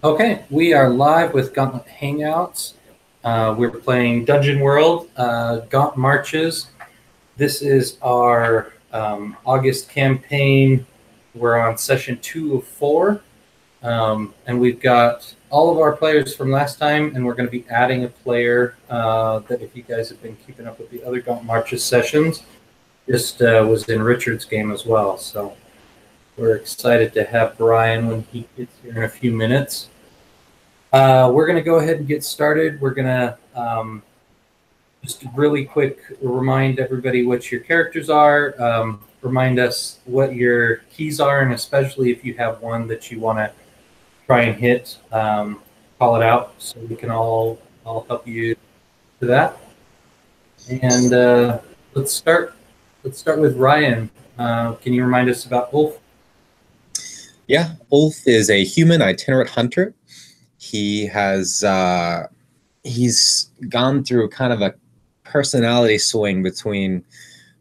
Okay, we are live with Gauntlet Hangouts. We're playing Dungeon World, Gaunt Marches. This is our August campaign. We're on session 2 of 4. And we've got all of our players from last time, and we're going to be adding a player that, if you guys have been keeping up with the other Gaunt Marches sessions, just was in Richard's game as well. So we're excited to have Brian when he gets here in a few minutes. We're going to go ahead and get started. We're going to just really quick remind everybody what your characters are, remind us what your keys are, and especially if you have one that you want to try and hit, call it out so we can all help you to that. And let's start with Ryan. Can you remind us about Ulf? Yeah, Ulf is a human itinerant hunter. He has he's gone through kind of a personality swing between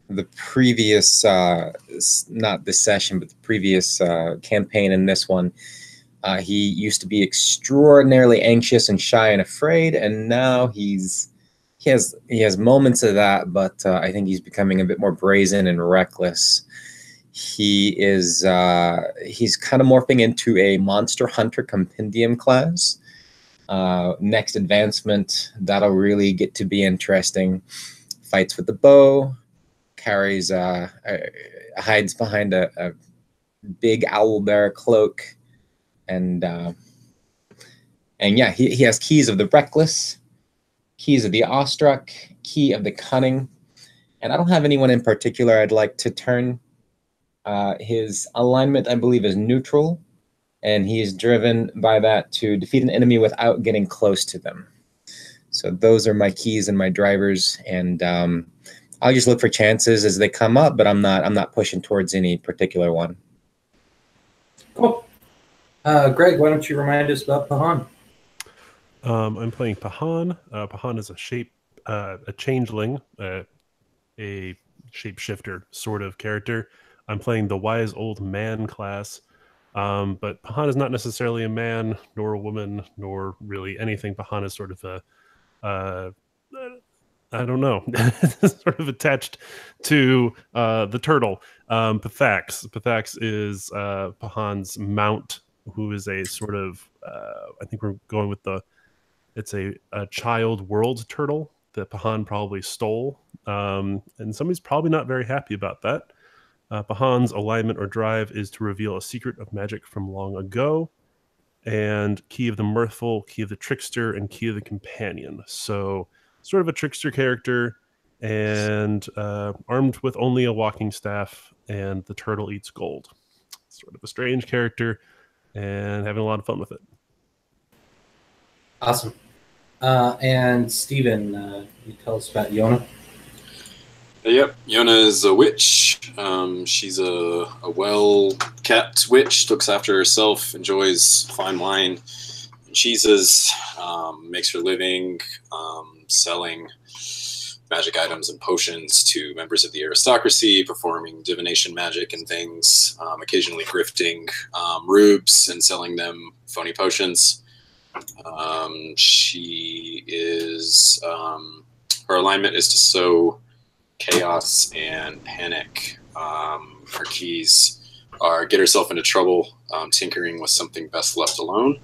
the previous not this session, but the previous campaign and this one. He used to be extraordinarily anxious and shy and afraid, and now he has moments of that, but I think he's becoming a bit more brazen and reckless. He's kind of morphing into a monster hunter compendium class. Next advancement, that'll really get to be interesting. Fights with the bow, carries hides behind a big owlbear cloak, and yeah, he has keys of the reckless, keys of the awestruck, key of the cunning, and I don't have anyone in particular I'd like to turn. His alignment, I believe, is neutral, and he is driven by that to defeat an enemy without getting close to them. So those are my keys and my drivers, and I'll just look for chances as they come up, but I'm not pushing towards any particular one. Cool. Greg, why don't you remind us about Pahan? I'm playing Pahan. Pahan is a changeling, a shapeshifter sort of character. I'm playing the wise old man class, but Pahan is not necessarily a man, nor a woman, nor really anything. Pahan is sort of I don't know, sort of attached to the turtle. Pathax. Pathax is Pahan's mount, who is a sort of, I think we're going with it's a child world turtle that Pahan probably stole, and somebody's probably not very happy about that. Pahan's alignment or drive is to reveal a secret of magic from long ago, and key of the mirthful, key of the trickster, and key of the companion. So sort of a trickster character, and armed with only a walking staff, and the turtle eats gold. Sort of a strange character, and having a lot of fun with it. Awesome. And Steven, you tell us about Yona? Yep, Yona is a witch. She's a well-kept witch, looks after herself, enjoys fine wine and cheeses, makes her living selling magic items and potions to members of the aristocracy, performing divination magic and things, occasionally grifting rubes and selling them phony potions. She is, her alignment is to sow chaos and panic. Her keys are get herself into trouble, tinkering with something best left alone,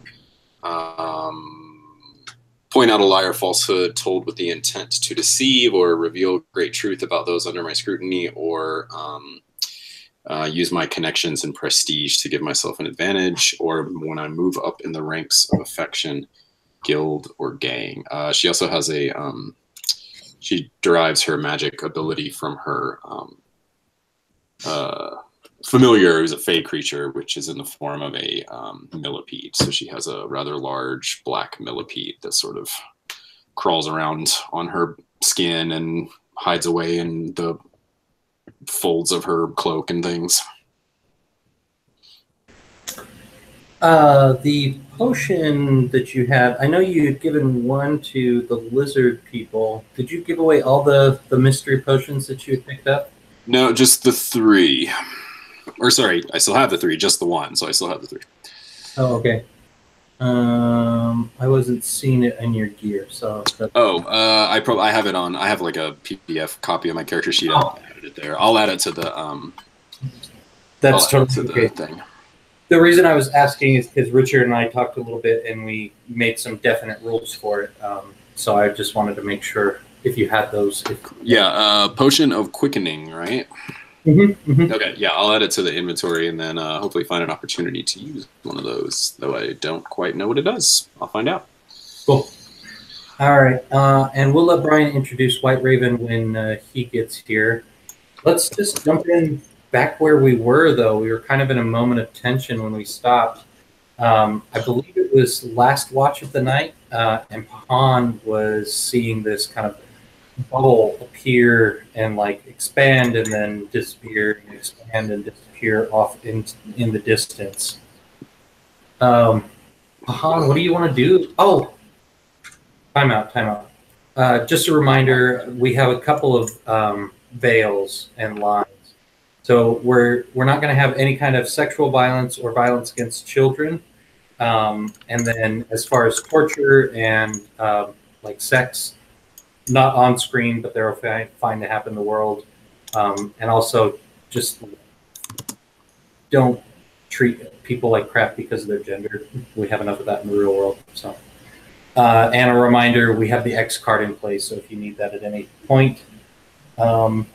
point out a lie or falsehood told with the intent to deceive or reveal great truth about those under my scrutiny, or use my connections and prestige to give myself an advantage, or when I move up in the ranks of a faction, guild, or gang. She also has a she derives her magic ability from her familiar, who's a fey creature, which is in the form of a millipede. So she has a rather large black millipede that sort of crawls around on her skin and hides away in the folds of her cloak and things. The potion that you had, I know you had given one to the lizard people. Did you give away all the mystery potions that you had picked up? No, just the 3. Or sorry, I still have the 3, just the 1, so I still have the 3. Oh, okay. I wasn't seeing it in your gear, so. I have it on. I have like a PDF copy of my character sheet. I added it there. I'll add it to the That's totally okay. Thing. The reason I was asking is because Richard and I talked a little bit, and we made some definite rules for it. So I just wanted to make sure if you had those. Potion of quickening, right? Mm-hmm, mm-hmm. Okay, yeah, I'll add it to the inventory and then hopefully find an opportunity to use one of those, though I don't quite know what it does. I'll find out. Cool. All right, and we'll let Brian introduce White Raven when he gets here. Let's just jump in back where we were, though. We were kind of in a moment of tension when we stopped. I believe it was last watch of the night, and Pahan was seeing this kind of bubble appear and like expand and then disappear and expand and disappear off in the distance. Pahan, what do you want to do? Oh, time out. Just a reminder, we have a couple of veils and lines. So we're not going to have any kind of sexual violence or violence against children. And then as far as torture and like sex, not on screen, but they're fine to happen in the world. And also just don't treat people like crap because of their gender. We have enough of that in the real world. So, and a reminder, we have the X card in place, so if you need that at any point. And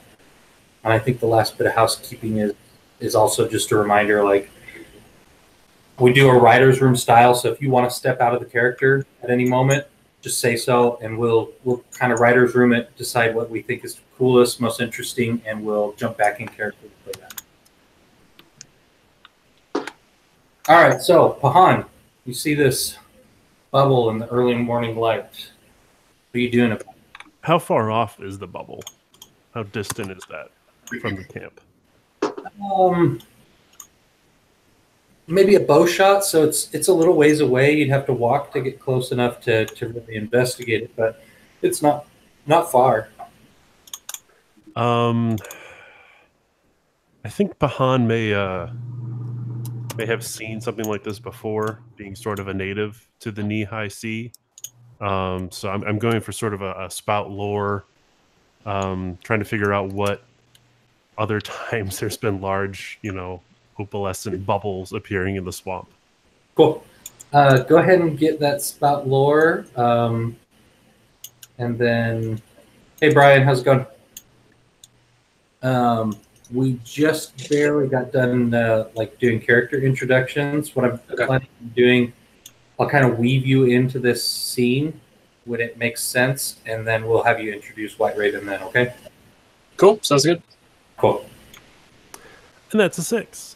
I think the last bit of housekeeping is also just a reminder, like, we do a writer's room style, so if you want to step out of the character at any moment, just say so, and we'll kind of writer's room it, decide what we think is coolest, most interesting, and we'll jump back in character to play that. All right, so Pahan, you see this bubble in the early morning light. What are you doing about it? How far off is the bubble? How distant is that from the camp? Maybe a bow shot, so it's a little ways away. You'd have to walk to get close enough to really investigate it, but it's not far. I think Pahan may have seen something like this before, being sort of a native to the knee-high sea. So I'm going for sort of a spout lore, trying to figure out what other times there's been large, opalescent bubbles appearing in the swamp. Cool. Go ahead and get that spout lore. And then, hey, Brian, how's it going? We just barely got done doing character introductions. What I'm planning on doing, I'll kind of weave you into this scene when it makes sense, and then we'll have you introduce White Raven then, okay? Cool. Sounds good. Cool. And that's a 6.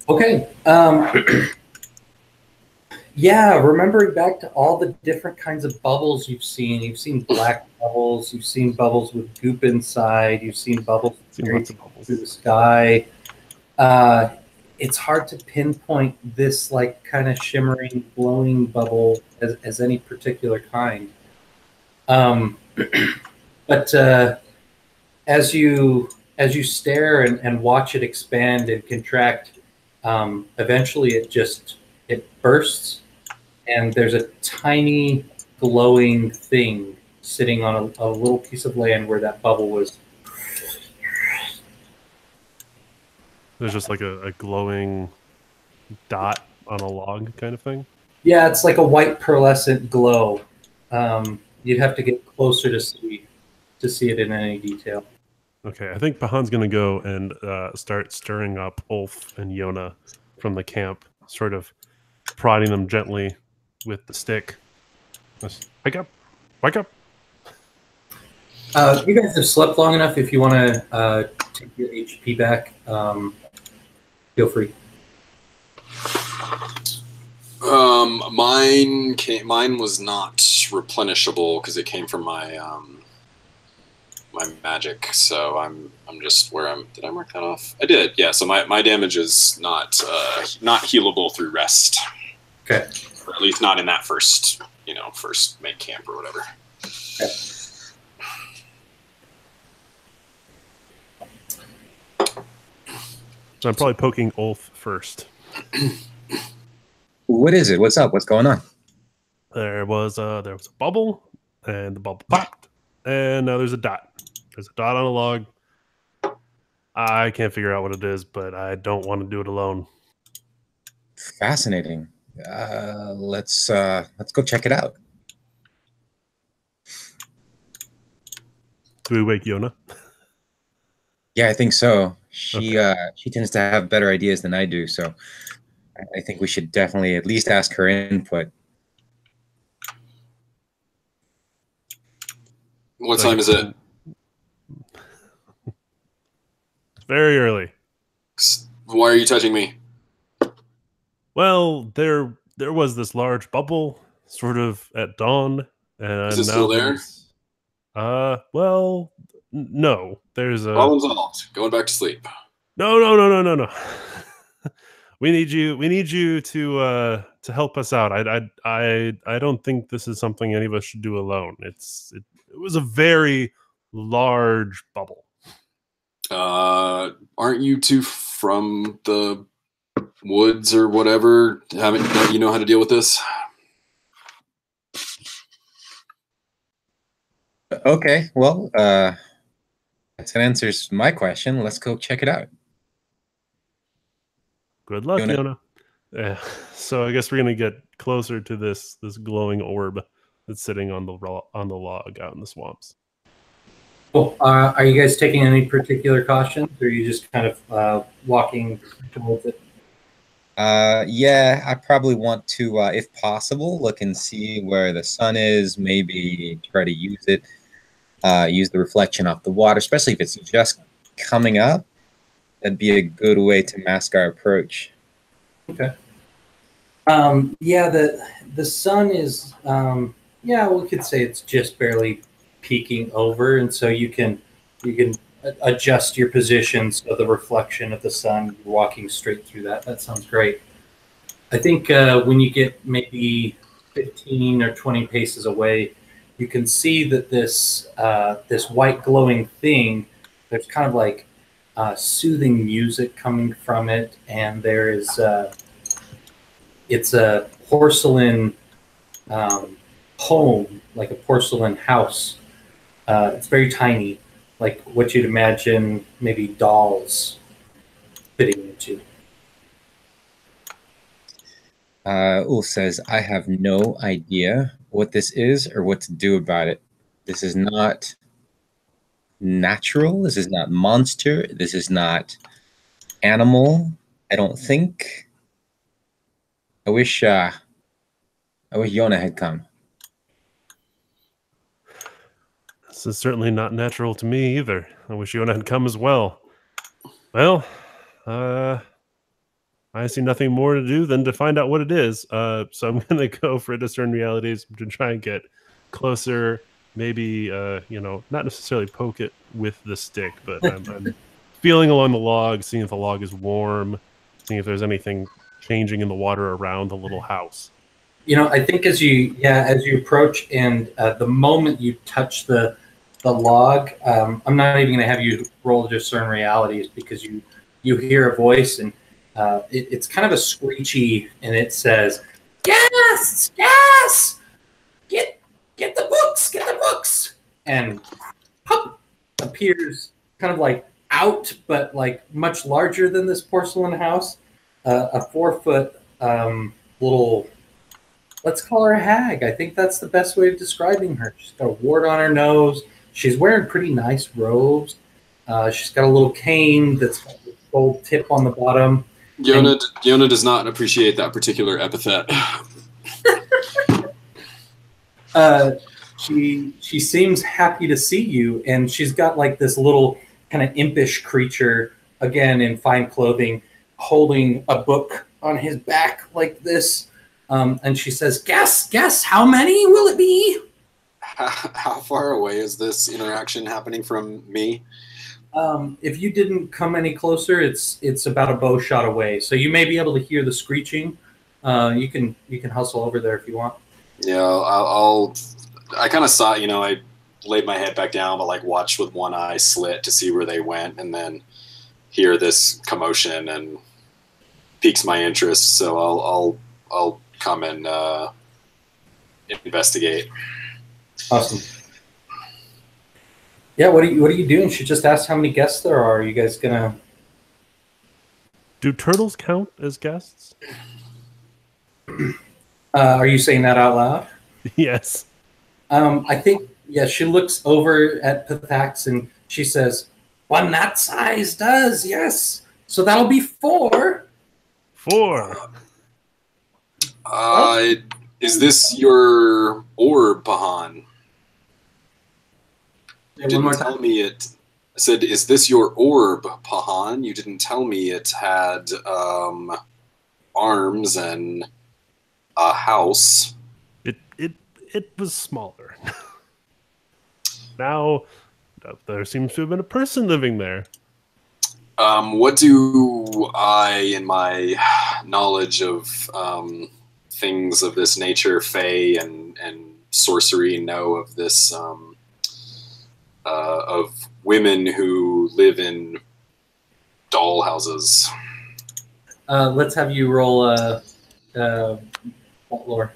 Okay. Yeah, remembering back to all the different kinds of bubbles you've seen black bubbles, you've seen bubbles with goop inside, you've seen bubbles through the sky. It's hard to pinpoint this like kind of shimmering, glowing bubble as any particular kind. But as you stare and watch it expand and contract, eventually it bursts, and there's a tiny glowing thing sitting on a little piece of land where that bubble was. There's just like a glowing dot on a log kind of thing? Yeah, it's like a white pearlescent glow. You'd have to get closer to see it in any detail. Okay, I think Pahan's going to go and start stirring up Ulf and Yona from the camp, sort of prodding them gently with the stick. Just, wake up! Wake up! You guys have slept long enough. If you want to take your HP back, feel free. Mine was not replenishable because it came from my my magic. So I'm just where I'm. Did I mark that off? I did. Yeah. So my damage is not healable through rest. Okay. Or at least not in that first make camp or whatever. Okay. So I'm probably poking Ulf first. What is it? What's up? What's going on? There was a bubble, and the bubble popped, and now there's a dot. There's a dot on a log. I can't figure out what it is, but I don't want to do it alone. Fascinating. Let's go check it out. Do we wake Yona? Yeah, I think so. She tends to have better ideas than I do, so I think we should definitely at least ask her input. What time is it? It's very early. Why are you touching me? Well, there was this large bubble sort of at dawn, and Is it still there? Well, no. There's a Problem solved. Going back to sleep. No. We need you to help us out. I don't think this is something any of us should do alone. It was a very large bubble. Aren't you two from the woods or whatever? Don't you know how to deal with this? Okay, well, that answers my question. Let's go check it out. Good luck, Yona. Yeah. So I guess we're gonna get closer to this glowing orb that's sitting on the log out in the swamps. Well, are you guys taking any particular cautions, or are you just kind of walking towards it? Yeah, I probably want to, if possible, look and see where the sun is. Maybe try to use it, use the reflection off the water, especially if it's just coming up. That'd be a good way to mask our approach. Okay. Yeah, the sun is, yeah, we could say it's just barely peeking over, and so you can adjust your position so the reflection of the sun, you're walking straight through that. That sounds great. I think when you get maybe 15 or 20 paces away, you can see that this white glowing thing, there's kind of like soothing music coming from it, and there is it's a porcelain home, like a porcelain house. It's very tiny, like what you'd imagine maybe dolls fitting into. Ulf says, I have no idea what this is or what to do about it. This is not natural. This is not monster. This is not animal. I don't think. I wish Yona had come. This is certainly not natural to me either. I wish Yona had come as well. Well, I see nothing more to do than to find out what it is. So I'm going to go for discern realities to try and get closer. Maybe, not necessarily poke it with the stick, but I'm feeling along the log, seeing if the log is warm, seeing if there's anything changing in the water around the little house. I think as you approach and the moment you touch the log, I'm not even going to have you roll discern realities because you hear a voice and it's kind of a screechy, and it says, "Yes, yes, get the books," and pop appears kind of like out, but like much larger than this porcelain house, a 4-foot little. Let's call her a hag. I think that's the best way of describing her. She's got a wart on her nose. She's wearing pretty nice robes. She's got a little cane that's got a gold tip on the bottom. Yona does not appreciate that particular epithet. She seems happy to see you, and she's got like this little kind of impish creature, again in fine clothing, holding a book on his back like this. And she says, guess, how many will it be? How far away is this interaction happening from me? If you didn't come any closer, it's about a bow shot away. So you may be able to hear the screeching. You can hustle over there if you want. Yeah, I kind of saw, I laid my head back down, but like watched with one eye slit to see where they went, and then hear this commotion and piques my interest. So I'll come and investigate. Awesome. Yeah, what are you doing? She just asked how many guests there are. Are you guys gonna? Do turtles count as guests? Are you saying that out loud? Yes. I think, yeah, she looks over at Pathax and she says, one that size does, yes. So that'll be 4. 4. Is this your orb, Pahan? You One more didn't tell time. me it. I said, is this your orb, Pahan? You didn't tell me it had arms and a house. It was smaller. Now there seems to have been a person living there. What do I, in my knowledge of things of this nature, fae and sorcery, know of this of women who live in doll houses? Let's have you roll lore.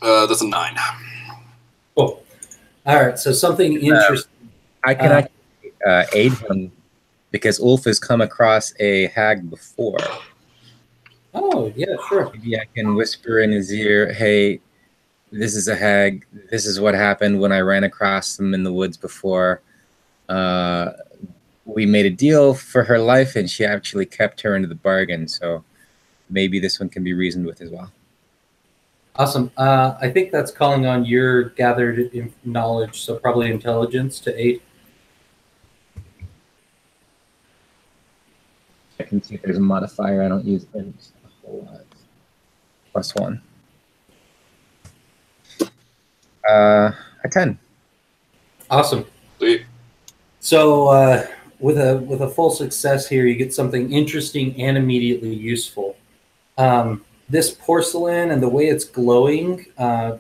That's a 9. Cool. All right, so something interesting. I can aid him because Ulf has come across a hag before. Oh, yeah, sure. Maybe I can whisper in his ear, hey, this is a hag. This is what happened when I ran across them in the woods before. We made a deal for her life, and she actually kept her into the bargain. So maybe this one can be reasoned with as well. Awesome. I think that's calling on your gathered knowledge, so probably intelligence to 8. I can see if there's a modifier. I don't use a whole lot. +1. A 10. Awesome. Sweet. So with a full success here, you get something interesting and immediately useful. This porcelain and the way it's glowing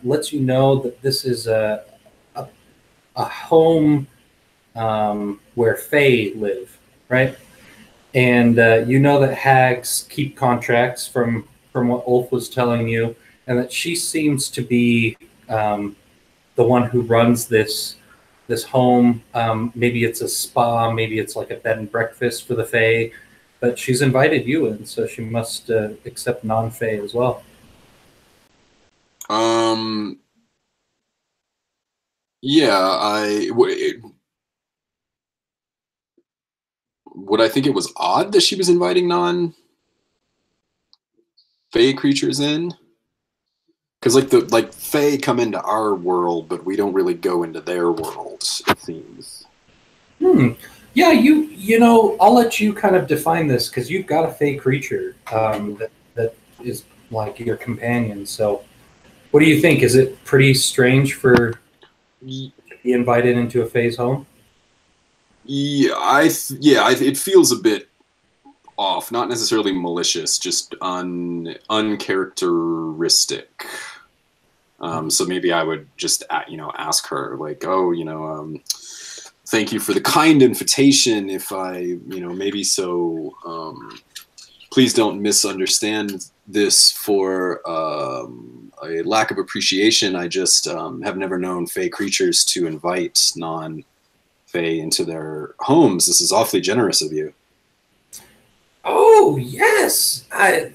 lets you know that this is a home where fae live, right? And you know that hags keep contracts from what Ulf was telling you, and that she seems to be the one who runs this home. Maybe it's a spa, maybe it's like a bed and breakfast for the fae, but she's invited you in, so she must accept non-fae as well. Yeah, would I think it was odd that she was inviting non-fae creatures in? Because like fae come into our world, but we don't really go into their worlds, it seems. Yeah, you know, I'll let you kind of define this because you've got a fae creature that is like your companion. So, what do you think? Is it pretty strange for to be invited into a fae's home? Yeah, it feels a bit off. Not necessarily malicious, just uncharacteristic. So maybe I would just ask her like, oh, thank you for the kind invitation. If I, maybe so, please don't misunderstand this for a lack of appreciation. I just have never known fae creatures to invite non-fae into their homes. This is awfully generous of you. Oh, yes. I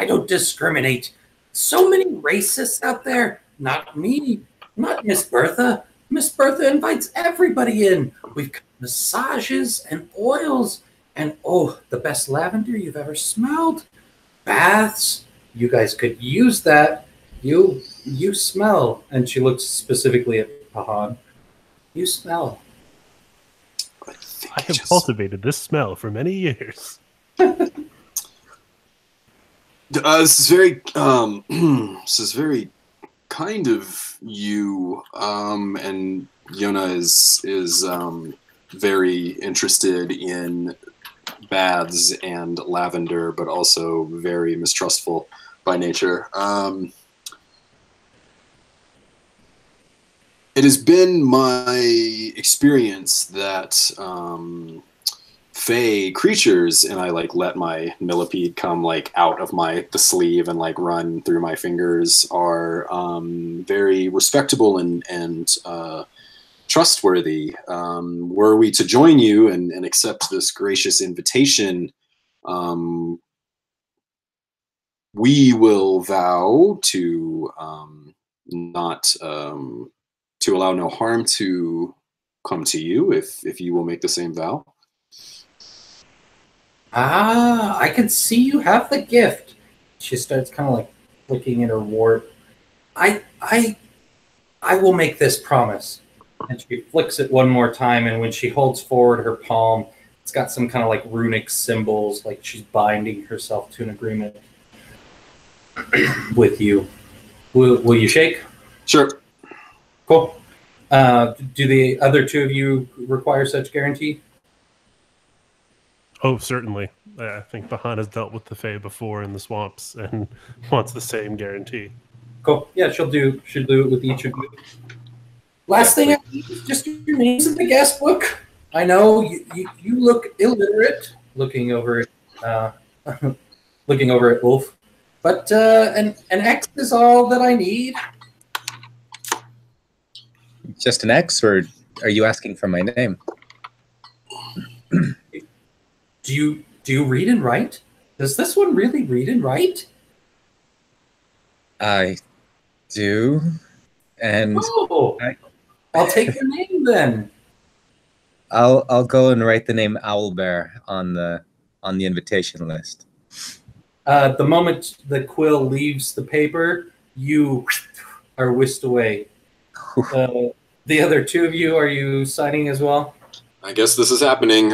don't discriminate. So many racists out there. Not me. Not Miss Bertha. Miss Bertha invites everybody in. We've got massages and oils and, oh, the best lavender you've ever smelled. Baths. You guys could use that. You smell. And she looks specifically at Pahan. You smell. I have cultivated this smell for many years. This is very kind of you. And Yona is very interested in baths and lavender, but also very mistrustful by nature. It has been my experience that fey creatures, and I like let my millipede come like out of the sleeve and like run through my fingers, are very respectable and trustworthy. Were we to join you and accept this gracious invitation, we will vow to not to allow no harm to come to you if you will make the same vow. Ah, I can see you have the gift. She starts kind of like looking at her ward. I will make this promise. And she flicks it one more time, and when she holds forward her palm, it's got some kind of like runic symbols, like she's binding herself to an agreement with you. Will you shake? Sure. Cool. Do the other two of you require such guarantee? Oh, certainly. I think Bahan has dealt with the Fae before in the swamps and wants the same guarantee. Cool. Yeah, she'll do it with each of you. Last thing I need is just your names in the guest book. I know you look illiterate, looking over at Ulf, but an X is all that I need. Just an X, or are you asking for my name? Do you read and write? Does this one really read and write? I do, and I'll take your name then. I'll go and write the name Owlbear on the invitation list. The moment the quill leaves the paper, you are whisked away. The other two of you, are you signing as well? I guess this is happening.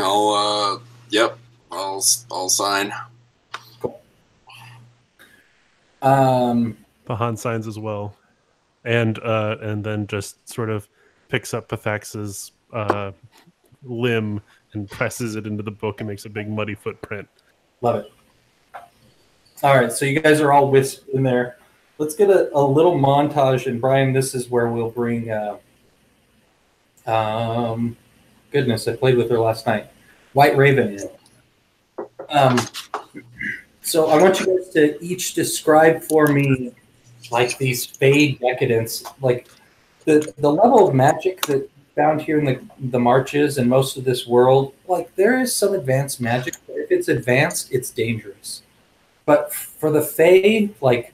Yep, I'll sign. Cool. Bahan signs as well, and then just sort of picks up Pathax's limb and presses it into the book and makes a big muddy footprint. Love it. All right, so you guys are all whisked in there. Let's get a little montage, and Brian, this is where we'll bring. Goodness, I played with her last night. White Raven. So I want you guys to each describe for me, like, these fade decadence, like the level of magic that found here in the marches and most of this world. Like, there is some advanced magic, but if it's advanced, it's dangerous. But for the Fae, like,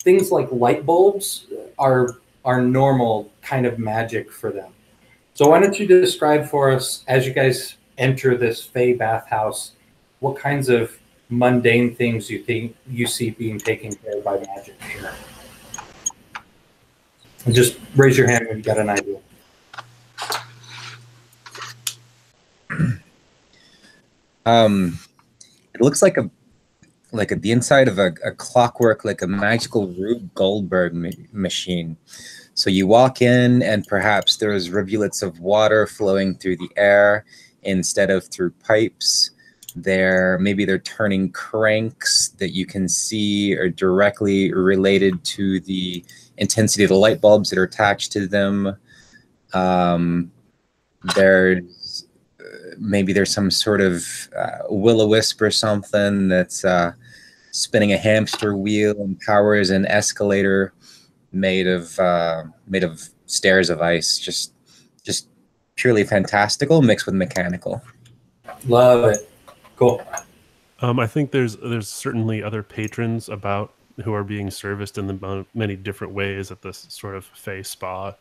things like light bulbs are normal kind of magic for them. So why don't you describe for us, as you guys enter this Fae bathhouse, what kinds of mundane things you see being taken care of by magic here? And just raise your hand when you got an idea. It looks like the inside of a clockwork, like a magical Rube Goldberg machine. So you walk in, and perhaps there's rivulets of water flowing through the air instead of through pipes. Maybe they're turning cranks that you can see are directly related to the intensity of the light bulbs that are attached to them. Maybe there's some sort of will-o-wisp or something that's spinning a hamster wheel and powers an escalator made of stairs of ice. Just purely fantastical mixed with mechanical. Love it. Cool. I think there's certainly other patrons about who are being serviced in the many different ways that this sort of Fae spa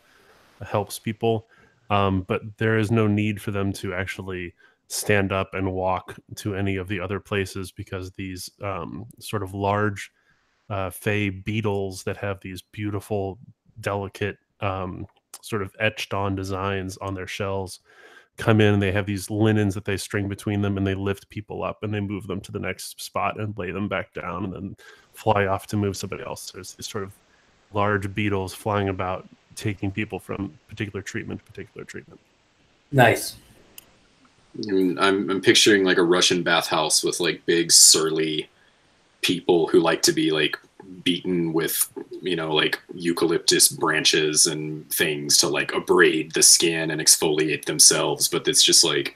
helps people. But there is no need for them to actually stand up and walk to any of the other places, because these sort of large Fae beetles that have these beautiful, delicate, sort of etched on designs on their shells come in, and they have these linens that they string between them, and they lift people up and they move them to the next spot and lay them back down and then fly off to move somebody else. There's these sort of large beetles flying about, taking people from particular treatment to particular treatment. Nice. I mean, I'm picturing like a Russian bathhouse with like big surly people who like to be like beaten with, like eucalyptus branches and things to like abrade the skin and exfoliate themselves. But it's just like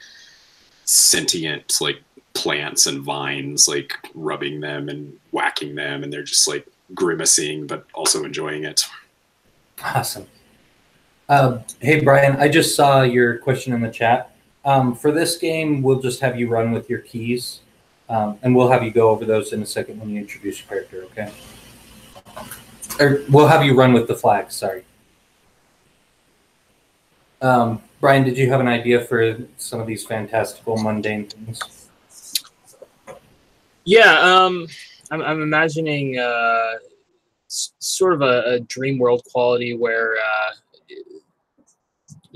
sentient like plants and vines, like rubbing them and whacking them, and they're just like grimacing but also enjoying it. Awesome. Hey Brian, I just saw your question in the chat. For this game, we'll just have you run with your keys, and we'll have you go over those in a second when you introduce your character, okay? Or we'll have you run with the flags, sorry. Brian, did you have an idea for some of these fantastical, mundane things? Yeah, I'm imagining sort of a dream world quality where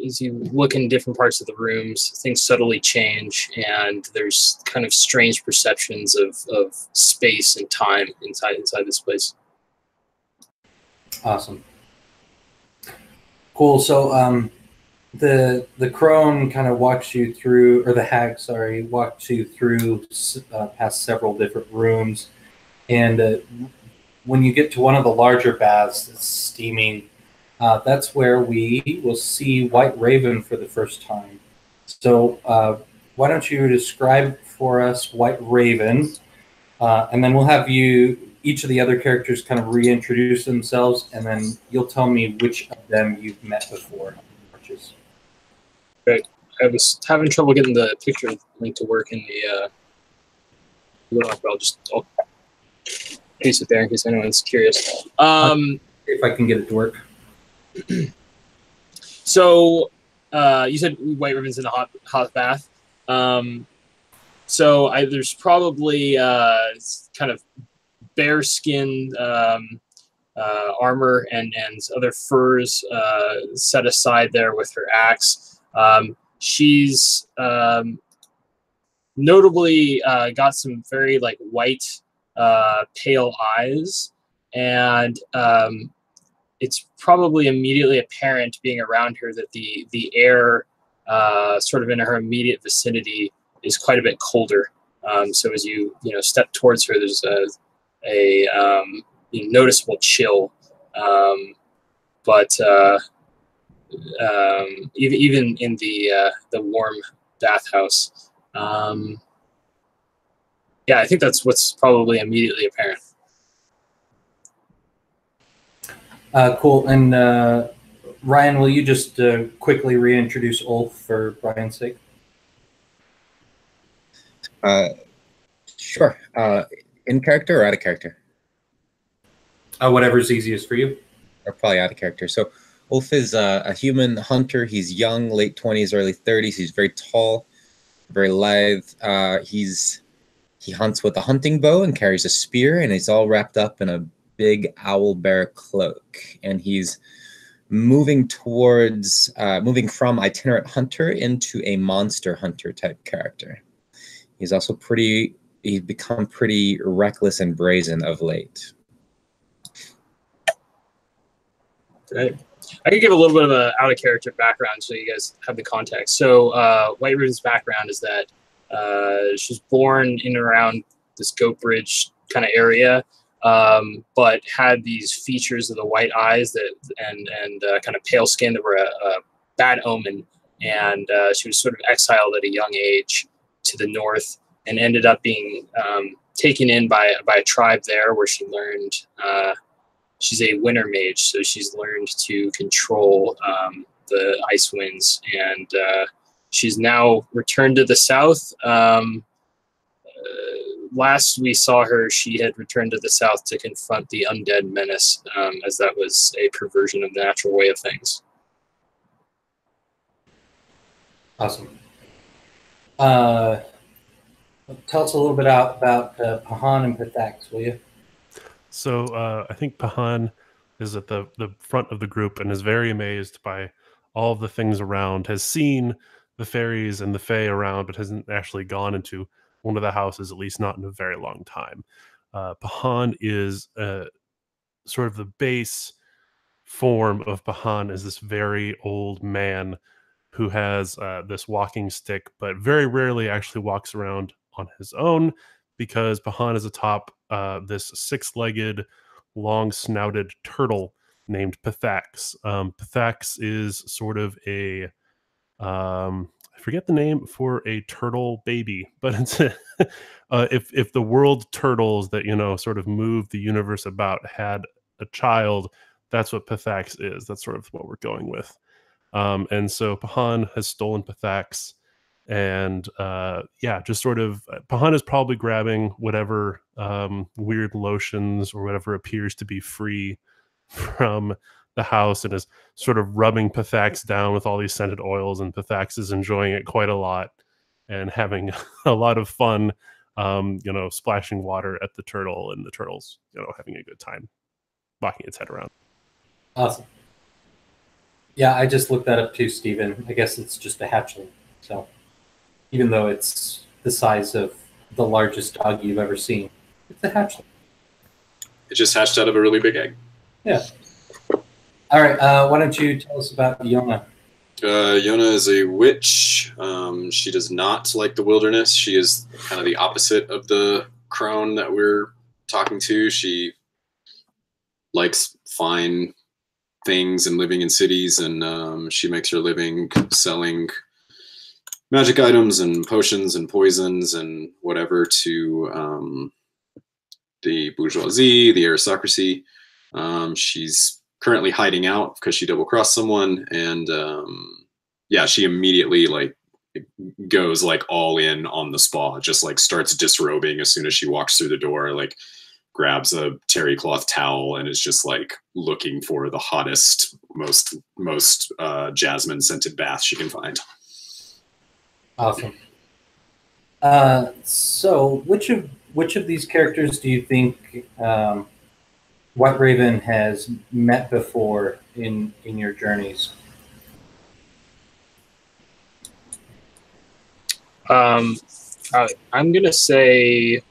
as you look in different parts of the rooms, things subtly change, and there's kind of strange perceptions of space and time inside this place. Awesome. Cool. So the crone kind of walks you through, or the hag, sorry, walks you through past several different rooms, and when you get to one of the larger baths that's steaming, that's where we will see White Raven for the first time. So why don't you describe for us White Raven, and then we'll have each of the other characters kind of reintroduce themselves, and then you'll tell me which of them you've met before. Great. I was having trouble getting the picture link to work in the I'll paste it there in case anyone's curious. If I can get it to work. So you said White Raven's in a hot bath. So there's probably kind of bearskin armor and other furs set aside there with her axe. She's notably got some very like white, pale eyes, and it's probably immediately apparent being around her that the air sort of in her immediate vicinity is quite a bit colder. So as you step towards her, there's a noticeable chill, but even in the warm bathhouse, yeah, I think that's what's probably immediately apparent. Cool. And Ryan, will you just quickly reintroduce Ulf for Brian's sake? Sure. In character or out of character? Whatever's easiest for you. Or probably out of character. So Ulf is a human hunter. He's young, late 20s, early 30s. He's very tall, very lithe. He hunts with a hunting bow and carries a spear, and he's all wrapped up in a big owl bear cloak. And he's moving from itinerant hunter into a monster hunter type character. He's also he's become pretty reckless and brazen of late. Right. I could give a little bit of an out of character background so you guys have the context. So White Raven's background is that she was born in and around this Goat Bridge kind of area, but had these features of the white eyes and kind of pale skin that were a bad omen. And she was sort of exiled at a young age to the north and ended up being taken in by a tribe there where she learned. She's a winter mage, so she's learned to control the ice winds, and she's now returned to the south. Last we saw her, she had returned to the south to confront the undead menace, as that was a perversion of the natural way of things. Awesome. Tell us a little bit about Pahan and Pathax, will you? So I think Pahan is at the front of the group and is very amazed by all of the things around, has seen the fairies and the fae around, but hasn't actually gone into one of the houses, at least not in a very long time. Pahan is sort of the base form of Pahan is this very old man who has this walking stick, but very rarely actually walks around on his own, because Pahan is atop this six-legged, long-snouted turtle named Pathax. Pathax is sort of a, I I forget the name for a turtle baby, but it's if the world turtles that sort of move the universe about had a child, that's what Pathax is. That's sort of what we're going with. And so Pahan has stolen Pathax, and just sort of Pahan is probably grabbing whatever weird lotions or whatever appears to be free from the house, and is sort of rubbing Pathax down with all these scented oils, and Pathax is enjoying it quite a lot and having a lot of fun, splashing water at the turtle, and the turtle's having a good time walking its head around. Awesome. Yeah, I just looked that up too, Stephen. I guess it's just a hatchling. So even though it's the size of the largest dog you've ever seen, it's a hatchling. It just hatched out of a really big egg. Yeah. All right. Why don't you tell us about Yona? Yona is a witch. She does not like the wilderness. She is kind of the opposite of the crone that we're talking to. She likes fine things and living in cities, and she makes her living selling magic items and potions and poisons and whatever to the bourgeoisie, the aristocracy. She's currently hiding out because she double-crossed someone, and she immediately goes all in on the spa, just starts disrobing as soon as she walks through the door, grabs a terry cloth towel and is just looking for the hottest, most jasmine scented bath she can find. Awesome. So which of these characters do you think White Raven has met before in your journeys? I'm gonna say,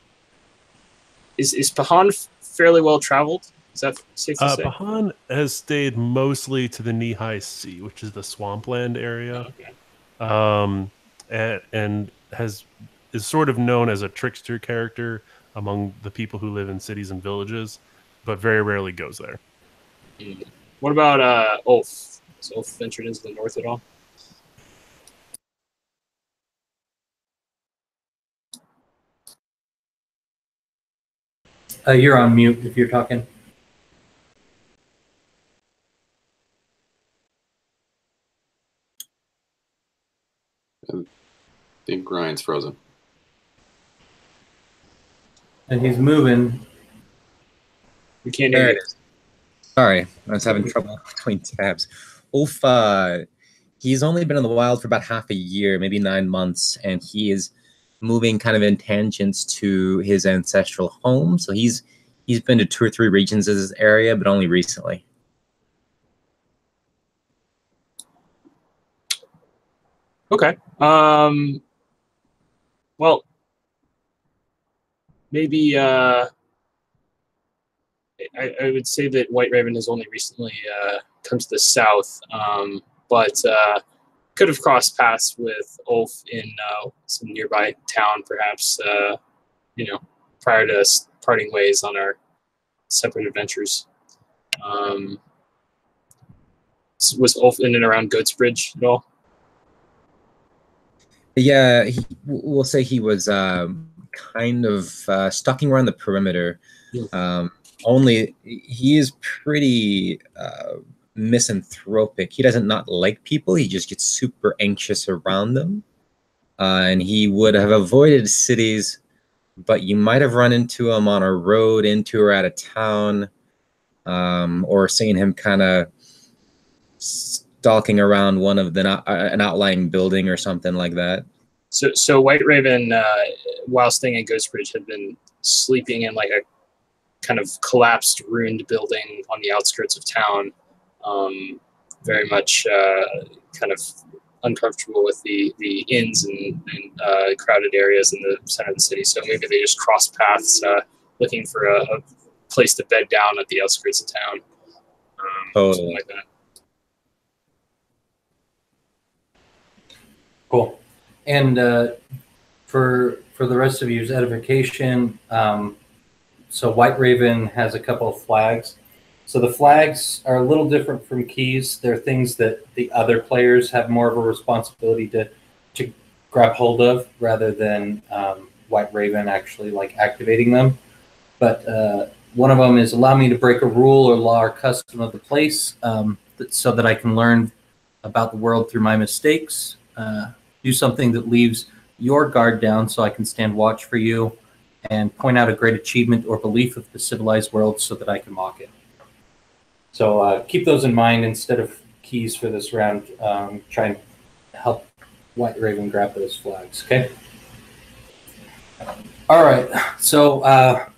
is Pahan fairly well traveled? Is that safe to say? Pahan has stayed mostly to the Knee-High Sea, which is the swampland area, and is sort of known as a trickster character among the people who live in cities and villages, but very rarely goes there. What about Ulf? Has Ulf ventured into the north at all? You're on mute if you're talking. I think Ryan's frozen. And he's moving. We can't hear There it. it is. Sorry, I was having trouble between tabs. Ulf, he's only been in the wild for about half a year, maybe 9 months, and he is moving kind of in tangents to his ancestral home. So he's been to 2 or 3 regions of this area, but only recently. Okay. Well, maybe I would say that White Raven has only recently come to the south, but could have crossed paths with Ulf in some nearby town, perhaps, prior to us parting ways on our separate adventures. Was Ulf in and around Goatsbridge at all? Yeah, we'll say he was kind of stalking around the perimeter. Only he is pretty misanthropic. He doesn't not like people. He just gets super anxious around them. And he would have avoided cities, but you might have run into him on a road into or out of town, or seen him kind of stalking around one of an outlying building or something like that. So White Raven, while staying in Ghostbridge, had been sleeping in a kind of collapsed, ruined building on the outskirts of town, very much kind of uncomfortable with the inns and crowded areas in the center of the city. So maybe they just crossed paths, looking for a place to bed down at the outskirts of town, something like that. Cool. And for the rest of you's edification, so White Raven has a couple of flags. So the flags are a little different from keys. They're things that the other players have more of a responsibility to grab hold of, rather than White Raven actually like activating them. But one of them is allow me to break a rule or law or custom of the place, so that I can learn about the world through my mistakes. Do something that leaves your guard down so I can stand watch for you, and point out a great achievement or belief of the civilized world so that I can mock it. So keep those in mind instead of keys for this round. Try and help White Raven grab those flags, okay? All right, so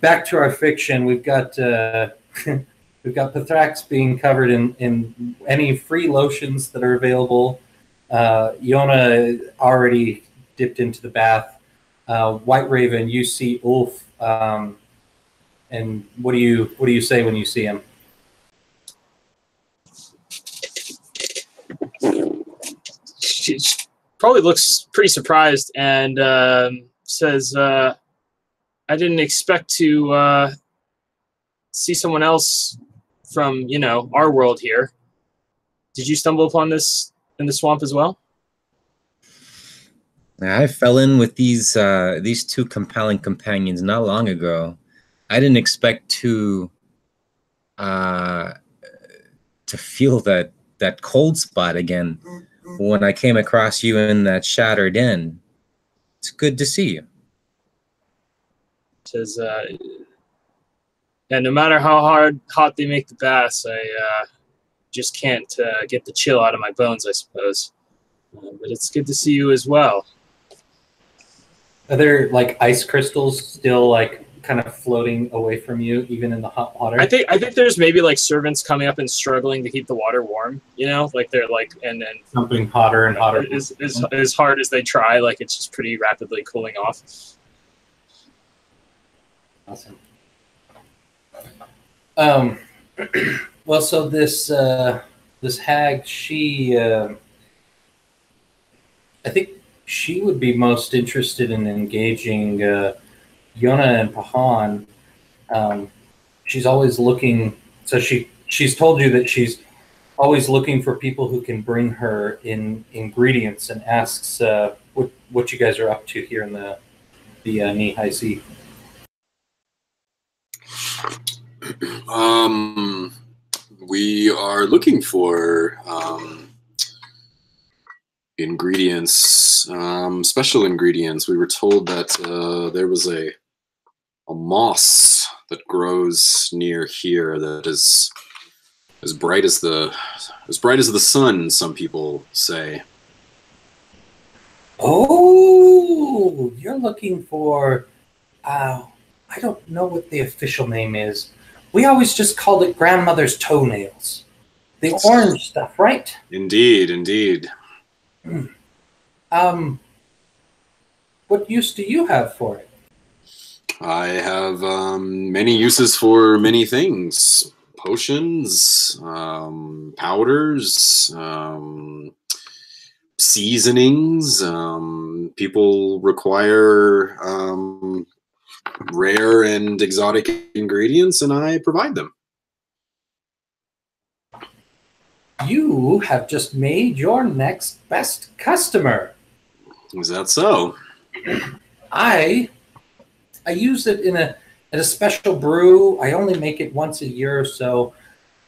back to our fiction. We've got we've got Pathrax being covered in any free lotions that are available. Yona already dipped into the bath. White Raven, you see Ulf, and what do you say when you see him? She probably looks pretty surprised and says, I didn't expect to see someone else from, our world here. Did you stumble upon this in the swamp as well? I fell in with these two compelling companions not long ago. I didn't expect to feel that cold spot again when I came across you in that shattered inn. It's good to see you. Says, yeah, no matter how hot they make the baths, I just can't get the chill out of my bones, I suppose. But it's good to see you as well. Are there like ice crystals still like kind of floating away from you, even in the hot water? I think there's maybe like servants coming up and struggling to keep the water warm. Like they're like, and then something hotter and hotter. As hard as they try, like it's just pretty rapidly cooling off. Awesome. Well, so this hag, she, I think she would be most interested in engaging Yona and Pahan. She's always looking. So she's told you that she's always looking for people who can bring her in ingredients, and asks what you guys are up to here in the Knee-High Sea. We are looking for ingredients, special ingredients. We were told that there was a moss that grows near here that is as bright as the sun, some people say. Oh, you're looking for I don't know what the official name is. We always just called it grandmother's toenails. The orange stuff, right? Indeed, indeed. What use do you have for it? I have many uses for many things. Potions, powders, seasonings. People require rare and exotic ingredients, and I provide them. You have just made your next best customer. Is that so? I use it in a special brew. I only make it once a year or so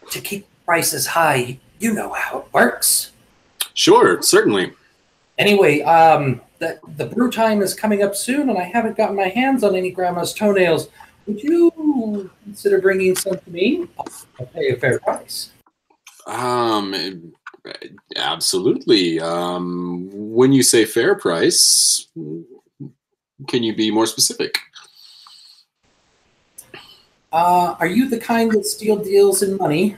to keep prices high. You know how it works. Sure, certainly. Anyway, the brew time is coming up soon, and I haven't gotten my hands on any grandma's toenails. Would you consider bringing some to me? I'll pay a fair price. Absolutely. When you say fair price, can you be more specific? Are you the kind that steal deals in money?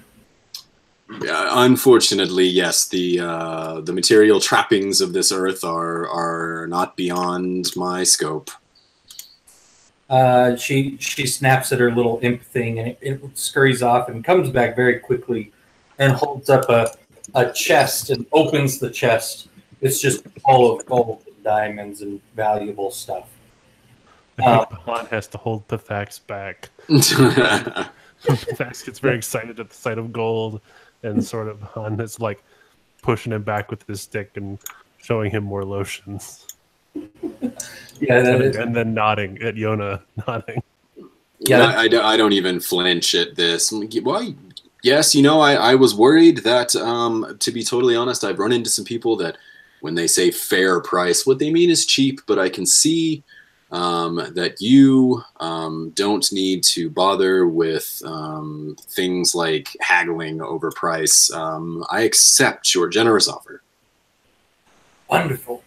Unfortunately, yes. The material trappings of this earth are not beyond my scope. She snaps at her little imp thing, and it scurries off and comes back very quickly and holds up a chest and opens the chest. It's just full of gold and diamonds and valuable stuff. I think Pahan has to hold Pathax back. Pathax gets very excited at the sight of gold, and sort of Han is like pushing him back with his stick and showing him more lotions. Yeah, and then nodding at Yona, nodding. Yeah. I don't even flinch at this. I'm like, well, yes, you know, I was worried that, to be totally honest, I've run into some people that when they say fair price, what they mean is cheap, but I can see that you don't need to bother with things like haggling over price. I accept your generous offer. Wonderful.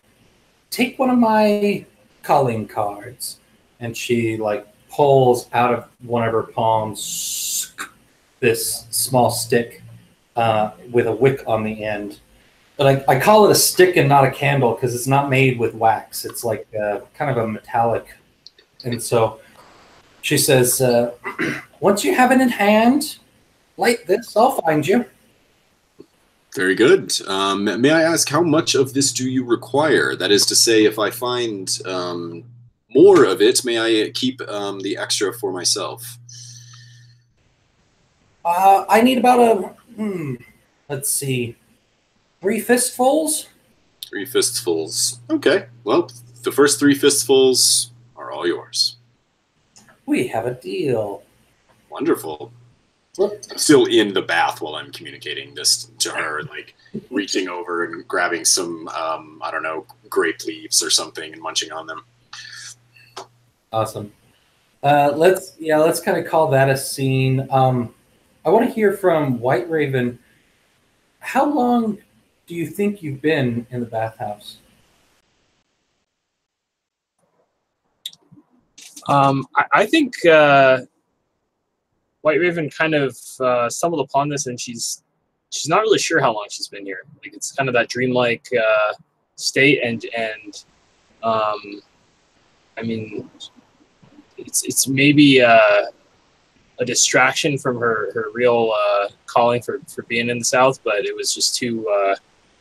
Take one of my calling cards. And she like pulls out of one of her palms this small stick with a wick on the end. But I call it a stick and not a candle because it's not made with wax. It's like kind of a metallic. And so she says, once you have it in hand, light this, I'll find you. Very good. May I ask, how much of this do you require? That is to say, if I find more of it, may I keep the extra for myself? I need about let's see, 3 fistfuls. 3 fistfuls. Okay. Well, the first 3 fistfuls are all yours. We have a deal. Wonderful. Look. I'm still in the bath while I'm communicating this to her, like reaching over and grabbing some, I don't know, grape leaves or something and munching on them. Awesome. Let's kind of call that a scene. I want to hear from White Raven. How long do you think you've been in the bathhouse? I think White Raven kind of stumbled upon this, and she's not really sure how long she's been here. Like, it's kind of that dreamlike state, and I mean, it's maybe a distraction from her real calling for being in the South, but it was just too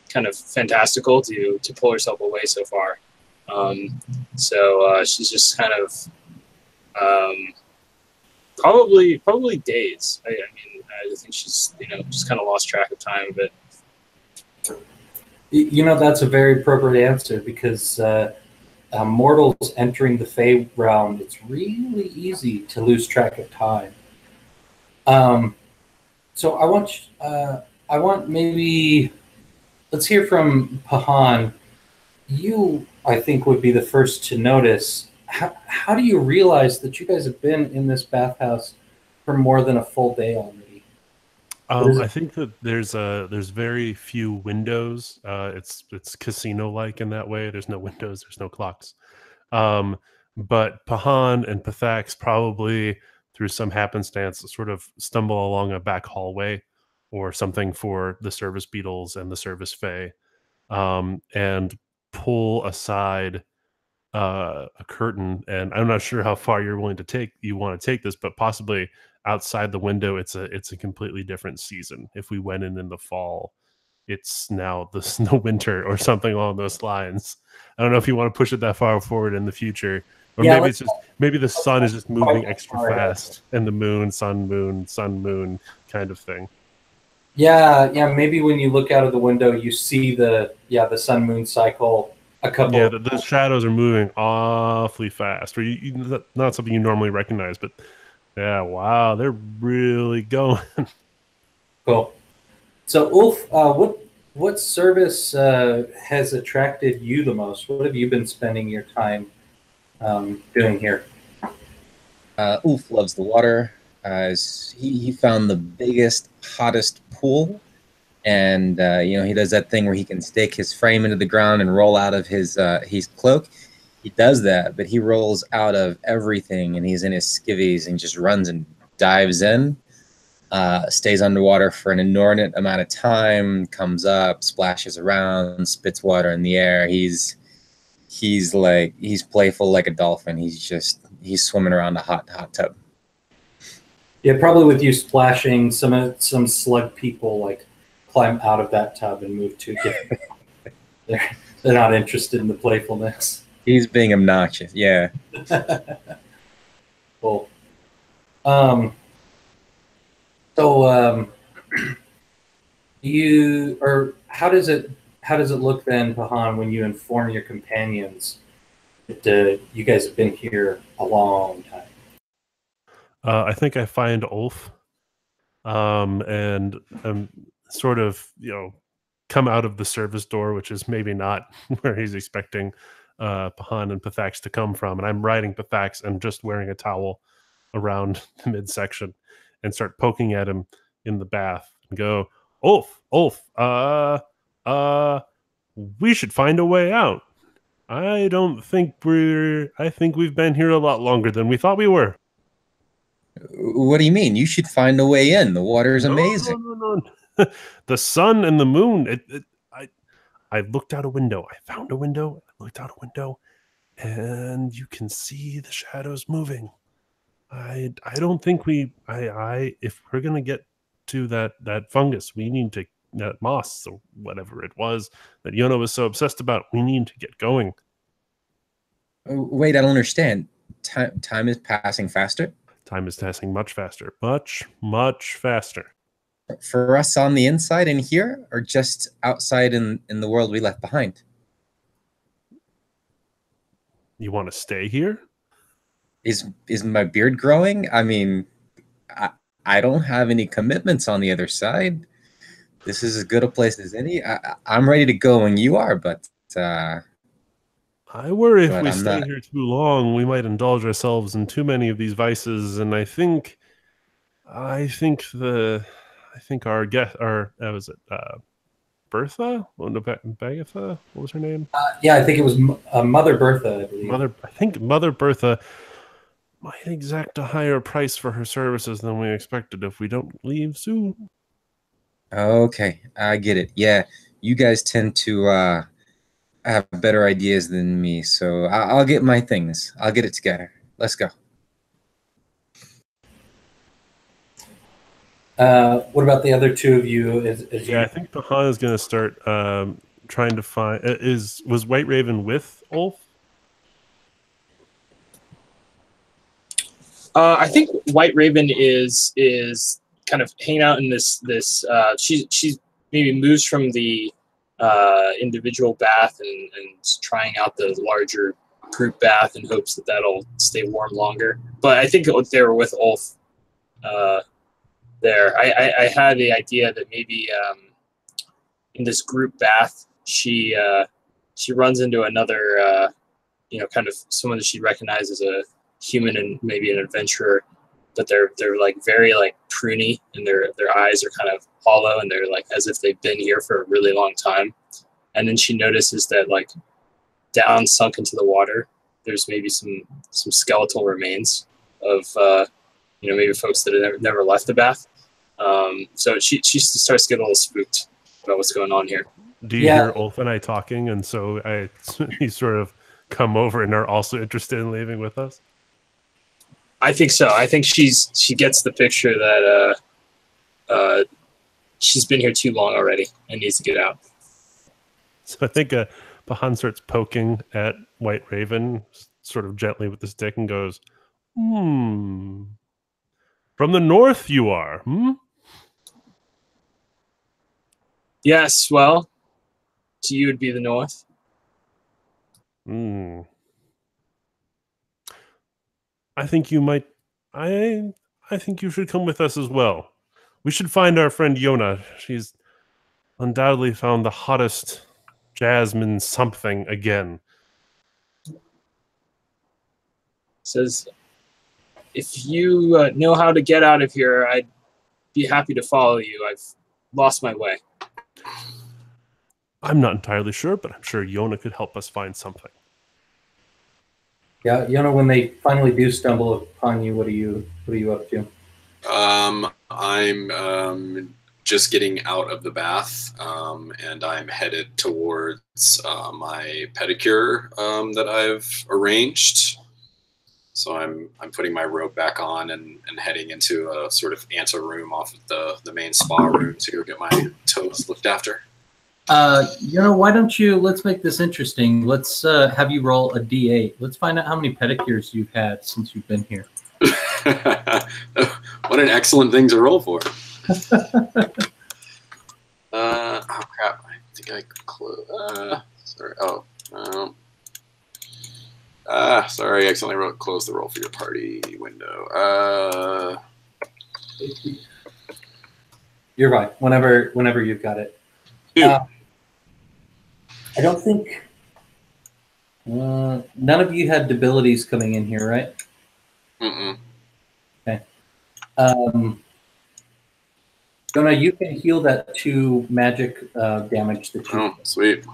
kind of fantastical to pull herself away so far. So she's just kind of probably days. I mean, I think she's just kind of lost track of time a bit. That's a very appropriate answer because mortals entering the Fey realm, it's really easy to lose track of time. So I want maybe let's hear from Pahan. You, I think, would be the first to notice. How do you realize that you guys have been in this bathhouse for more than a full day already? I think that there's very few windows. It's casino-like in that way. There's no windows. There's no clocks. But Pahan and Pathax probably, through some happenstance, sort of stumble along a back hallway or something for the service beetles and the service fae, and pull aside a curtain. And I'm not sure how far you want to take this, but possibly outside the window, it's a completely different season. If we went in the fall, it's now the winter or something along those lines. I don't know if you want to push it that far forward in the future, or maybe the sun is just moving extra fast, and the moon, sun, moon kind of thing. Yeah. Maybe when you look out of the window, you see the sun moon cycle. The shadows are moving awfully fast, or not something you normally recognize, but yeah, wow, they're really going. Cool. So, Ulf, what service has attracted you the most? What have you been spending your time doing here? Ulf loves the water. He found the biggest, hottest pool. And, he does that thing where he can stake his frame into the ground and roll out of his cloak. He does that, but he rolls out of everything, and he's in his skivvies and just runs and dives in, stays underwater for an inordinate amount of time, comes up, splashes around, spits water in the air. He's playful like a dolphin. He's swimming around a hot tub. Yeah, probably with you splashing, some slug people like climb out of that tub and move to different. They're not interested in the playfulness. He's being obnoxious. Yeah. Cool. How does it look then, Pahan, when you inform your companions You guys have been here a long time. I think I find Ulf, and sort of, come out of the service door, which is maybe not where he's expecting Pahan and Pathax to come from. And I'm riding Pathax and just wearing a towel around the midsection and start poking at him in the bath and go, Ulf, we should find a way out. I think we've been here a lot longer than we thought we were. What do you mean? You should find a way in. The water is amazing. No. The sun and the moon. I looked out a window. I found a window. I looked out a window, and you can see the shadows moving. I don't think if we're gonna get to that fungus, we need to, that moss or whatever it was that Yona was so obsessed about. We need to get going. Wait, I don't understand. Time is passing faster? Time is passing much faster. Much, much faster. For us on the inside in here, or just outside in the world we left behind? You want to stay here? Is my beard growing? I mean, I don't have any commitments on the other side. This is as good a place as any. I'm ready to go when you are, but I worry if we stay here too long, we might indulge ourselves in too many of these vices. And I think our guest, was it Bertha? Bagatha? What was her name? Yeah, I think it was Mother Bertha, I believe. I think Mother Bertha might exact a higher price for her services than we expected if we don't leave soon. Okay, I get it. Yeah, you guys tend to have better ideas than me, so I'll get my things. I'll get it together. Let's go. What about the other two of you? I think Pahan is going to start trying to find. Was White Raven with Ulf? I think White Raven is kind of hanging out in this. She's maybe moves from the individual bath and trying out the larger group bath in hopes that that'll stay warm longer. But I think they were with Ulf there. I had the idea that maybe in this group bath she runs into another kind of someone that she recognizes as a human and maybe an adventurer, but they're like very like pruny and their eyes are kind of hollow and they're like as if they've been here for a really long time. And then she notices that like down sunk into the water there's maybe some skeletal remains of maybe folks that have never left the bath. So she starts getting a little spooked about what's going on here. Do you hear Ulf and I talking, and so you sort of come over and are also interested in leaving with us? I think so. I think she gets the picture that she's been here too long already and needs to get out. So I think Pahan starts poking at White Raven sort of gently with the stick and goes, From the north you are, hmm? Yes, well, to you would be the north. I think you might. I think you should come with us as well. We should find our friend Yona. She's undoubtedly found the hottest jasmine something again. Says, if you know how to get out of here, I'd be happy to follow you. I've lost my way. I'm not entirely sure, but I'm sure Yona could help us find something. Yeah, when they finally do stumble upon you, what are you up to? I'm just getting out of the bath, and I'm headed towards my pedicure that I've arranged. So I'm putting my robe back on and heading into a sort of anteroom off of the main spa room to go get my toes looked after. Why don't you, let's make this interesting. Let's have you roll a D8. Let's find out how many pedicures you've had since you've been here. What an excellent thing to roll for. Oh crap, I think I close. Sorry. Sorry, I accidentally closed the roll for your party window. You're right. Whenever you've got it. I don't think none of you had abilities coming in here, right? Okay. Jonah, you can heal that 2 magic damage that you. Oh, sweet.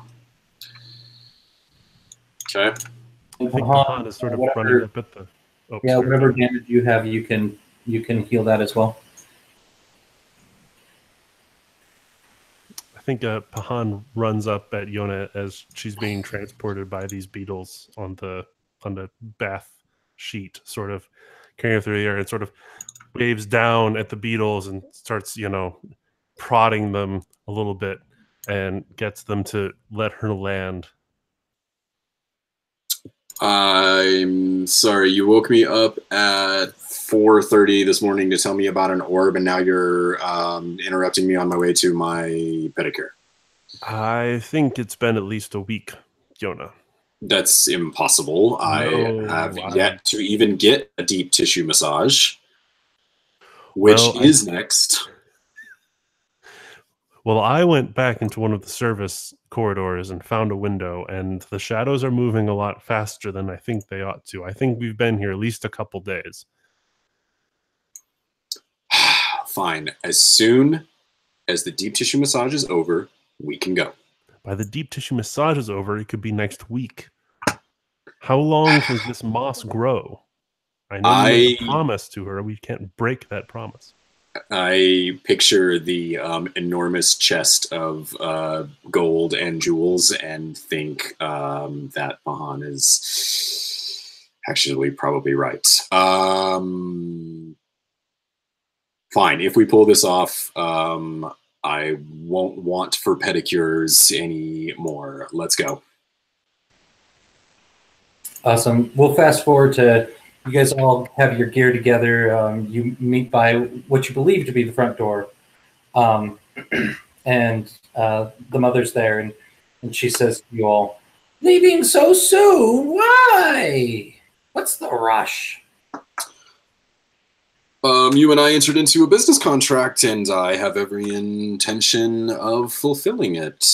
Okay. I think Pahan is sort of running up at the. Oh, yeah, sorry, whatever damage you have, you can heal that as well. I think Pahan runs up at Yona as she's being transported by these beetles on the bath sheet, sort of carrying her through the air, and sort of waves down at the beetles and starts, prodding them a little bit and gets them to let her land. I'm sorry, you woke me up at 4:30 this morning to tell me about an orb, and now you're interrupting me on my way to my pedicure. I think it's been at least a week, Yona. That's impossible. I have yet to even get a deep tissue massage, which is next. Well, I went back into one of the service corridors and found a window, and the shadows are moving a lot faster than I think they ought to. I think we've been here at least a couple days. Fine. As soon as the deep tissue massage is over, we can go. By the deep tissue massage is over, it could be next week. How long does this moss grow? I know you made a promise to her. We can't break that promise. I picture the enormous chest of gold and jewels and think that Mahan is actually probably right. Fine. If we pull this off, I won't want for pedicures anymore. Let's go. Awesome. We'll fast forward to you guys all have your gear together. You meet by what you believe to be the front door. And the mother's there, and she says to you all, "Leaving so soon? Why? What's the rush?" You and I entered into a business contract, and I have every intention of fulfilling it.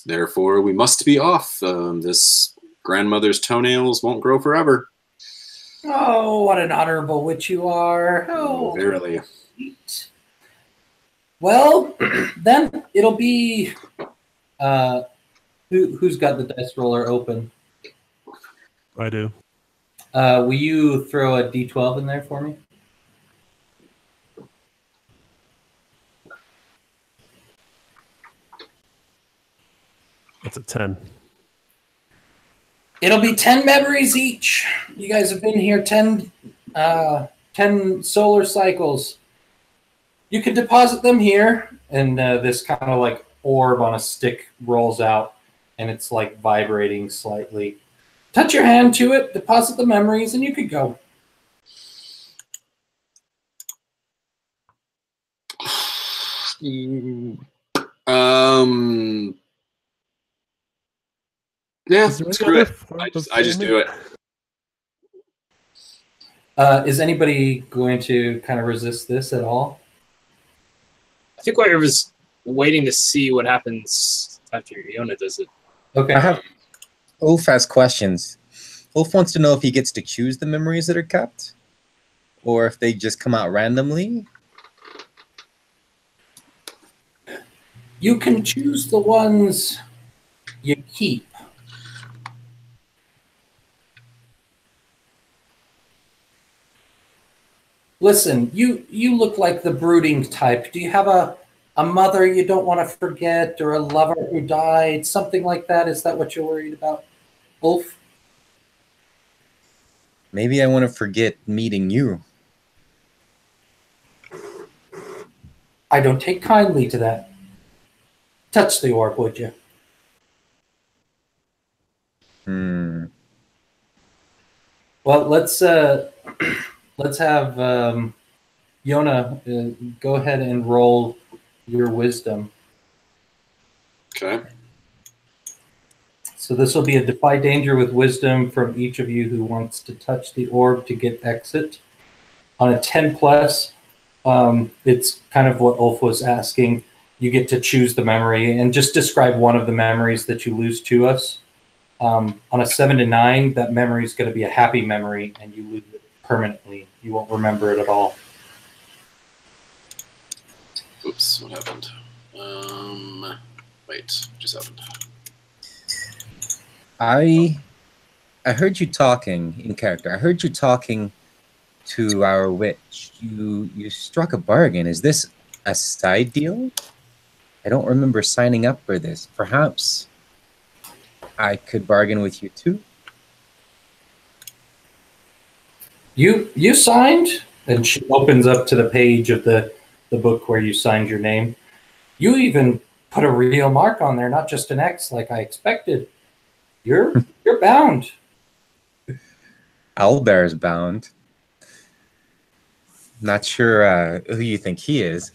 Therefore, we must be off. This grandmother's toenails won't grow forever. Oh, what an honorable witch you are. Oh, verily. Sweet. Well, then it'll be... who's got the dice roller open? I do. Will you throw a D12 in there for me? That's a 10. It'll be 10 memories each. You guys have been here 10 solar cycles. You can deposit them here, and this kind of like orb on a stick rolls out, and it's like vibrating slightly. Touch your hand to it, deposit the memories, and you could go. Yeah, screw it. I just do it. Is anybody going to kind of resist this at all? I think White River's waiting to see what happens after Yona does it. Okay. Ulf has questions. Ulf wants to know if he gets to choose the memories that are kept, or if they just come out randomly. You can choose the ones you keep. Listen, you look like the brooding type. Do you have a mother you don't want to forget, or a lover who died, something like that? Is that what you're worried about, Ulf? Maybe I want to forget meeting you. I don't take kindly to that. Touch the orb, would you? Well, let's have Yona go ahead and roll your wisdom. Okay. So this will be a defy danger with wisdom from each of you who wants to touch the orb to get exit. On a 10 plus, it's kind of what Ulf was asking. You get to choose the memory and just describe one of the memories that you lose to us. On a 7 to 9, that memory is going to be a happy memory, and you lose it permanently. You won't remember it at all. Oops, what happened? Wait, what just happened? I heard you talking in character. I heard you talking to our witch. You struck a bargain. Is this a side deal? I don't remember signing up for this. Perhaps I could bargain with you too. You signed, and she opens up to the page of the book where you signed your name. You even put a real mark on there, not just an X like I expected. You're bound. Owlbear's bound. Not sure who you think he is,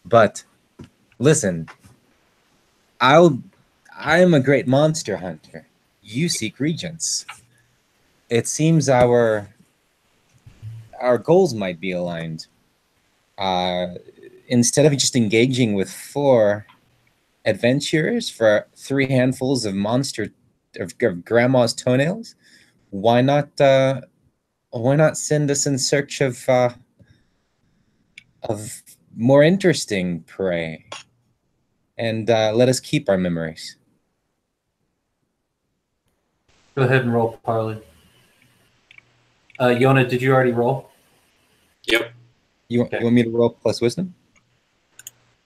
but listen, I am a great monster hunter. You seek regents. It seems our goals might be aligned. Instead of just engaging with 4 adventurers for 3 handfuls of of grandma's toenails, why not send us in search of more interesting prey, and let us keep our memories. Go ahead and roll, Parley. Yona, did you already roll? Yep. You want me to roll plus wisdom?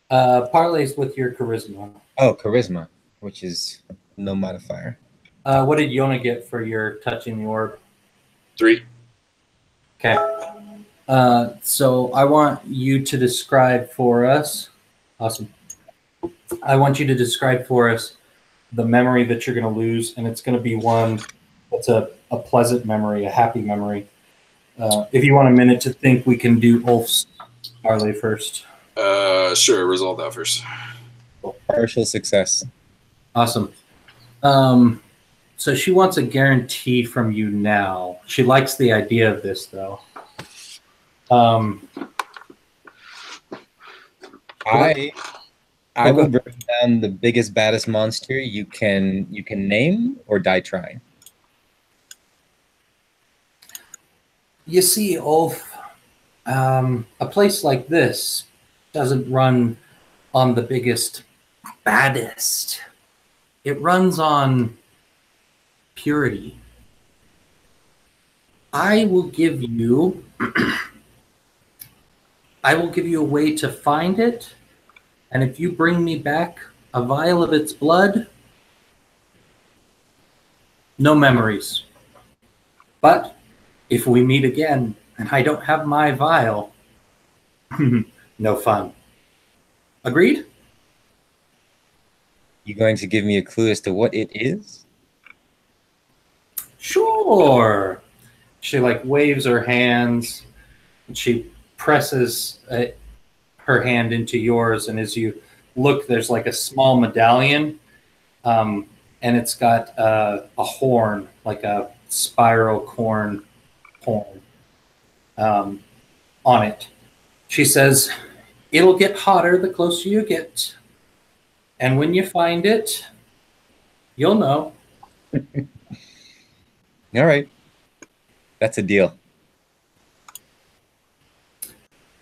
Parley's with your charisma. Oh, charisma, which is no modifier. What did Yona get for your touching the orb? 3. Okay. So I want you to describe for us. Awesome. I want you to describe for us the memory that you're going to lose, and it's going to be one that's a pleasant memory, a happy memory. If you want a minute to think, we can do Ulf's Parley first. Sure, resolve that first. Partial success. Awesome. So she wants a guarantee from you now. She likes the idea of this, though. I will bring down the biggest, baddest monster you can name or die trying. You see, Ulf, a place like this doesn't run on the biggest, baddest. It runs on purity. I will give you a way to find it, and if you bring me back a vial of its blood, no memories. But if we meet again and I don't have my vial, no fun. Agreed? You going to give me a clue as to what it is? Sure. She waves her hands, and she presses her hand into yours, and as you look, there's a small medallion, and it's got a horn, like a spiral horn on it. She says, "It'll get hotter the closer you get, and when you find it, you'll know." All right. That's a deal.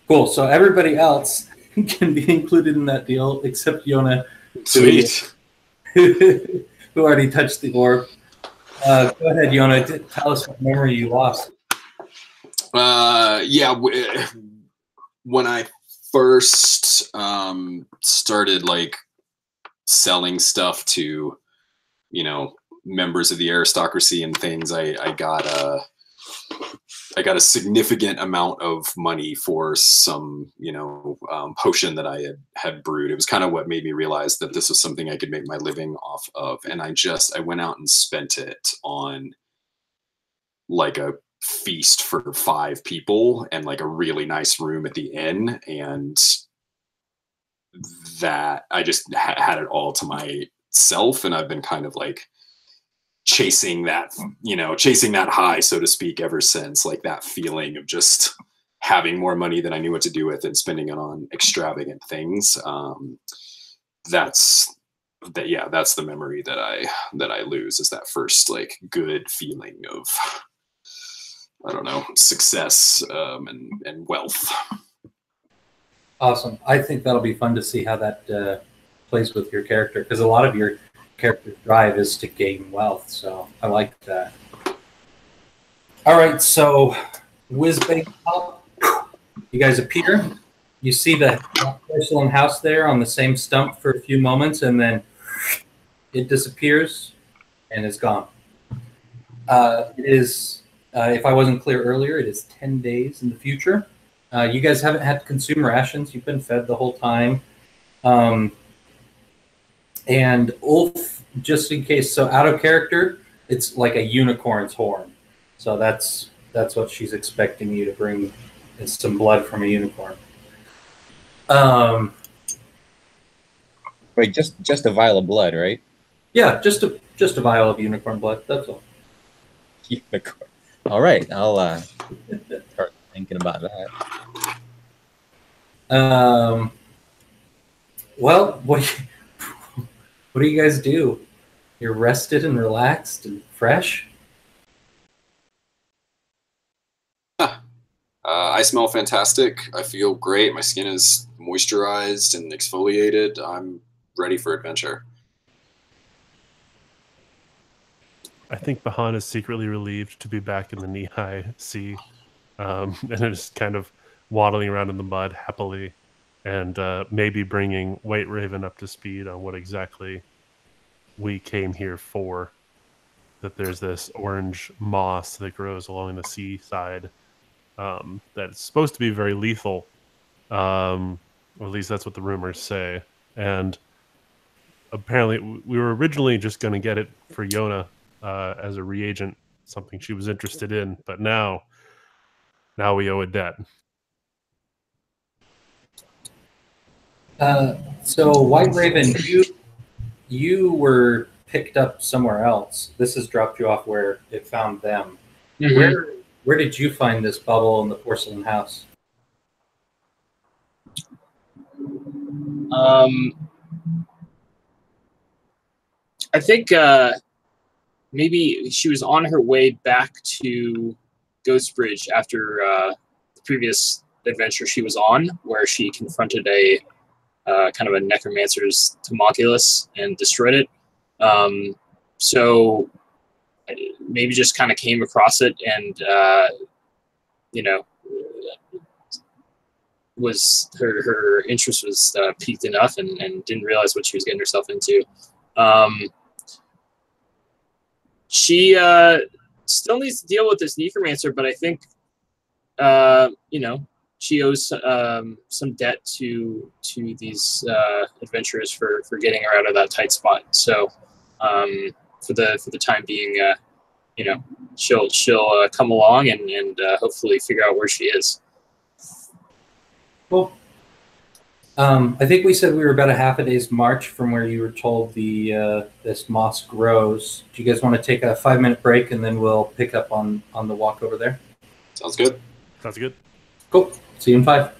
Cool. So everybody else can be included in that deal except Yona. Sweet. Who already touched the orb. Go ahead, Yona. Tell us what memory you lost. Yeah. When I first started selling stuff to, members of the aristocracy and things, I got a significant amount of money for some, potion that I had brewed. It was kind of what made me realize that this was something I could make my living off of. And I went out and spent it on a feast for 5 people and a really nice room at the inn. And that I just had it all to myself. And I've been kind of chasing that, chasing that high, so to speak, ever since. Like that feeling of just having more money than I knew what to do with and spending it on extravagant things. That's the memory that I lose, is that first like good feeling of, I don't know, success and wealth. Awesome. I think that'll be fun to see how that plays with your character, because a lot of your character's drive is to gain wealth. So I like that. All right, so whiz bang pop. You guys appear. You see the porcelain house there on the same stump for a few moments, and then it disappears and is gone. It is, if I wasn't clear earlier, it is 10 days in the future. You guys haven't had to consume rations. You've been fed the whole time. And Ulf, just in case, so out of character, it's like a unicorn's horn. So that's what she's expecting you to bring, is some blood from a unicorn. Wait, just a vial of blood, right? Yeah, just a vial of unicorn blood. That's all. Unicorn. All right, I'll start thinking about that. Well, what do you guys do? You're rested and relaxed and fresh? I smell fantastic. I feel great. My skin is moisturized and exfoliated. I'm ready for adventure. I think Bahan is secretly relieved to be back in the knee-high sea, and is kind of waddling around in the mud happily, and maybe bringing White Raven up to speed on what exactly we came here for. That there's this orange moss that grows along the seaside that's supposed to be very lethal, or at least that's what the rumors say. And apparently, we were originally just going to get it for Yona as a reagent, something she was interested in, but now we owe a debt. So White Raven, you were picked up somewhere else. This has dropped you off where it found them. Mm-hmm. Where did you find this bubble in the porcelain house? I think maybe she was on her way back to Ghost Bridge after the previous adventure she was on, where she confronted a kind of a necromancer's homunculus and destroyed it. So maybe just kind of came across it and, was her interest was piqued enough and didn't realize what she was getting herself into. She still needs to deal with this necromancer, but I think, she owes some debt to these adventurers for getting her out of that tight spot. So for the time being, she'll come along and hopefully figure out where she is. Cool. I think we said we were about a half a day's march from where you were told the this moss grows. Do you guys want to take a 5-minute break, and then we'll pick up on the walk over there? Sounds good. Sounds good. Cool. See you in 5.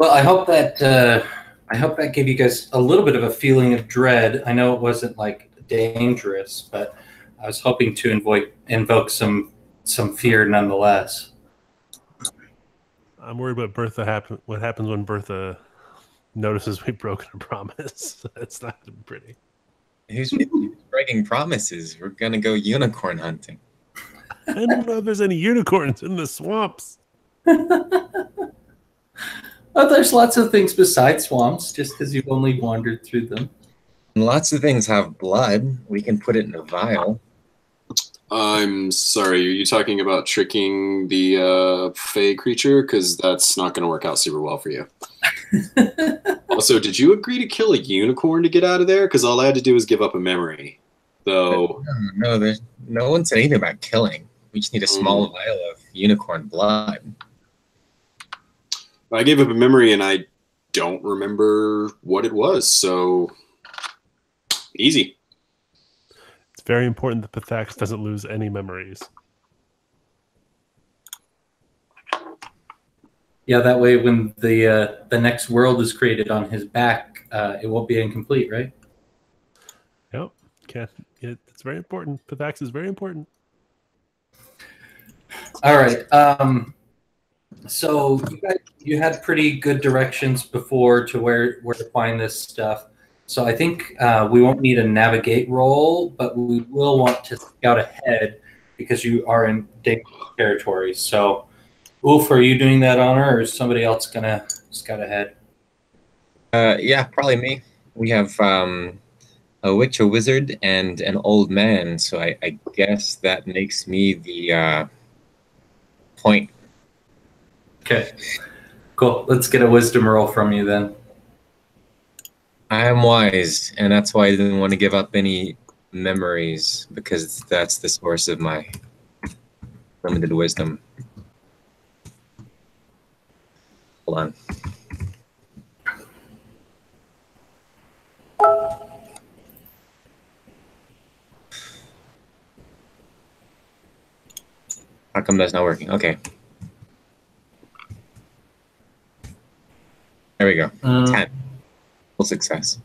Well, I hope that gave you guys a little bit of a feeling of dread. I know it wasn't like dangerous, but I was hoping to invoke some fear nonetheless. I'm worried what what happens when Bertha notices we've broken a promise. That's not pretty. Who's breaking promises? We're gonna go unicorn hunting. I don't know if there's any unicorns in the swamps. Oh, there's lots of things besides swamps, just because you've only wandered through them. And lots of things have blood. We can put it in a vial. I'm sorry, are you talking about tricking the Fey creature? Because that's not going to work out super well for you. Also, did you agree to kill a unicorn to get out of there? Because all I had to do was give up a memory. Though, No, there's no one said anything about killing. We just need a small vial of unicorn blood. I gave up a memory and I don't remember what it was, so easy. It's very important that Pathax doesn't lose any memories. Yeah, that way when the next world is created on his back, it won't be incomplete, right? Yep. It's very important. Pathax is very important. All right. So you had pretty good directions before to where to find this stuff. So I think we won't need a navigate roll, but we will want to scout ahead because you are in dangerous territory. So, Ulf, are you doing that honor, or is somebody else gonna scout ahead? Yeah, probably me. We have a witch, a wizard, and an old man. So I guess that makes me the point. Okay, cool. Let's get a wisdom roll from you then. I am wise, and that's why I didn't want to give up any memories, because that's the source of my limited wisdom. Hold on. How come that's not working? Okay. There we go. 10. Full success.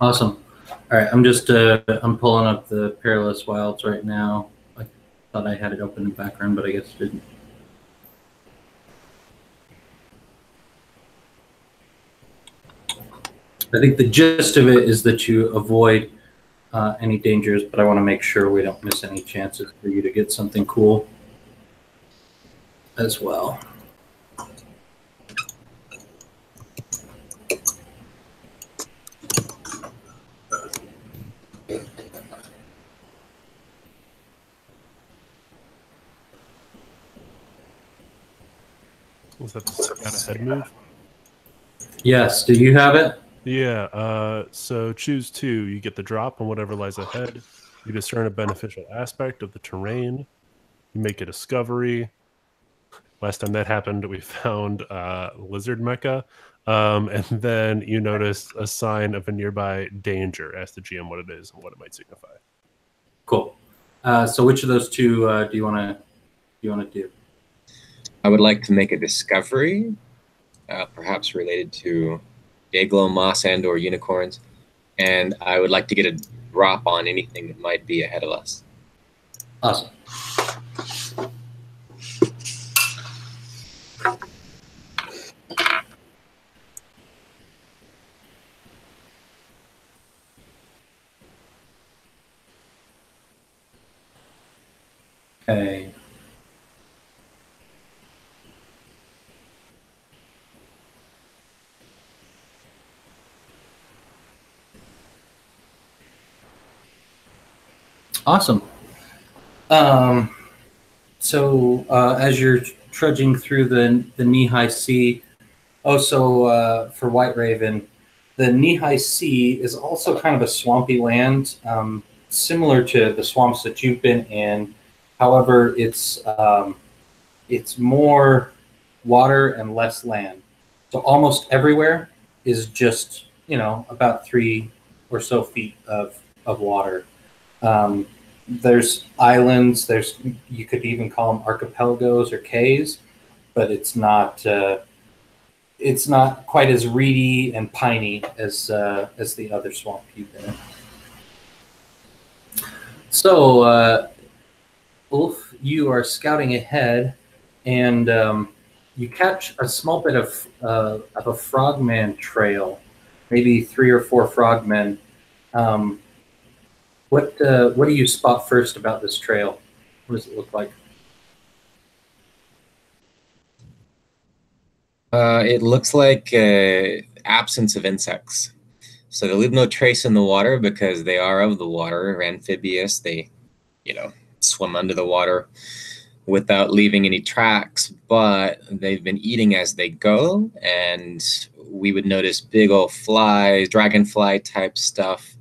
Awesome. All right, I'm pulling up the Perilous Wilds right now. I thought I had it open in the background, but I guess it didn't. I think the gist of it is that you avoid any dangers, but I want to make sure we don't miss any chances for you to get something cool as well. Was that the scout ahead move? Yes. Do you have it? Yeah. So choose 2. You get the drop on whatever lies ahead. You discern a beneficial aspect of the terrain. You make a discovery. Last time that happened, we found lizard mecha. And then you notice a sign of a nearby danger. Ask the GM what it is and what it might signify. Cool. So which of those 2 do you want to do? I would like to make a discovery, perhaps related to Dayglow, moss, and/or unicorns, and I would like to get a drop on anything that might be ahead of us. Awesome. Okay. Awesome. So as you're trudging through the knee-high sea, for White Raven, the knee-high sea is also kind of a swampy land, similar to the swamps that you've been in. However, it's more water and less land. So almost everywhere is just, about 3 or so feet of water. There's islands, you could even call them archipelagos or cays, but it's not it's not quite as reedy and piney as the other swamp you've been in. So, Ulf, you are scouting ahead, and you catch a small bit of a frogman trail, maybe 3 or 4 frogmen. What do you spot first about this trail? What does it look like? It looks like absence of insects. So they leave no trace in the water because they are of the water, amphibious. They, swim under the water without leaving any tracks, but they've been eating as they go, and we would notice big old flies, dragonfly type stuff.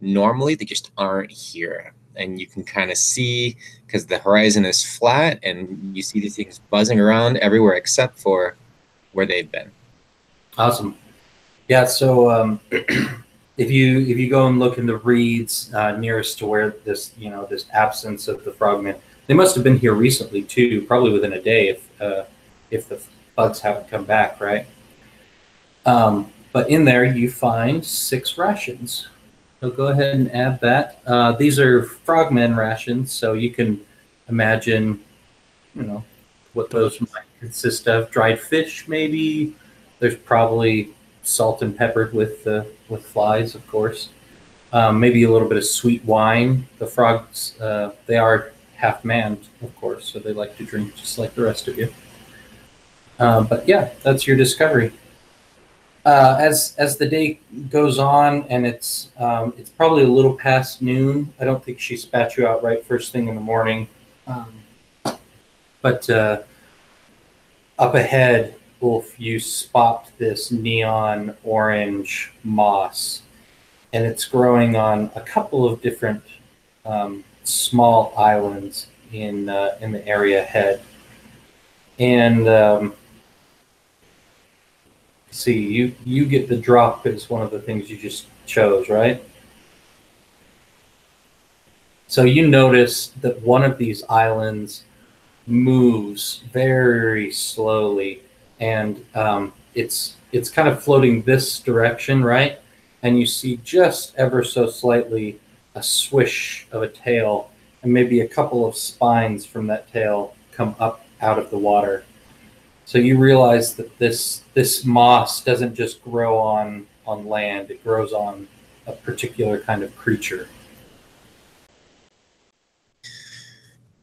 Normally, they just aren't here. And you can kind of see, because the horizon is flat, and you see these things buzzing around everywhere except for where they've been. Awesome. Yeah, so if you go and look in the reeds nearest to where this absence of the frogmen, they must have been here recently too, probably within a day if the bugs haven't come back, right? But in there you find 6 rations. So go ahead and add that. These are frogmen rations, so you can imagine, what those might consist of. Dried fish, maybe. There's probably salt and peppered with flies, of course. Maybe a little bit of sweet wine. The frogs, they are half manned, of course, so they like to drink just like the rest of you. But yeah, that's your discovery. As the day goes on, and it's probably a little past noon. I don't think she spat you out right first thing in the morning. But up ahead, Wolf, you spot this neon orange moss, and it's growing on a couple of different small islands in the area ahead. And see, you get the drop as one of the things you just chose, right? So you notice that one of these islands moves very slowly, and it's kind of floating this direction, right? And you see just ever so slightly a swish of a tail, and maybe a couple of spines from that tail come up out of the water. So you realize that this moss doesn't just grow on land; it grows on a particular kind of creature.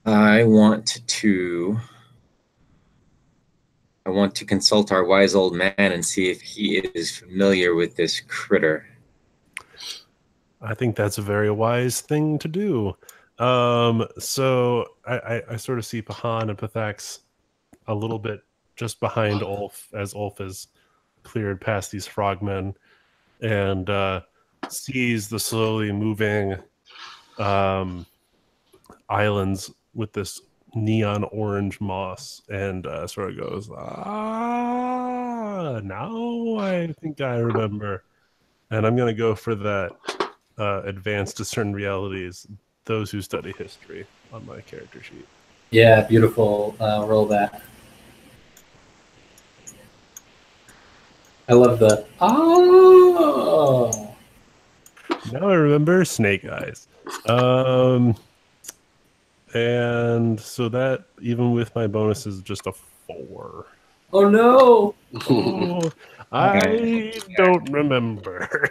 I want to consult our wise old man and see if he is familiar with this critter. I think that's a very wise thing to do. So I sort of see Pahan and Pathax a little bit just behind Ulf, as Ulf has cleared past these frogmen, and sees the slowly moving islands with this neon orange moss, and sort of goes, now I think I remember. And I'm going to go for that advanced discern realities, those who study history, on my character sheet. Yeah, beautiful. Roll that. I love the oh. Now I remember Snake Eyes. And so that, even with my bonus, is just a 4. Oh no! Oh, I don't remember.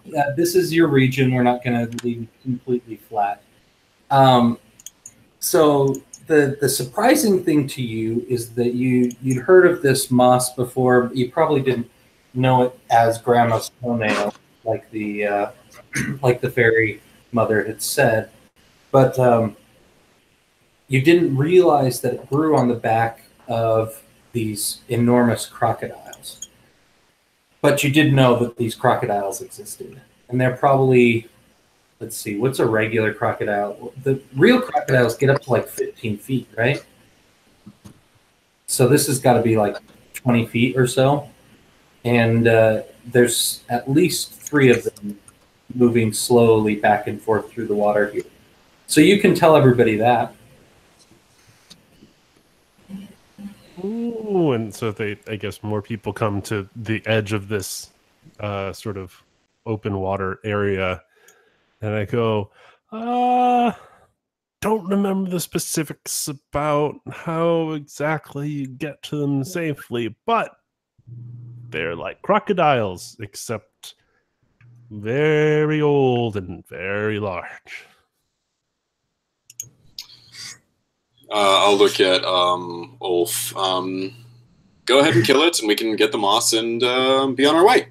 Yeah, this is your region. We're not going to leave completely flat. So the surprising thing to you is that you'd heard of this moss before. But you probably didn't know it as Grandma's toenail, like the fairy mother had said, but you didn't realize that it grew on the back of these enormous crocodiles. But you did know that these crocodiles existed, and they're probably, let's see, what's a regular crocodile? The real crocodiles get up to like 15 feet, right? So this has got to be like 20 feet or so. And there's at least 3 of them moving slowly back and forth through the water here. So you can tell everybody that. Ooh, and so I guess more people come to the edge of this sort of open water area, and I go, don't remember the specifics about how exactly you get to them safely, but they're like crocodiles, except very old and very large. I'll look at Ulf. Go ahead and kill it, and we can get the moss and be on our way.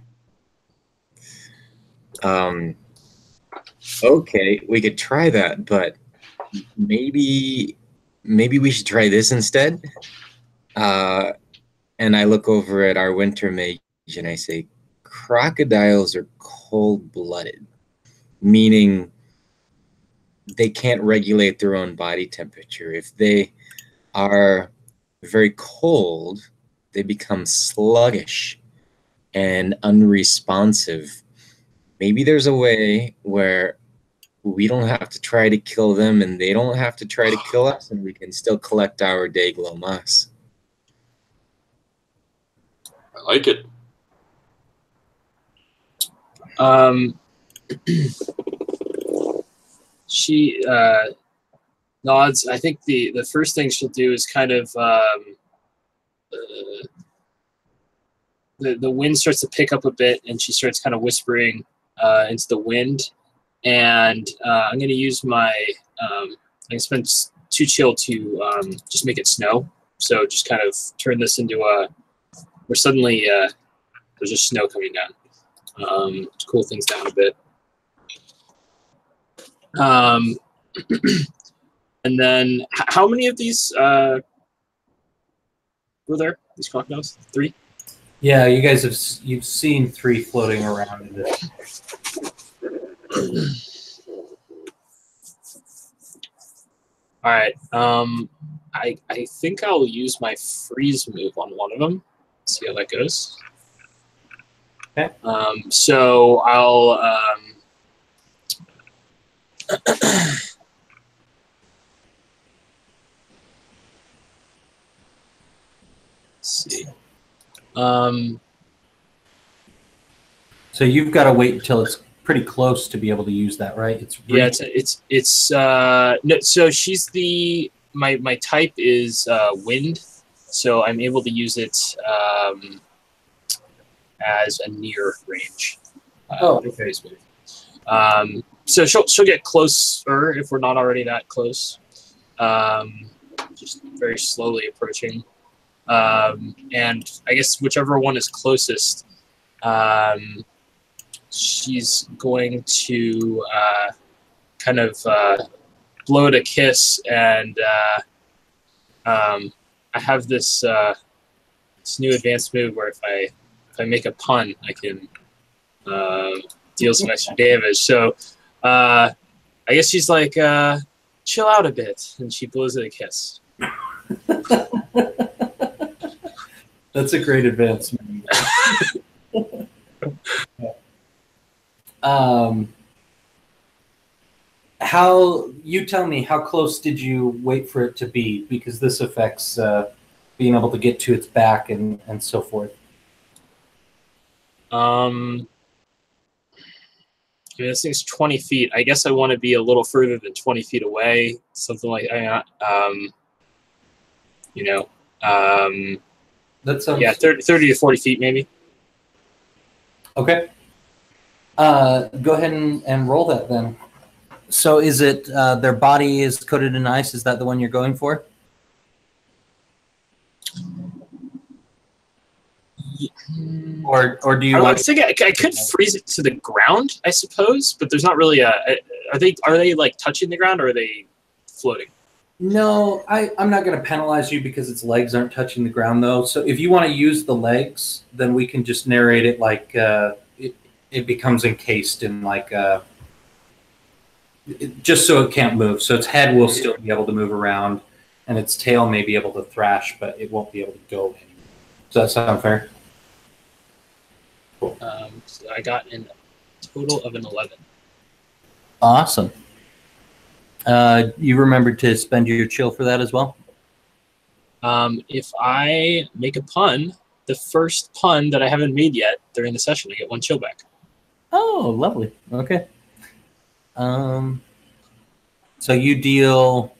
Okay, we could try that, but maybe we should try this instead. And I look over at our winter mage and I say, crocodiles are cold-blooded, meaning they can't regulate their own body temperature. If they are very cold, they become sluggish and unresponsive. Maybe there's a way where we don't have to try to kill them and they don't have to try to kill us, and we can still collect our Dayglow moss. I like it. She nods. I think the first thing she'll do is kind of the wind starts to pick up a bit, and she starts kind of whispering into the wind. And I'm going to use my I'm going to spend 2 chill to just make it snow. So just kind of turn this into where suddenly there's just snow coming down. To cool things down a bit. And then how many of these were there? These crocodiles? 3? Yeah, you guys you've seen 3 floating around in this. All right. I think I'll use my freeze move on one of them. See how that goes. Okay. So I'll see. So you've got to wait until it's pretty close to be able to use that, right? It's no. So she's my type is wind, so I'm able to use it as a near range. Okay. So she'll get closer if we're not already that close. Just very slowly approaching. And I guess whichever one is closest, she's going to kind of blow it a kiss, and I have this new advanced move where if I make a pun, I can deal some extra damage. So I guess she's like, chill out a bit, and she blows it a kiss. That's a great advancement. You tell me, how close did you wait for it to be? Because this affects being able to get to its back and so forth. This thing's 20 feet. I guess I want to be a little further than 20 feet away, something like that. That sounds... Yeah, 30 to 40 feet maybe. Okay. Go ahead and roll that then. So is it their body is coated in ice? Is that the one you're going for? Or do you? I think I could freeze it to the ground, I suppose, but there's not really a. Are they like touching the ground, or are they floating? No, I'm not going to penalize you because its legs aren't touching the ground, though. So if you want to use the legs, then we can just narrate it like it becomes encased in like just so it can't move. So its head will still be able to move around, and its tail may be able to thrash, but it won't be able to go anywhere. Does that sound fair? Cool. So I got a total of an 11. Awesome. You remembered to spend your chill for that as well? If I make a pun, the first pun that I haven't made yet during the session, I get 1 chill back. Oh, lovely. Okay. So you deal,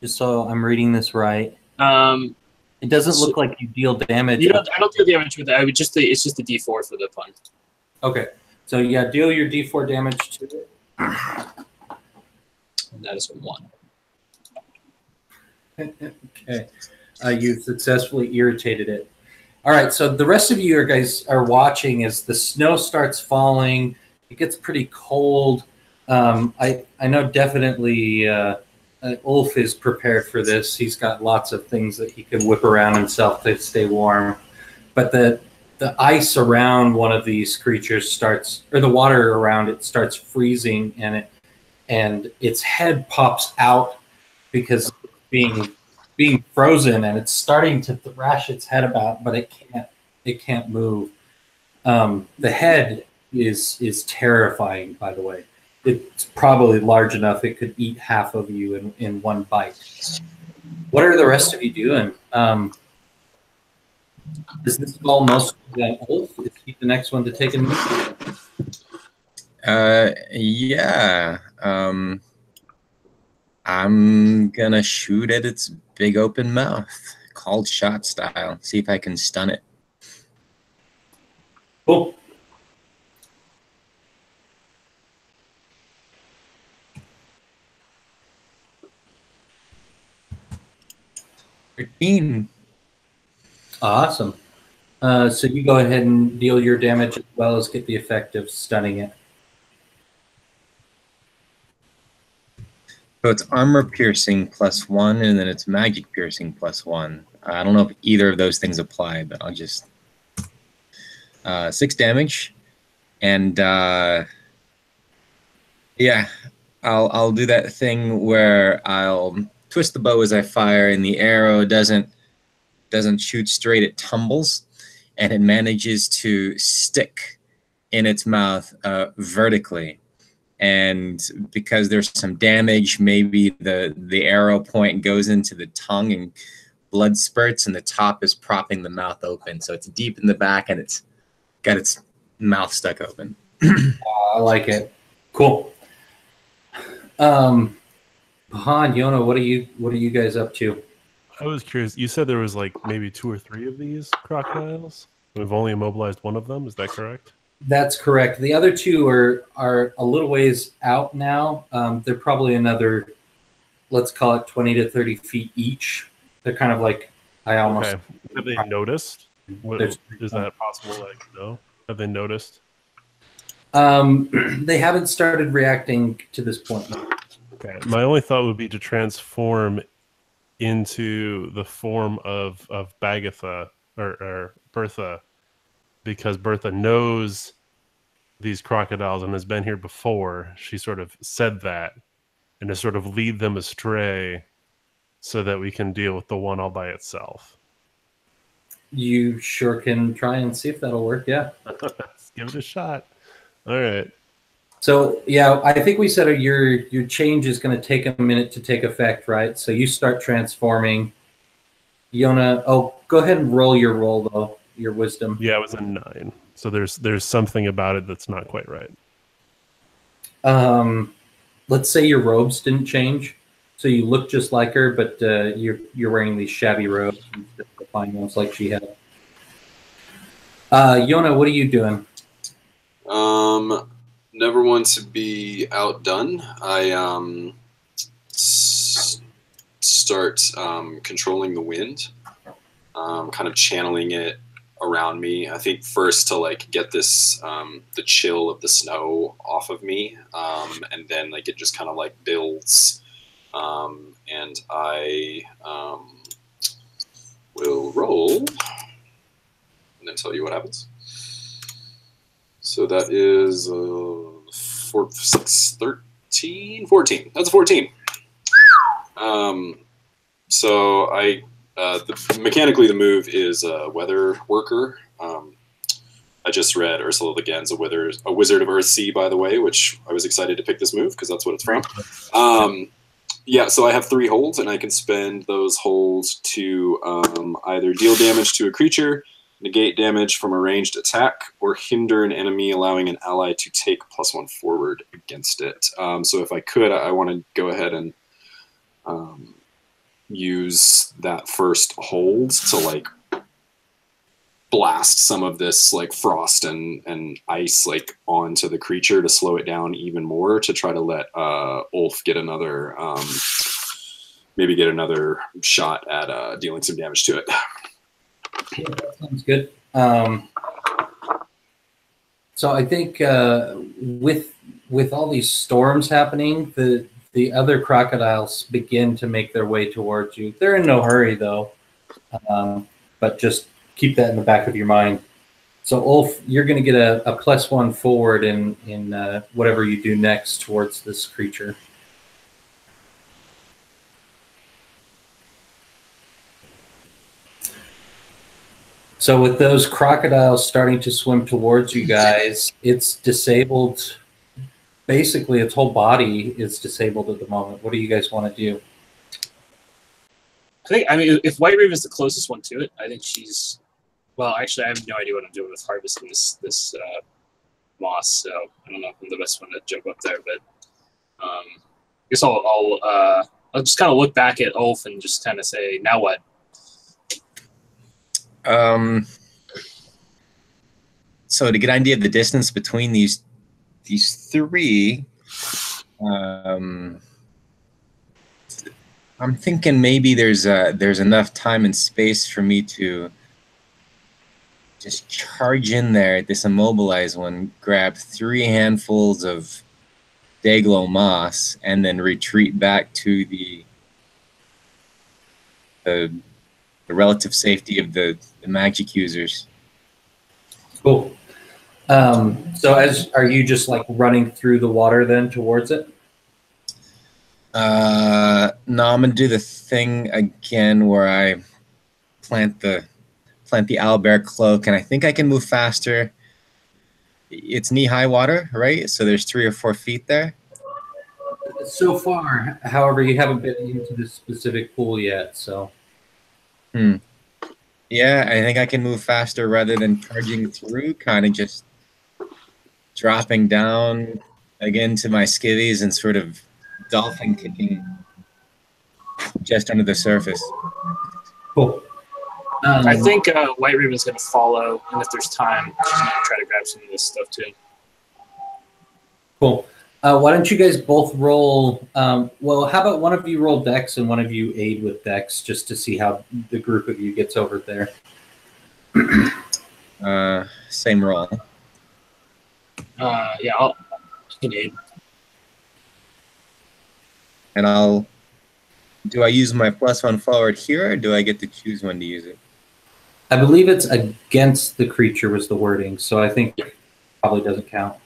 just so I'm reading this right, it doesn't look like you deal damage. I don't deal damage with that. I would just it's just a D4 for the pun. Okay. So yeah, deal your D4 damage to it. And that is a 1. Okay. You successfully irritated it. All right. So the rest of you guys are watching as the snow starts falling. It gets pretty cold. I know definitely Ulf is prepared for this. He's got lots of things that he can whip around himself to stay warm. But the ice around one of these creatures starts, or the water around it starts freezing, and its head pops out because it's being frozen, and it's starting to thrash its head about, but it can't move. The head is terrifying, by the way. It's probably large enough it could eat half of you in one bite. What are the rest of you doing? Is this ball mostly on Ulf? Is he the next one to take a move? Yeah. I'm gonna shoot at its big open mouth, called shot style. See if I can stun it. Cool. Awesome. So you go ahead and deal your damage as well as get the effect of stunning it. So it's armor piercing +1, and then it's magic piercing +1. I don't know if either of those things apply, but I'll just 6 damage, and yeah, I'll do that thing where I'll twist the bow as I fire, and the arrow doesn't shoot straight; it tumbles, and it manages to stick in its mouth vertically. And because there's some damage, maybe the arrow point goes into the tongue and blood spurts, and the top is propping the mouth open. So it's deep in the back, and it's got its mouth stuck open. I like it. Cool. Han, Yona, what are you guys up to? I was curious. You said there was like maybe 2 or 3 of these crocodiles. We've only immobilized one of them. Is that correct? That's correct. The other 2 are a little ways out now. They're probably another, let's call it 20 to 30 feet each. They're kind of like, Okay. Have they noticed? Is that possible? Like, no? Have they noticed? They haven't started reacting to this point. Okay. My only thought would be to transform into the form of Bagatha or Bertha, because Bertha knows these crocodiles and has been here before. She sort of said that, and to sort of lead them astray so that we can deal with the one all by itself. You sure can try and see if that'll work, yeah. Let's give it a shot. All right. So, yeah, I think we said your change is going to take a minute to take effect, right? So you start transforming. Yona, go ahead and roll your roll, though, your wisdom. Yeah, it was a 9. So there's something about it that's not quite right. Let's say your robes didn't change. So you look just like her, but you're wearing these shabby robes instead of the fine ones like she had. Yona, what are you doing? Never want to be outdone. I start controlling the wind, kind of channeling it around me. I think first to like get this the chill of the snow off of me, and then like it just kind of like builds, and I will roll and then tell you what happens. So that is 4, 6, 13, 14. That's a 14. So I mechanically the move is a weather worker. I just read Ursula Le Guin's A Wizard of Earthsea, by the way, which I was excited to pick this move because that's what it's from. Yeah, so I have 3 holds, and I can spend those holds to either deal damage to a creature, negate damage from a ranged attack, or hinder an enemy, allowing an ally to take +1 forward against it. So if I could, I want to go ahead and use that first hold to like blast some of this like frost and ice like onto the creature to slow it down even more, to try to let Ulf get another maybe get another shot at dealing some damage to it. Yeah, that sounds good. So I think with all these storms happening, the other crocodiles begin to make their way towards you. They're in no hurry though, but just keep that in the back of your mind. So Ulf, you're going to get a +1 forward in whatever you do next towards this creature. So with those crocodiles starting to swim towards you guys, it's disabled. Basically, its whole body is disabled at the moment. What do you guys want to do? I mean, if White Raven is the closest one to it, I think she's. Well, actually, I have no idea what I'm doing with harvesting this moss, so I don't know if I'm the best one to jump up there. But I guess I'll just kind of look back at Ulf and just kind of say, now what? So to get an idea of the distance between these 3, I'm thinking maybe there's enough time and space for me to just charge in there at this immobilized one, grab 3 handfuls of Dayglow moss, and then retreat back to the relative safety of the magic users. Cool. So are you just like running through the water then towards it? No, I'm gonna do the thing again where I plant the owlbear cloak, and I think I can move faster. It's knee-high water, right? So there's 3 or 4 feet there. So far, however, you haven't been into this specific pool yet, so. Yeah, I think I can move faster rather than charging through, kind of just dropping down again to my skivvies and sort of dolphin kicking just under the surface. Cool. I think White Raven's going to follow, and if there's time, she's going to try to grab some of this stuff too. Cool. Why don't you guys both roll? Well, how about one of you roll Dex and one of you aid with Dex, just to see how the group of you gets over there. Same roll. Yeah, I can aid. And do I use my +1 forward here, or do I get to choose when to use it? I believe it's against the creature was the wording, so I think it probably doesn't count.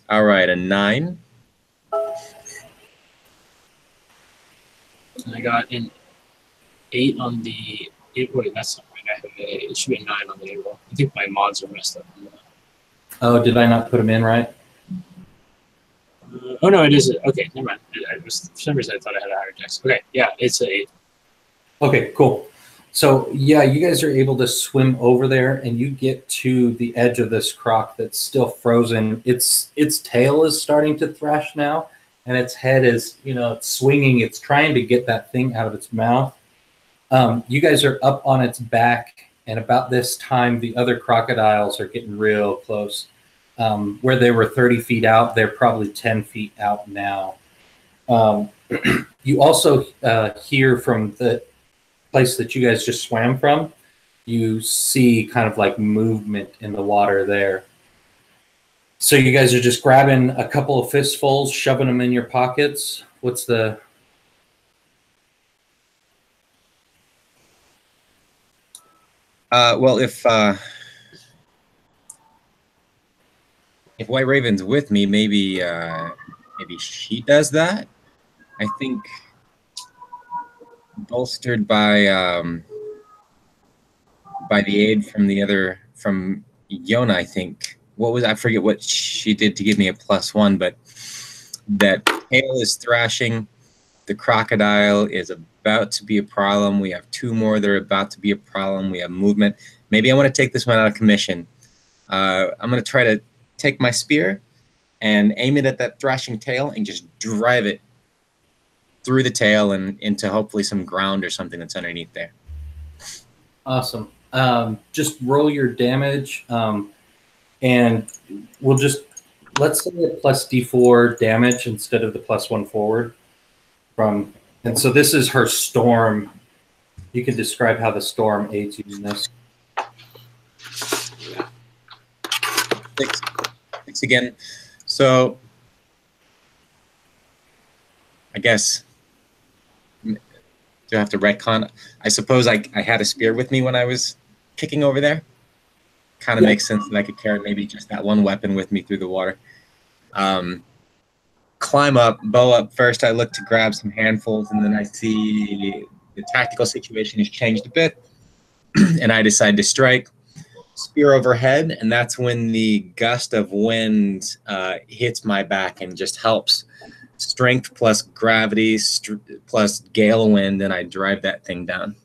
All right, a 9. And I got an 8 on the 8. Wait, that's not right. It should be a 9 on the 8 roll. I think my mods are messed up. Oh, did I not put them in right? Oh no, it is. Okay, never mind. For some reason, I thought I had a higher dex. Okay, yeah, it's a 8. Okay, cool. So yeah, you guys are able to swim over there, and you get to the edge of this croc that's still frozen. Its tail is starting to thrash now, and its head is, it's swinging. It's trying to get that thing out of its mouth. You guys are up on its back, and about this time, the other crocodiles are getting real close. Where they were 30 feet out, they're probably 10 feet out now. You also hear from the place that you guys just swam from, you see kind of like movement in the water there. So you guys are just grabbing a couple of fistfuls, shoving them in your pockets. What's the... Well, if White Raven's with me, maybe she does that. I think bolstered by the aid from Yona, I think. I forget what she did to give me a +1, but that tail is thrashing. The crocodile is about to be a problem. We have 2 more that are about to be a problem. We have movement. Maybe I want to take this one out of commission. I'm going to try to take my spear and aim it at that thrashing tail and just drive it through the tail and into hopefully some ground or something that's underneath there. Awesome. Just roll your damage, and we'll just, let's say a plus D4 damage instead of the +1 forward. And so this is her storm. You can describe how the storm aids you in this. 6 again. So I guess, do I have to retcon? I suppose I had a spear with me when I was kicking over there. Kind of makes sense that I could carry maybe just that one weapon with me through the water. Climb up, bow up first. I look to grab some handfuls, and then I see the tactical situation has changed a bit, and I decide to strike. Spear overhead, and that's when the gust of wind hits my back and just helps. Strength plus gravity plus gale wind, and I drive that thing down.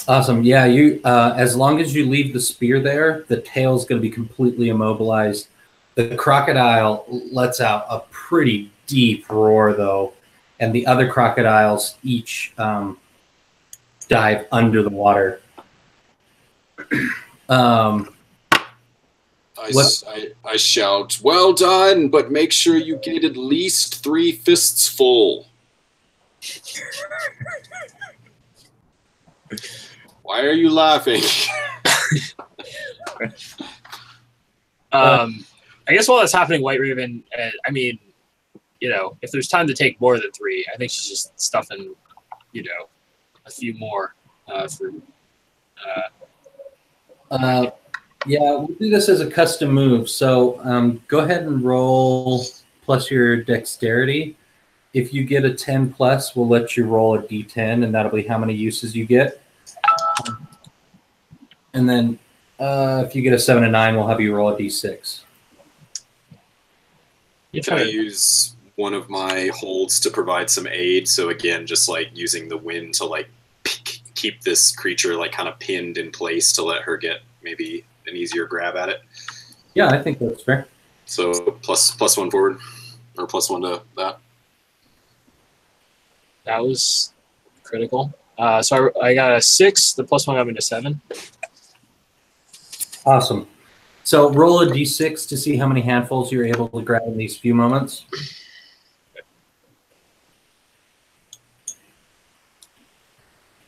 Awesome. Yeah, you. As long as you leave the spear there, the tail's going to be completely immobilized. The crocodile lets out a pretty deep roar, though, and the other crocodiles each dive under the water. I shout, "Well done, but make sure you get at least 3 fists full." Why are you laughing? I guess while that's happening, White Raven, I mean, you know, if there's time to take more than 3, I think she's just stuffing, you know, a few more for. Yeah, we'll do this as a custom move. So go ahead and roll plus your dexterity. If you get a 10 plus, we'll let you roll a d10, and that'll be how many uses you get. And then if you get a 7 and 9, we'll have you roll a d6. Can I use one of my holds to provide some aid? So again, just like using the wind to like keep this creature like kind of pinned in place to let her get maybe an easier grab at it. Yeah, I think that's fair. So +1 forward, or +1 to that. That was critical. So I got a 6. The +1 got me to 7. Awesome. So roll a d6 to see how many handfuls you're able to grab in these few moments.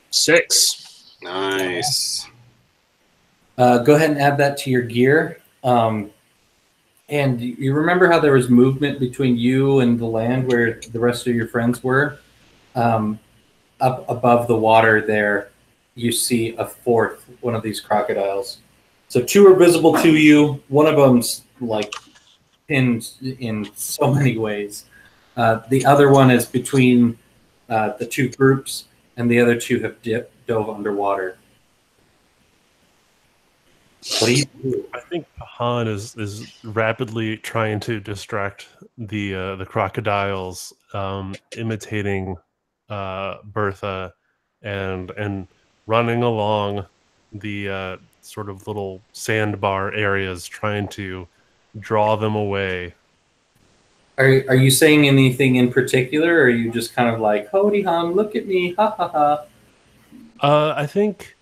Six. Nice. Go ahead and add that to your gear. And you remember how there was movement between you and the land where the rest of your friends were? Up above the water there, you see a 4th one of these crocodiles. So 2 are visible to you. One of them's like pinned in so many ways. The other one is between the 2 groups, and the other 2 have dove underwater. What do you do? I think Pahan is rapidly trying to distract the crocodiles, imitating Bertha, and running along the sort of little sandbar areas, trying to draw them away. Are you saying anything in particular, or are you just kind of like, "Hody hum, look at me, ha ha ha"? I think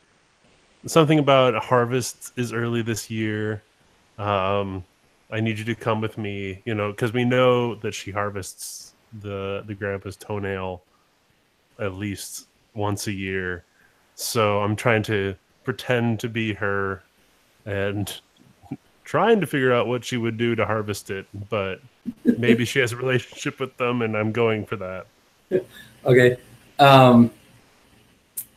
something about harvest is early this year. I need you to come with me, you know, because we know that she harvests the grandpa's toenail at least once a year. So I'm trying to pretend to be her and trying to figure out what she would do to harvest it, but maybe she has a relationship with them, and I'm going for that. Okay.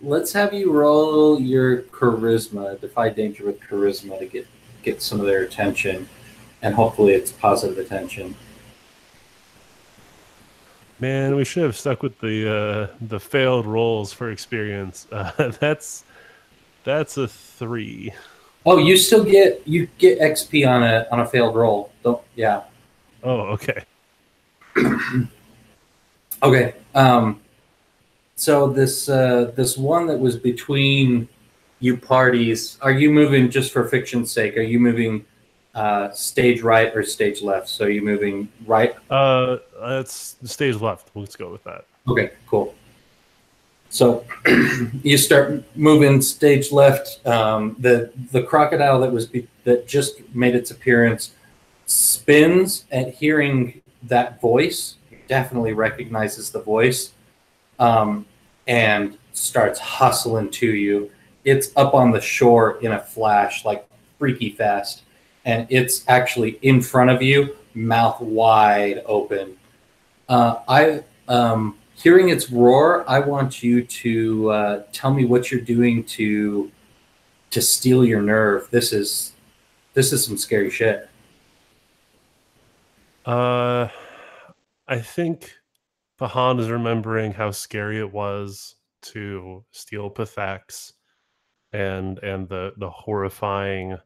Let's have you roll your charisma, defy danger with charisma, to get some of their attention, and hopefully it's positive attention. Man, we should have stuck with the failed rolls for experience. That's a 3. Oh, you still get XP on a failed roll. Yeah. Oh, okay. Okay. So this one that was between you parties, are you moving just for fiction's sake? Are you moving stage right or stage left? So are you moving right? It's stage left. Let's go with that. Okay, cool. So you start moving stage left. The crocodile that just made its appearance spins at hearing that voice. Definitely recognizes the voice, and starts hustling to you. It's up on the shore in a flash, like freaky fast, and it's actually in front of you, mouth wide open. Hearing its roar, I want you to tell me what you're doing to steal your nerve. This is some scary shit. I think Pahan is remembering how scary it was to steal Pathax, and the horrifying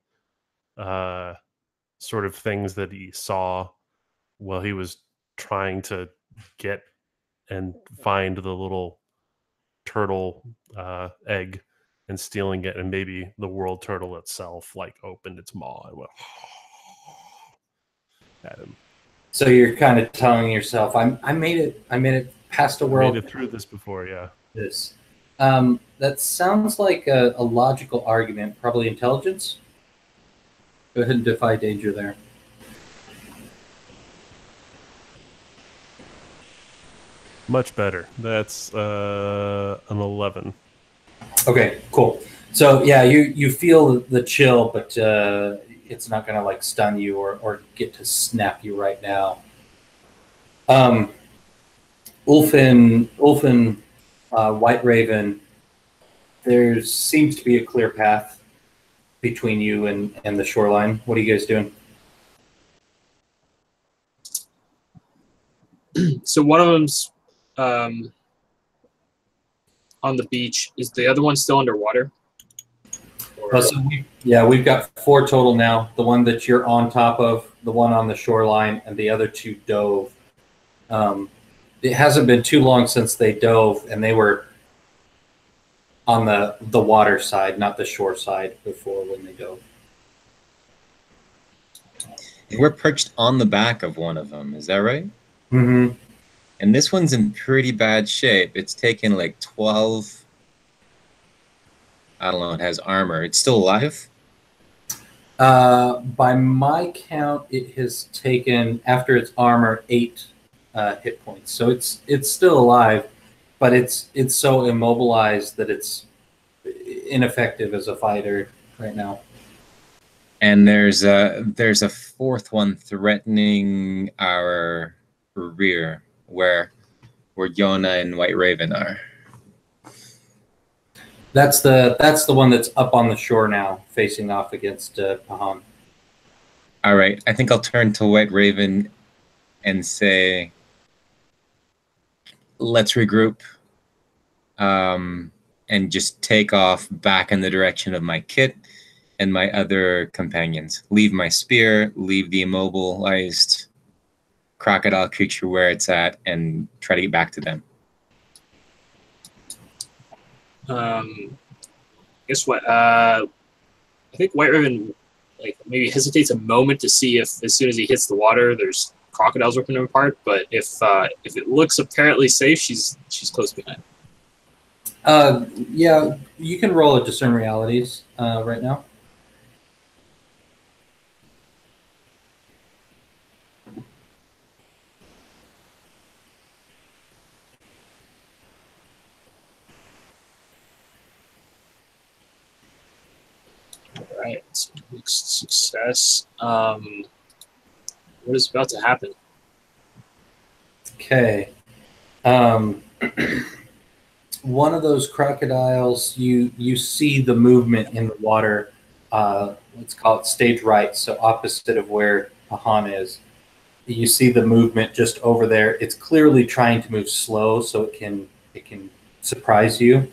sort of things that he saw while he was trying to get and find the little turtle egg and stealing it, and maybe the world turtle itself like opened its maw and went at him. So you're kind of telling yourself, I made it past a world. Made it through this before, yeah. This. That sounds like a logical argument, probably intelligence. Go ahead and defy danger there. Much better. That's an 11. Okay, cool. So yeah, you feel the chill, but it's not gonna like stun you or get to snap you right now. Ulfin, White Raven, there seems to be a clear path between you and the shoreline. What are you guys doing? So one of them's on the beach. Is the other one still underwater? Or... So we've got 4 total now. The one that you're on top of, the one on the shoreline, and the other 2 dove. It hasn't been too long since they dove, and they were on the water side, not the shore side, before when they dove. We're perched on the back of one of them. Is that right? Mm-hmm. And this one's in pretty bad shape. It's taken like 12. I don't know. It has armor. It's still alive? By my count, it has taken, after its armor, 8 hit points. So it's still alive, but it's so immobilized that it's ineffective as a fighter right now. And there's a 4th one threatening our rear, where Yona and White Raven are. That's the one that's up on the shore now, facing off against Pahan. All right, I think I'll turn to White Raven and say, let's regroup, and just take off back in the direction of my kit and my other companions. Leave my spear, leave the immobilized crocodile creature where it's at, and try to get back to them. Guess what? I think White Raven like maybe hesitates a moment to see if, as soon as he hits the water, there's crocodiles ripping him apart. But if it looks apparently safe, she's close behind. Yeah, you can roll a discern realities right now. Right, success. What is about to happen? Okay. One of those crocodiles, you see the movement in the water. Let's call it stage right, so opposite of where Pahan is. You see the movement just over there. It's clearly trying to move slow so it can surprise you.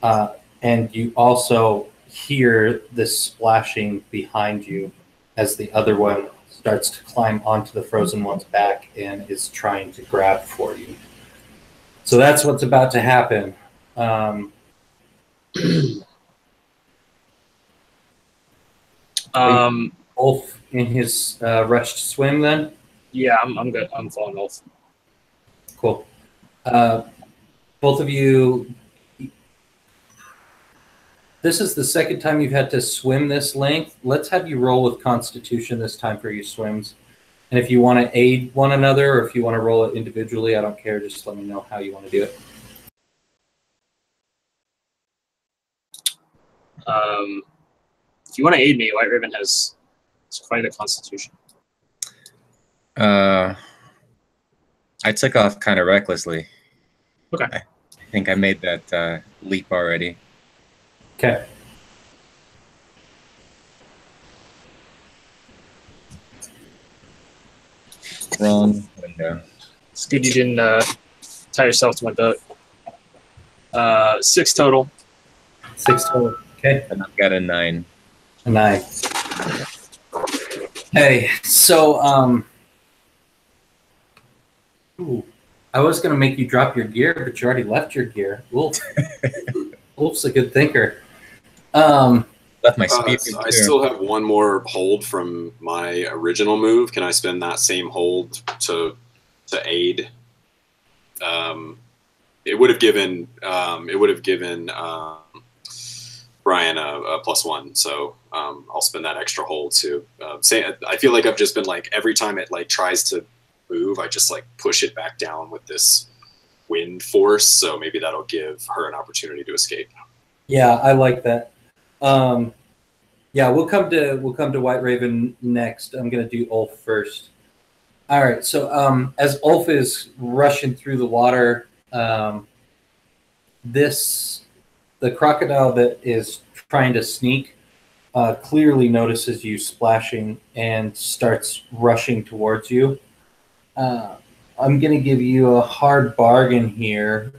And you also hear this splashing behind you as the other one starts to climb onto the frozen one's back and is trying to grab for you. So that's what's about to happen. Ulf in his rushed swim then? Yeah, I'm good. I'm following Ulf. Cool. Both of you, this is the second time you've had to swim this length. Let's have you roll with Constitution this time for your swims. And if you want to aid one another or if you want to roll it individually, I don't care. Just let me know how you want to do it. If you want to aid me, White Raven has quite a Constitution. I took off kind of recklessly. Okay. I think I made that leap already. Okay. Wrong window. It's good you didn't tie yourself to my boat. 6 total. 6 total. Okay. And I've got a 9. A 9. Hey, so ooh, I was gonna make you drop your gear, but you already left your gear. Wolf. Wolf's a good thinker. Left my speed. I still have one more hold from my original move. Can I spend that same hold to aid? It would have given Brian a +1, so I'll spend that extra hold to say. I feel like I've just been like every time it like tries to move, I just like push it back down with this wind force. So maybe that'll give her an opportunity to escape. Yeah, I like that. Yeah, we'll come to White Raven next. I'm gonna do Ulf first. All right. So as Ulf is rushing through the water, the crocodile that is trying to sneak clearly notices you splashing and starts rushing towards you. I'm going to give you a hard bargain here.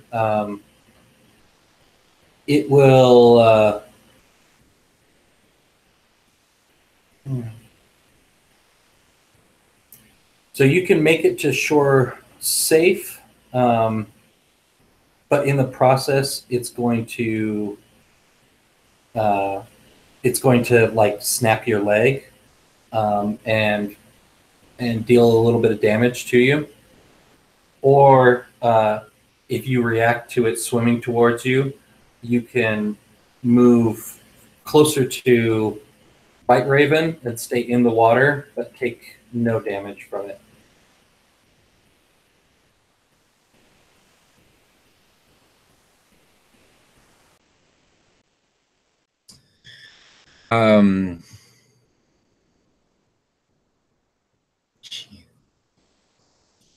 It will... So you can make it to shore safe, but in the process, it's going to like snap your leg and deal a little bit of damage to you. Or if you react to it swimming towards you, you can move closer to White Raven and stay in the water, but take no damage from it.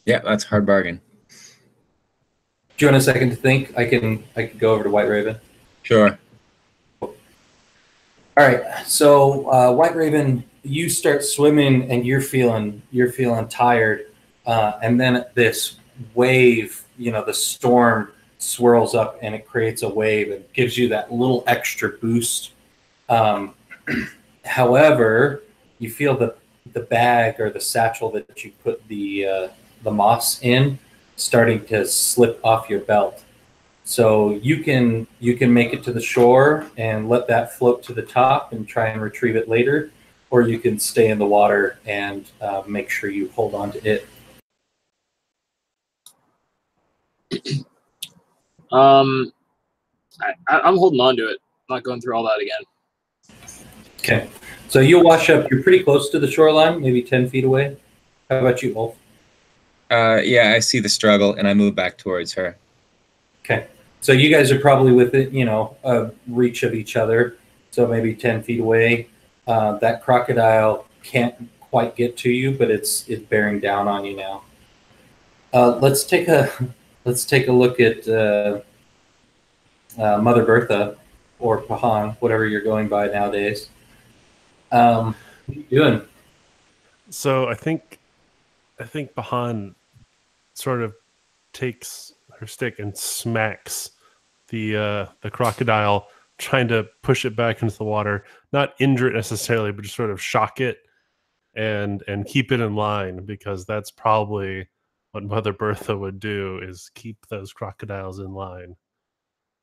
Yeah, that's a hard bargain. Do you want a second to think? I can go over to White Raven. Sure. All right. So White Raven, you start swimming and you're feeling tired, and then this wave, the storm swirls up and it creates a wave and gives you that little extra boost. However, you feel the bag or the satchel that you put the moss in starting to slip off your belt. So you can make it to the shore and let that float to the top and try and retrieve it later, or you can stay in the water and make sure you hold on to it. I'm holding on to it. I'm not going through all that again. Okay. So you'll wash up. You're pretty close to the shoreline, maybe 10 feet away. How about you, Ulf? Yeah, I see the struggle, and I move back towards her. Okay. So you guys are probably within, a reach of each other. So maybe 10 feet away. That crocodile can't quite get to you, but it's bearing down on you now. Let's take a look at Mother Bertha or Pahan, whatever you're going by nowadays. What are you doing? So I think Pahan sort of takes her stick and smacks the crocodile, trying to push it back into the water, not injure it necessarily, but just sort of shock it and keep it in line, because that's probably what Mother Bertha would do is keep those crocodiles in line.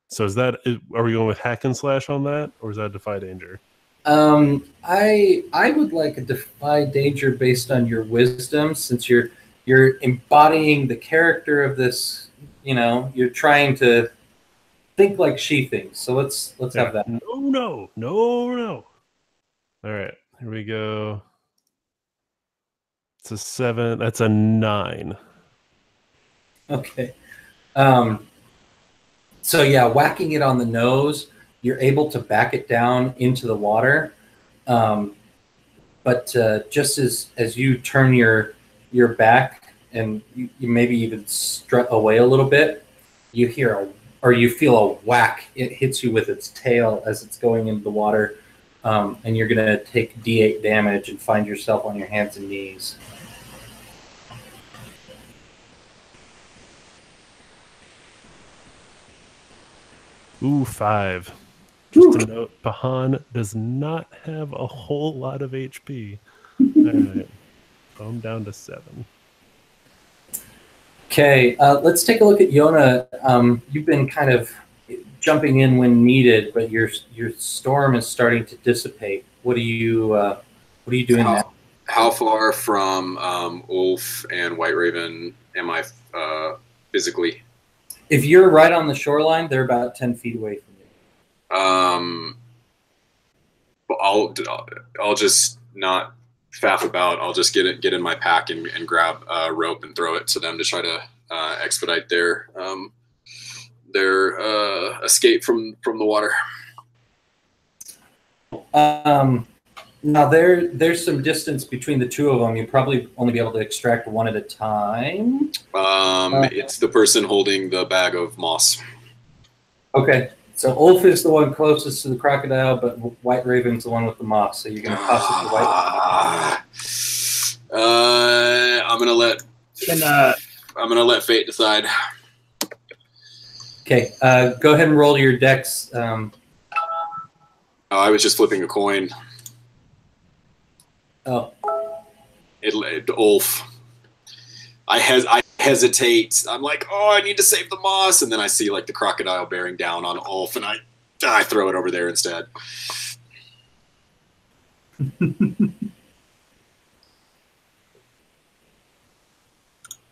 So are we going with hack and slash on that, or is that defy danger? I would like a defy danger based on your wisdom, since you're embodying the character of this. You know, you're trying to think like she thinks. So let's have that. No. All right, here we go. It's a 7. That's a 9. Okay. So yeah, whacking it on the nose, you're able to back it down into the water. But just as you turn your back and you maybe even strut away a little bit, you feel a whack. It hits you with its tail as it's going into the water, and you're gonna take D8 damage and find yourself on your hands and knees. Ooh, 5. Just a note, Pahan does not have a whole lot of HP. All right. I'm down to 7. Okay, let's take a look at Yona. You've been kind of jumping in when needed, but your storm is starting to dissipate. What are you doing now? How far from Ulf and White Raven am I physically? If you're right on the shoreline, they're about 10 feet away from you. But I'll just not faff about. I'll just get in my pack and grab a rope and throw it to them to try to expedite their escape from the water. Now there's some distance between the two of them. You'll probably only be able to extract one at a time. It's the person holding the bag of moss. Okay, so Ulf is the one closest to the crocodile, but White Raven's the one with the moss. So you're gonna toss it to White. I'm gonna let fate decide. Okay, go ahead and roll your dex. I was just flipping a coin. Oh. Ulf. I hesitate. I'm like, I need to save the moss, and then I see like the crocodile bearing down on Ulf, and I throw it over there instead.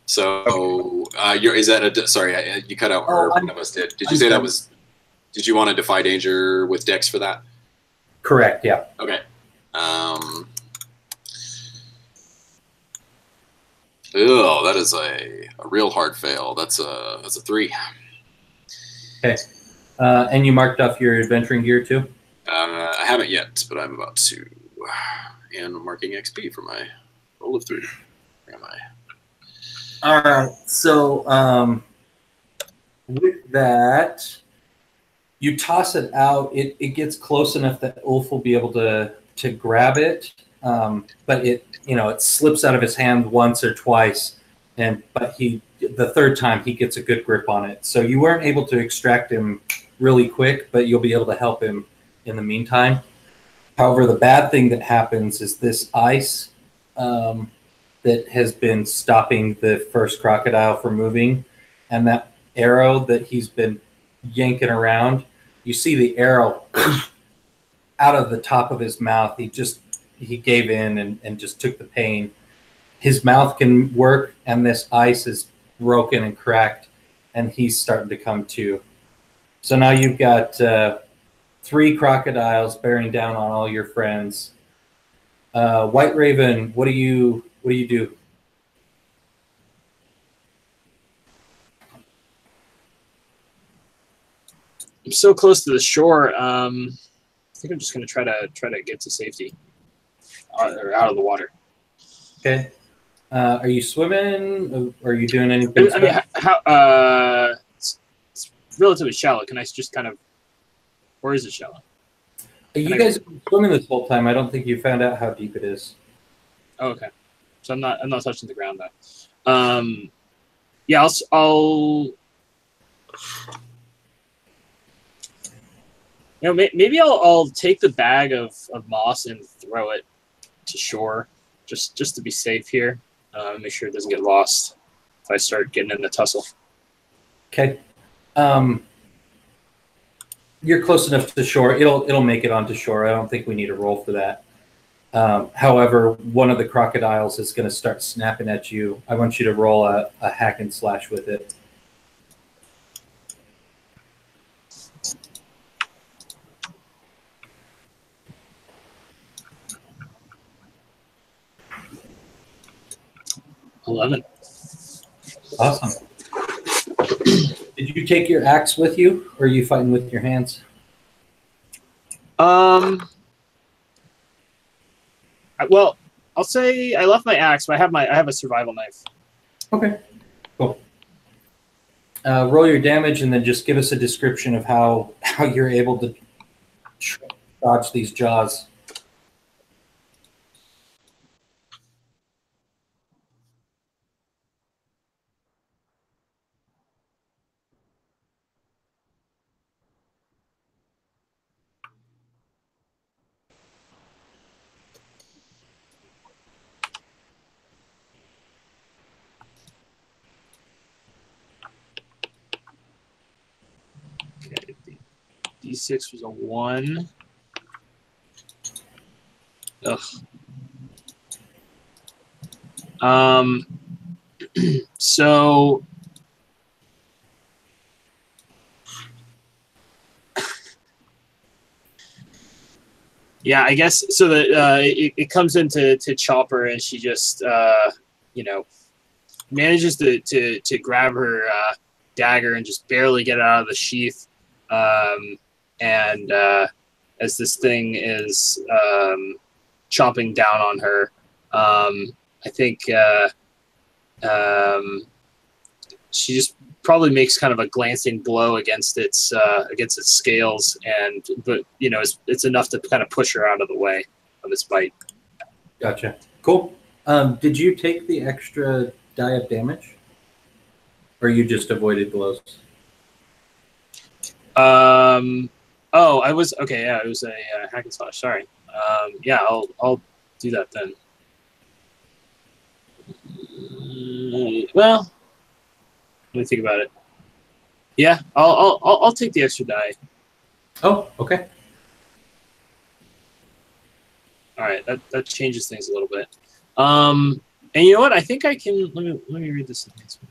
So, is that sorry? You cut out, or one of us did. Did you say that was? Did you want to defy danger with Dex for that? Correct. Yeah. Okay. Oh, that is a real hard fail. That's a 3. Okay. And you marked off your adventuring gear too? I haven't yet, but I'm about to. And I'm marking XP for my roll of 3. Where am I? All right. So with that, you toss it out. It gets close enough that Ulf will be able to grab it, but it slips out of his hand once or twice, but the third time he gets a good grip on it. So you weren't able to extract him really quick, but you'll be able to help him in the meantime. However, the bad thing that happens is this ice that has been stopping the first crocodile from moving, and that arrow that he's been yanking around, you see the arrow out of the top of his mouth. He gave in and just took the pain. His mouth can work, and this ice is broken and cracked, and he's starting to come to. So now you've got 3 crocodiles bearing down on all your friends. White Raven, what do you do? I'm so close to the shore. I think I'm just going to try to get to safety or out of the water. Okay. Are you swimming? Or are you doing anything? I mean, it's relatively shallow. Can I just kind of, or is it shallow? You guys have been swimming this whole time. I don't think you found out how deep it is. Oh, okay. So I'm not touching the ground though. Yeah, I'll maybe I'll take the bag of moss and throw it to shore, just to be safe here. Make sure it doesn't get lost. I start getting in the tussle. Okay. You're close enough to shore. It'll make it onto shore. I don't think we need a roll for that. However, one of the crocodiles is going to start snapping at you. I want you to roll a hack and slash with it. $11. Awesome. Did you take your axe with you, or are you fighting with your hands? Well, I'll say I left my axe, but I have a survival knife. Okay, cool. Roll your damage, and then just give us a description of how you're able to dodge these jaws. Okay, D6 was a 1. Ugh. So yeah, I guess so. That it comes into Chopper, and she just manages to grab her dagger and just barely get it out of the sheath. And as this thing is chomping down on her, I think she just probably makes kind of a glancing blow against its scales, but it's enough to kind of push her out of the way of its bite. Gotcha. Cool. Did you take the extra die of damage, or you just avoided blows? Oh, I was okay. Yeah, it was a hack and slash. Sorry. Yeah, I'll do that then. Well, let me think about it. Yeah, I'll take the extra die. Oh, okay. All right, that changes things a little bit. And you know what? I think I can. Let me read this next one.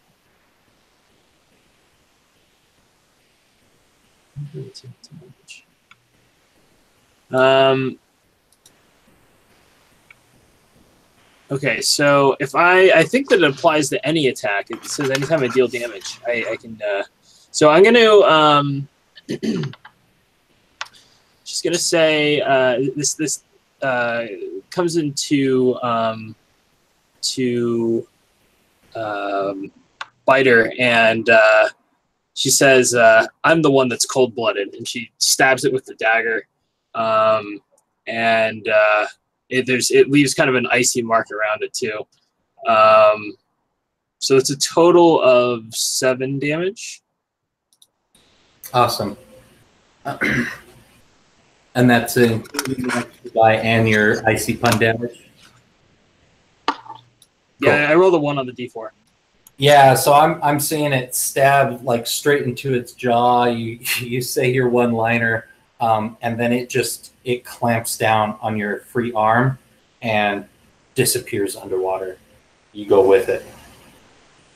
Okay, so if I think that it applies to any attack. It says anytime I deal damage, I can. So I'm gonna just gonna say this comes into Biter, and she says, "I'm the one that's cold-blooded," and she stabs it with the dagger, and it leaves kind of an icy mark around it too. So it's a total of 7 damage. Awesome. And that's including the extra die and your icy pun damage? Yeah, I rolled a 1 on the D4. Yeah, so I'm seeing it stab like straight into its jaw. You say your one-liner, and then it clamps down on your free arm and disappears underwater. You go with it.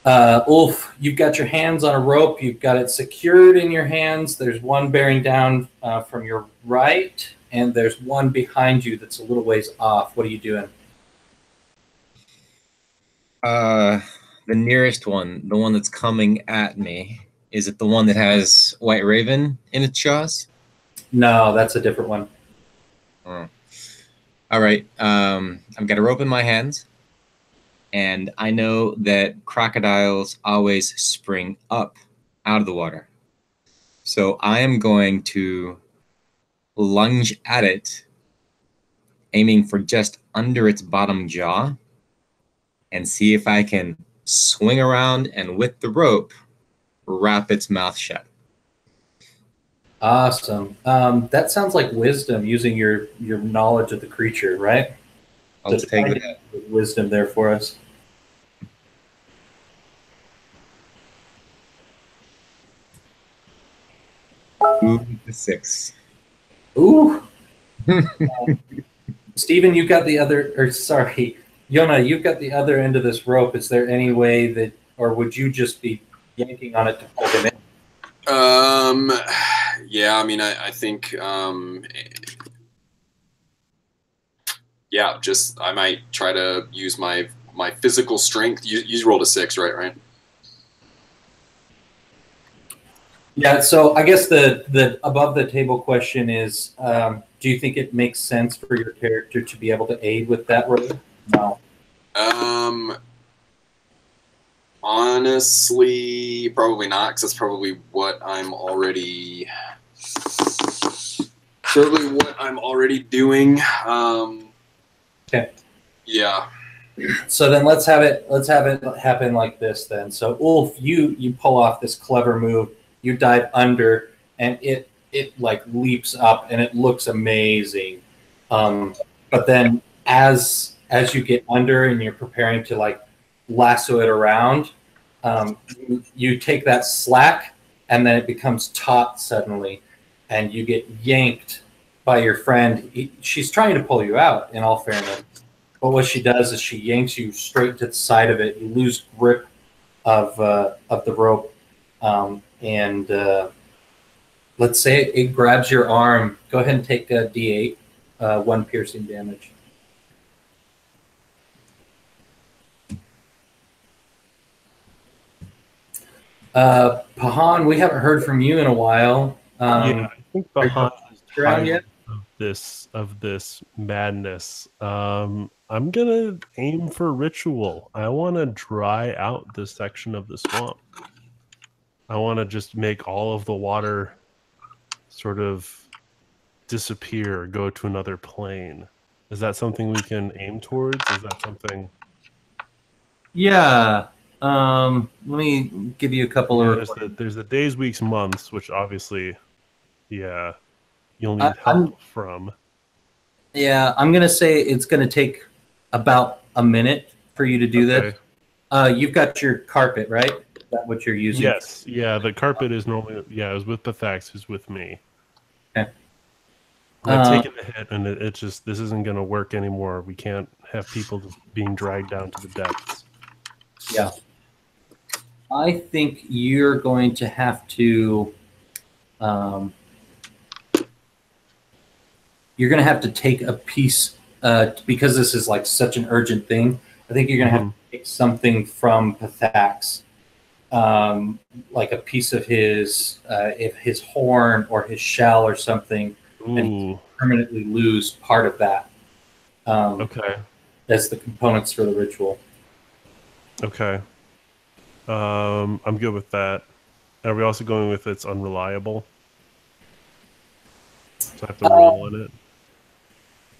Ulf, you've got your hands on a rope. You've got it secured in your hands. There's one bearing down from your right, and there's one behind you that's a little ways off. What are you doing? The nearest one, the one that's coming at me, is it the one that has White Raven in its jaws? No, that's a different one. Oh. All right. I've got a rope in my hands, and I know that crocodiles always spring up out of the water. So I am going to lunge at it, aiming for just under its bottom jaw, and see if I can swing around and with the rope, wrap its mouth shut. Awesome. That sounds like wisdom, using your knowledge of the creature, right? I'll take that. Wisdom there for us. Ooh, the 6. Ooh. Steven, you've got the other, or sorry, Yona, you've got the other end of this rope. Is there any way that, or would you just be yanking on it to pull him in? Yeah, I mean, I think, yeah, just, I might try to use my physical strength. You rolled a 6, right? Yeah, so I guess the above the table question is, do you think it makes sense for your character to be able to aid with that rope? No. Honestly, probably not, because that's probably what I'm already doing. Okay. Yeah. So then let's have it happen like this then. So Ulf, you pull off this clever move. You dive under, and it like leaps up, and it looks amazing. But then as you get under and you're preparing to like lasso it around, you take that slack, and then it becomes taut suddenly, and you get yanked by your friend. She's trying to pull you out, in all fairness. But what she does is she yanks you straight to the side of it. You lose grip of the rope, and let's say it grabs your arm. Go ahead and take a D8, 1 piercing damage. Pahan, we haven't heard from you in a while. Yeah, I think Pahan is around yet? of this madness. I'm gonna aim for ritual. I want to dry out this section of the swamp. I want to just make all of the water sort of disappear, go to another plane. Is that something we can aim towards? Is that something? Yeah. Let me give you a couple of. There's the days, weeks, months, which obviously, yeah, you'll need help from. Yeah, I'm gonna say it's gonna take about a minute for you to do this. You've got your carpet, right? Is that what you're using? Yes. Yeah, the carpet is normally. Yeah, it was with Bathax, who's with me. Okay. I've taken the hit, and it just this isn't gonna work anymore. We can't have people just being dragged down to the depths. Yeah. I think you're going to have to. You're going to have to take a piece because this is like such an urgent thing. I think you're going to have to take something from Pathax, like a piece of his horn or his shell or something, and permanently lose part of that. Okay. As the components for the ritual. Okay. I'm good with that. Are we also going with it's unreliable? So I have to roll on it.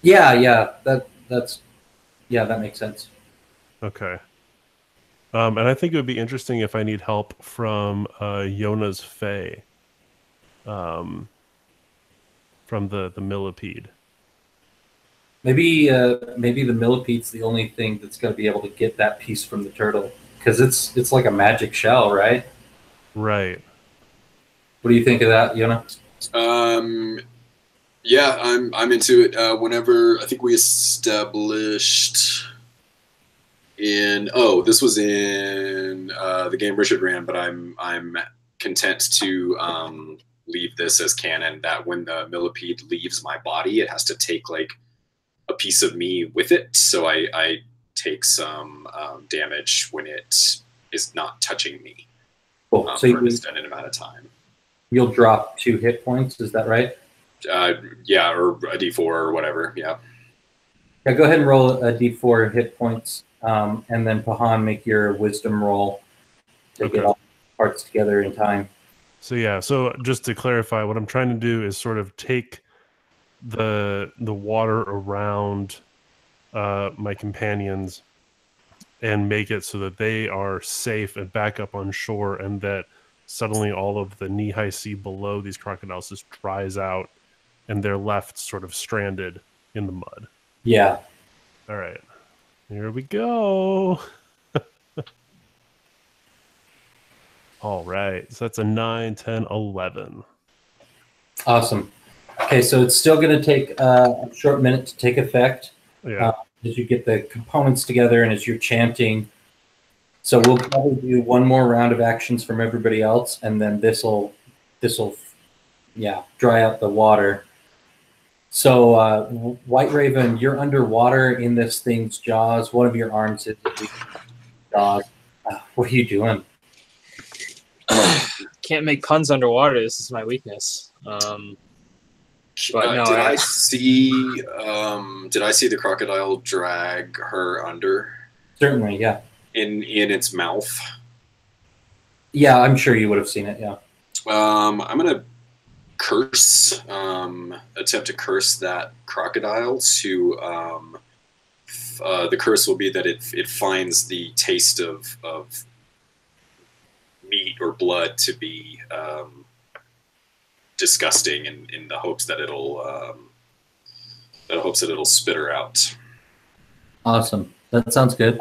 Yeah, that makes sense. Okay. And I think it would be interesting if I need help from Yona's Fae. From the millipede. Maybe the millipede's the only thing that's going to be able to get that piece from the turtle, because it's like a magic shell, right? Right. What do you think of that, Yona? Yeah, I'm into it. Whenever I think we established this was in the game Richard ran, but I'm content to leave this as canon. That when the millipede leaves my body, it has to take like a piece of me with it. So I take some damage when it is not touching me. Cool. So for an extended amount of time. You'll drop 2 hit points. Is that right? Yeah, or a D4 or whatever. Yeah. Yeah. Go ahead and roll a D4 hit points, and then Pahan, make your wisdom roll to get all parts together in time. So yeah. So just to clarify, what I'm trying to do is sort of take the water around my companions and make it so that they are safe and back up on shore, and that suddenly all of the knee-high sea below these crocodiles just dries out and they're left sort of stranded in the mud. Yeah. All right. Here we go. All right. So that's a 9, 10, 11. Awesome. Okay, so it's still going to take a short minute to take effect. Yeah. As you get the components together and as you're chanting. So we'll probably do one more round of actions from everybody else, and then this'll dry out the water. So White Raven, you're underwater in this thing's jaws. One of your arms is in jaws. What are you doing? Can't make puns underwater. This is my weakness. But no, did I see the crocodile drag her under Certainly, yeah. in its mouth? Yeah, I'm sure you would have seen it, yeah. I'm gonna curse, attempt to curse that crocodile to the curse will be that it finds the taste of meat or blood to be disgusting, in the hopes that it'll spit her out. Awesome. That sounds good.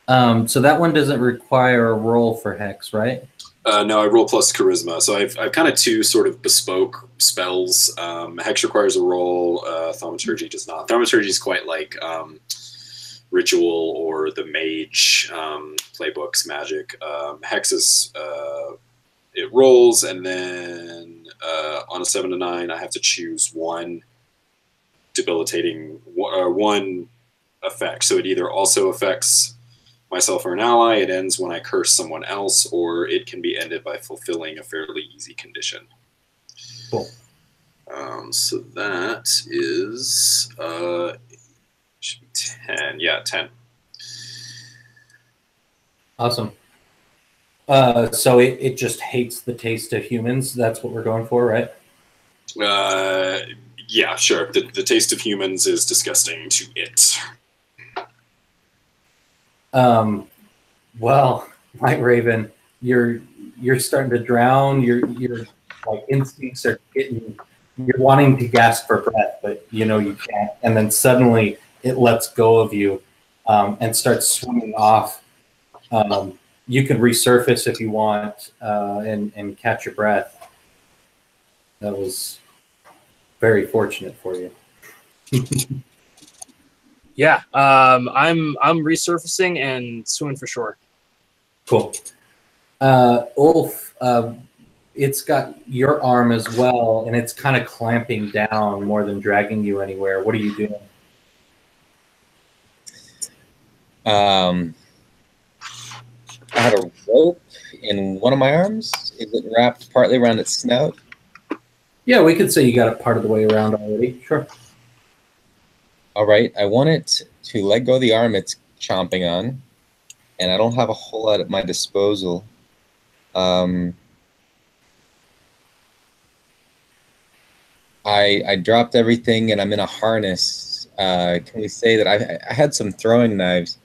So that one doesn't require a roll for Hex, right? No, I roll plus charisma, so I've kind of two sort of bespoke spells. Hex requires a roll. Thaumaturgy does not. Thaumaturgy is quite like ritual or the mage playbooks magic. Hex is it rolls, and then on a 7 to 9, I have to choose one debilitating one effect. So it either also affects myself or an ally, it ends when I curse someone else, or it can be ended by fulfilling a fairly easy condition. Cool. So that is should be 10. Yeah, 10. Awesome. So it just hates the taste of humans. That's what we're going for, right? Yeah, sure. The taste of humans is disgusting to it. Well, White Raven, you're starting to drown. Your like instincts are getting. You're wanting to gasp for breath, but you know you can't. And then suddenly it lets go of you and starts swimming off. You can resurface if you want and catch your breath. That was very fortunate for you. Yeah, I'm resurfacing and swimming for shore. Cool. Ulf, it's got your arm as well, and it's kind of clamping down more than dragging you anywhere. What are you doing? I had a rope in one of my arms. Is it wrapped partly around its snout? Yeah, we could say you got it part of the way around already. Sure. All right. I want it to let go of the arm it's chomping on, and I don't have a whole lot at my disposal. I dropped everything, and I'm in a harness. Can we say that I had some throwing knives?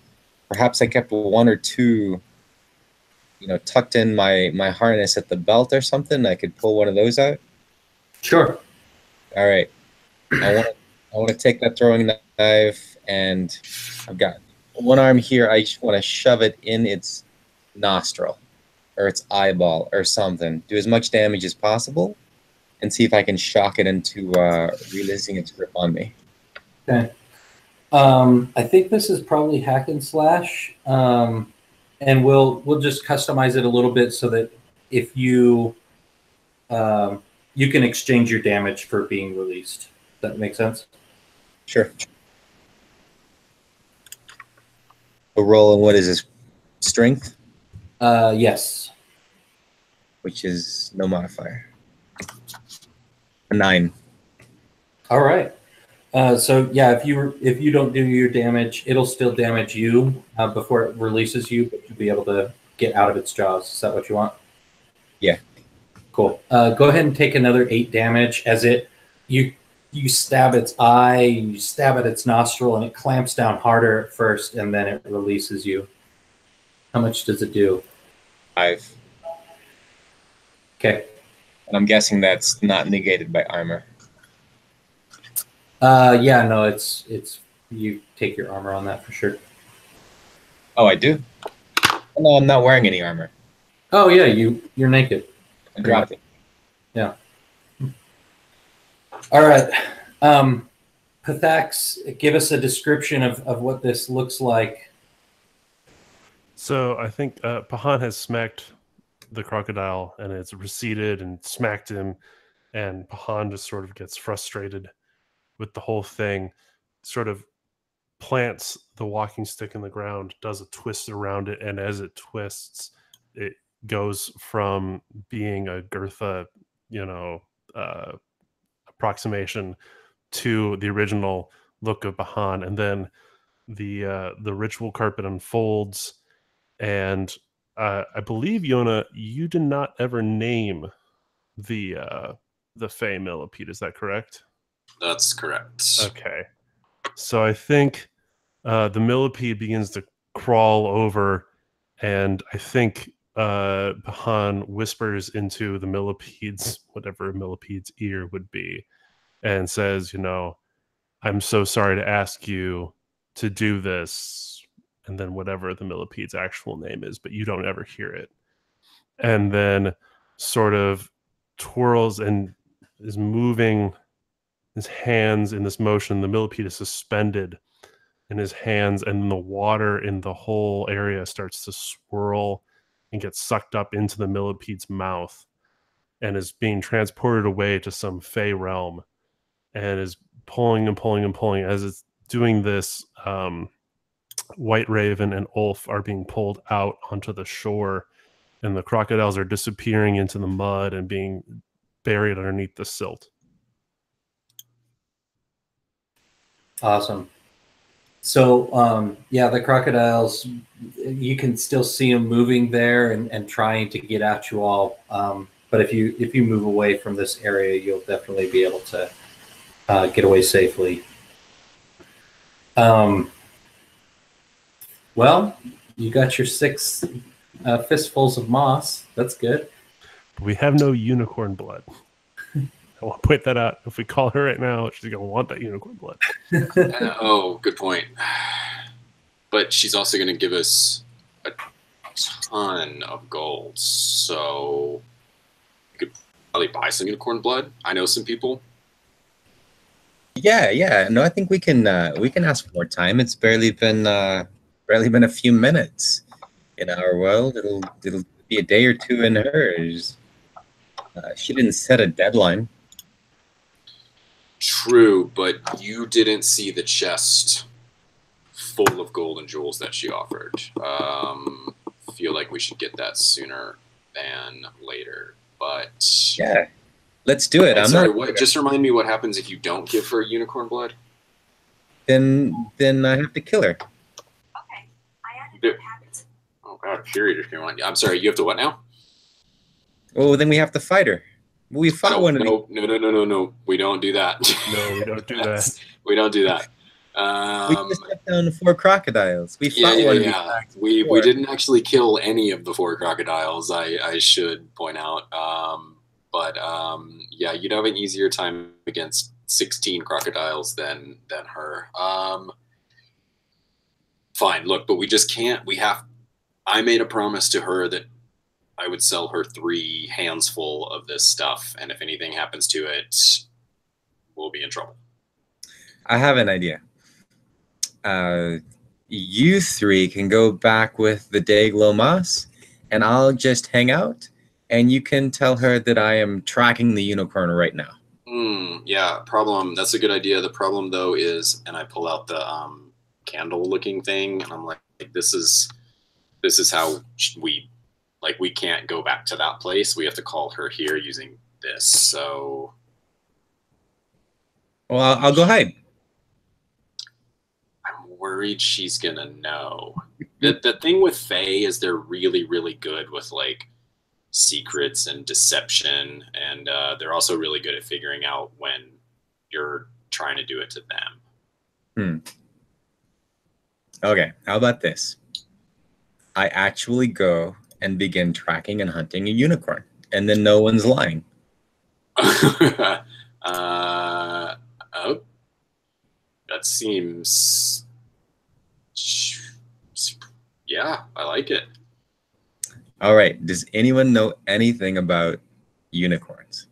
Perhaps I kept one or two, tucked in my harness at the belt or something. I could pull one of those out. Sure. All right. I want to take that throwing knife, and I've got one arm here. I just want to shove it in its nostril or its eyeball or something. Do as much damage as possible, and see if I can shock it into releasing its grip on me. Okay. I think this is probably hack and slash, and we'll just customize it a little bit so that if you you can exchange your damage for being released. Does that make sense? Sure. A roll, and what is this? Strength? Yes. Which is no modifier. A 9. All right. So yeah, if you don't do your damage, it'll still damage you before it releases you, but you'll be able to get out of its jaws. Is that what you want? Yeah. Cool. Go ahead and take another 8 damage as you stab its eye, you stab at its nostril, and it clamps down harder at first, and then it releases you. How much does it do? 5. Okay. And I'm guessing that's not negated by armor. Yeah, no, it's you take your armor on that for sure. Oh, I do? No, I'm not wearing any armor. Oh yeah, you're naked. I dropped it. Yeah. All right. Pathax, give us a description of what this looks like. So I think Pahan has smacked the crocodile and it's receded and smacked him, and Pahan just sort of gets frustrated with the whole thing, sort of plants the walking stick in the ground, does a twist around it, and as it twists, it goes from being a Girtha, approximation to the original look of Bahan, and then the ritual carpet unfolds, and I believe Yona, you did not ever name the Fey millipede. Is that correct? That's correct. Okay, so I think the millipede begins to crawl over, and I think Bahan whispers into the millipede's, whatever a millipede's ear would be, and says, I'm so sorry to ask you to do this, and then whatever the millipede's actual name is, but you don't ever hear it. And then sort of twirls and is moving his hands in this motion. The millipede is suspended in his hands, and the water in the whole area starts to swirl and get sucked up into the millipede's mouth and is being transported away to some fey realm, and is pulling and pulling and pulling. As it's doing this, White Raven and Ulf are being pulled out onto the shore, and the crocodiles are disappearing into the mud and being buried underneath the silt. Awesome. So, yeah, the crocodiles, you can still see them moving there and trying to get at you all. But if you move away from this area, you'll definitely be able to get away safely. Well, you got your 6 fistfuls of moss. That's good. We have no unicorn blood. I want to point that out. If we call her right now, she's going to want that unicorn blood. Oh, good point. But she's also going to give us a ton of gold. So you could probably buy some unicorn blood. I know some people. Yeah. No, I think we can ask for more time. It's barely been a few minutes in our world. It'll be a day or two in hers. She didn't set a deadline. True, but you didn't see the chest full of gold and jewels that she offered. Feel like we should get that sooner than later. But yeah, let's do it. Just remind me what happens if you don't give her unicorn blood. Then I have to kill her. Okay, I added habits. Oh God, period. If you want, I'm sorry. You have to what now? Oh, then we have to fight her. We fought one of these. No. We don't do that. No, we don't do that. We don't do that. We just took down 4 crocodiles. We fought one of these. We didn't actually kill any of the 4 crocodiles. I should point out. But yeah, you'd have an easier time against 16 crocodiles than her. Fine. Look, but we just can't. I made a promise to her that I would sell her 3 hands full of this stuff, and if anything happens to it, we'll be in trouble. I have an idea. You 3 can go back with the Dayglow Moss, and I'll just hang out, and you can tell her that I am tracking the unicorn right now. Yeah, problem. That's a good idea. The problem, though, is, and I pull out the candle-looking thing, and I'm like, this is how we can't go back to that place. We have to call her here using this. So, well, I'll go hide. I'm worried she's gonna know. The thing with Fae is they're really, really good with like secrets and deception, and they're also really good at figuring out when you're trying to do it to them. Okay, how about this? I actually go and begin tracking and hunting a unicorn, and then no one's lying. Oh, that seems. Yeah, I like it. All right. Does anyone know anything about unicorns?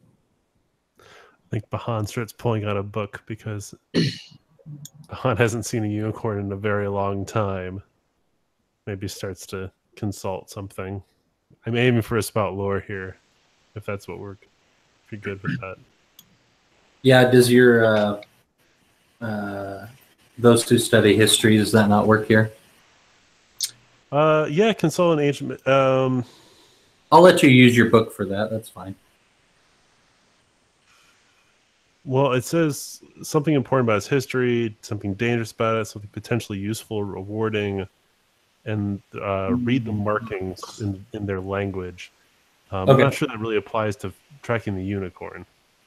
think Bahan starts pulling out a book because Bahan hasn't seen a unicorn in a very long time. Maybe starts to consult something. I'm aiming for a spout lore here, if that's what we're. If you're good with that. Yeah. Does your those who study history, does that not work here? Yeah, consult an ancient. I'll let you use your book for that. That's fine. Well, it says something important about its history, something dangerous about it, something potentially useful, rewarding, and read the markings in their language. I'm Okay. not sure that really applies to tracking the unicorn.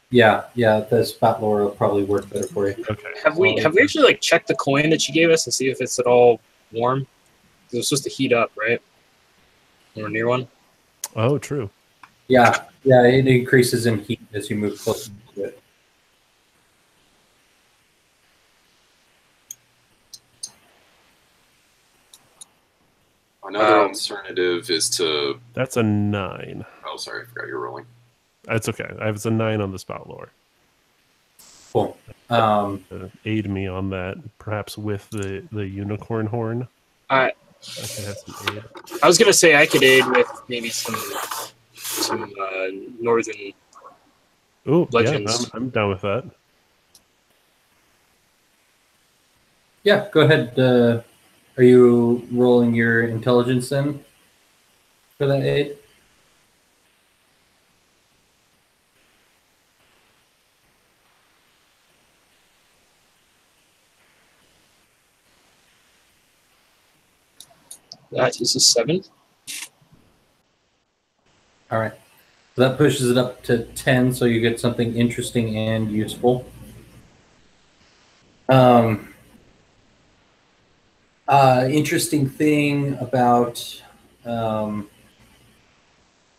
Yeah. The spout lore will probably work better for you. Okay. Have we actually like checked the coin that she gave us and see if it's at all warm? 'Cause it was supposed to heat up, right? When we're near one. Oh, true. Yeah. It increases in heat as you move closer to it. Another alternative is to. That's a 9. Oh, sorry, I forgot you're rolling. That's okay. It's a 9 on the spout lore. Cool. Aid me on that, perhaps with the unicorn horn. I can have some aid. I was gonna say I could aid with maybe some northern. Oh, legends. yeah, I'm down with that. Yeah, go ahead. Are you rolling your intelligence then for that aid? That is a 7. All right. So that pushes it up to 10, so you get something interesting and useful. Interesting thing about the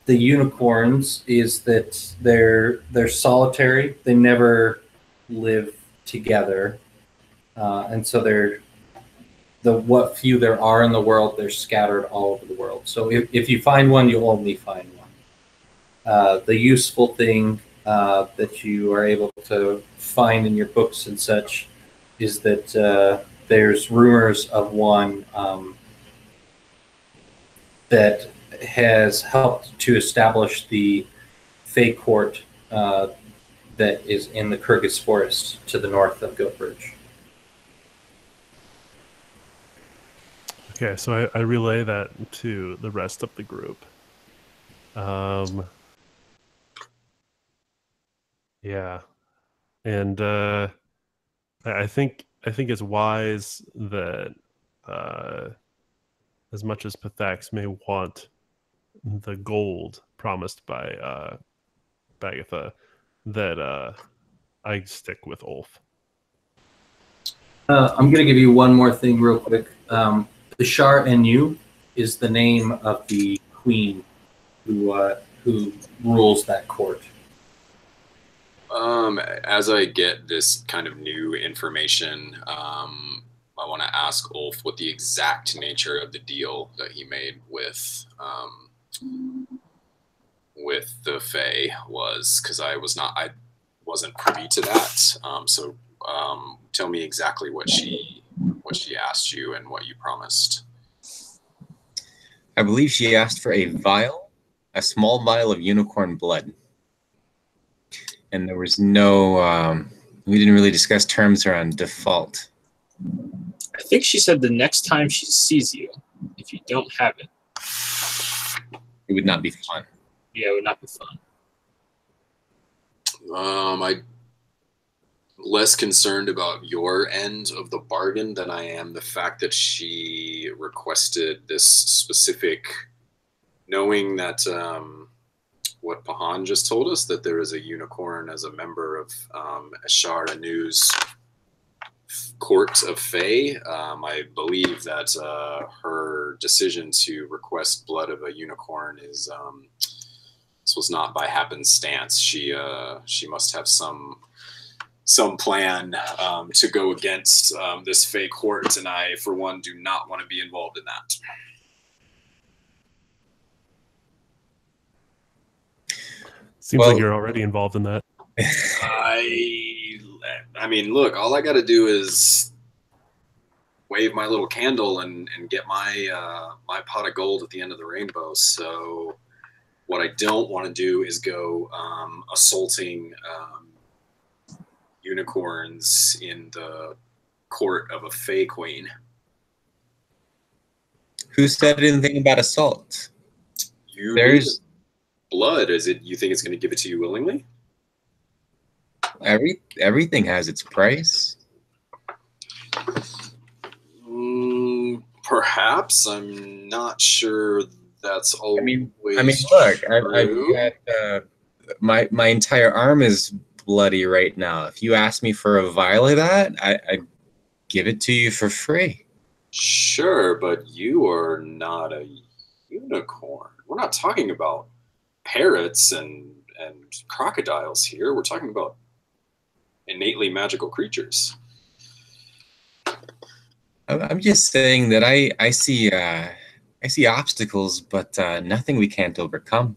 unicorns is that they're solitary. They never live together, and so they're what few there are in the world. They're scattered all over the world. So if you find one, you'll only find one. The useful thing that you are able to find in your books and such is that there's rumors of one that has helped to establish the Fey Court that is in the Kyrgyz forest to the north of Goatbridge. Okay, so I relay that to the rest of the group. Yeah, and I think it's wise that as much as Pathax may want the gold promised by Bagatha, that I stick with Ulf. I'm going to give you one more thing real quick. The Shar Enu is the name of the queen who rules that court. As I get this kind of new information, I want to ask Ulf what the exact nature of the deal that he made with the Fae was, because I wasn't privy to that. So tell me exactly what she asked you and what you promised. I believe she asked for a small vial of unicorn blood. And there was no, we didn't really discuss terms around default. I think she said the next time she sees you, if you don't have it, it would not be fun. Yeah, it would not be fun. I'm less concerned about your end of the bargain than I am the fact that she requested this specific, knowing that what Pahan just told us, that there is a unicorn as a member of Ashar Anu's court of Fae. I believe that her decision to request blood of a unicorn is this was not by happenstance. She must have some plan to go against this Fae court, and I, for one, do not want to be involved in that. Seems like you're already involved in that. I mean, look, all I got to do is wave my little candle and get my my pot of gold at the end of the rainbow. So what I don't want to do is go assaulting unicorns in the court of a Fey Queen. Who said anything about assault? There's blood. Is it? You think it's going to give it to you willingly? Everything has its price. Perhaps. I'm not sure that's always. I mean, look, I've got my entire arm is bloody right now. If you ask me for a vial of that, I'd give it to you for free. Sure, but you are not a unicorn. We're not talking about parrots and crocodiles here. We're talking about innately magical creatures. I'm just saying that I see obstacles, but nothing we can't overcome.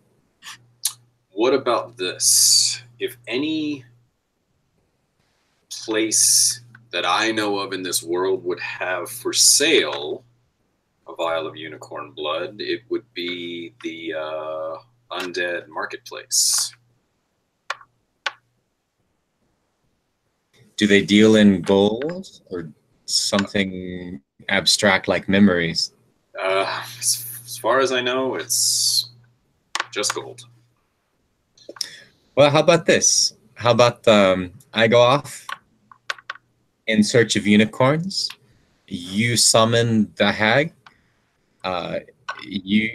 What about this? If any place that I know of in this world would have for sale a vial of unicorn blood, it would be the undead marketplace. Do they deal in gold or something abstract like memories? As far as I know, it's just gold. Well, how about this? How about I go off in search of unicorns. You summon the hag.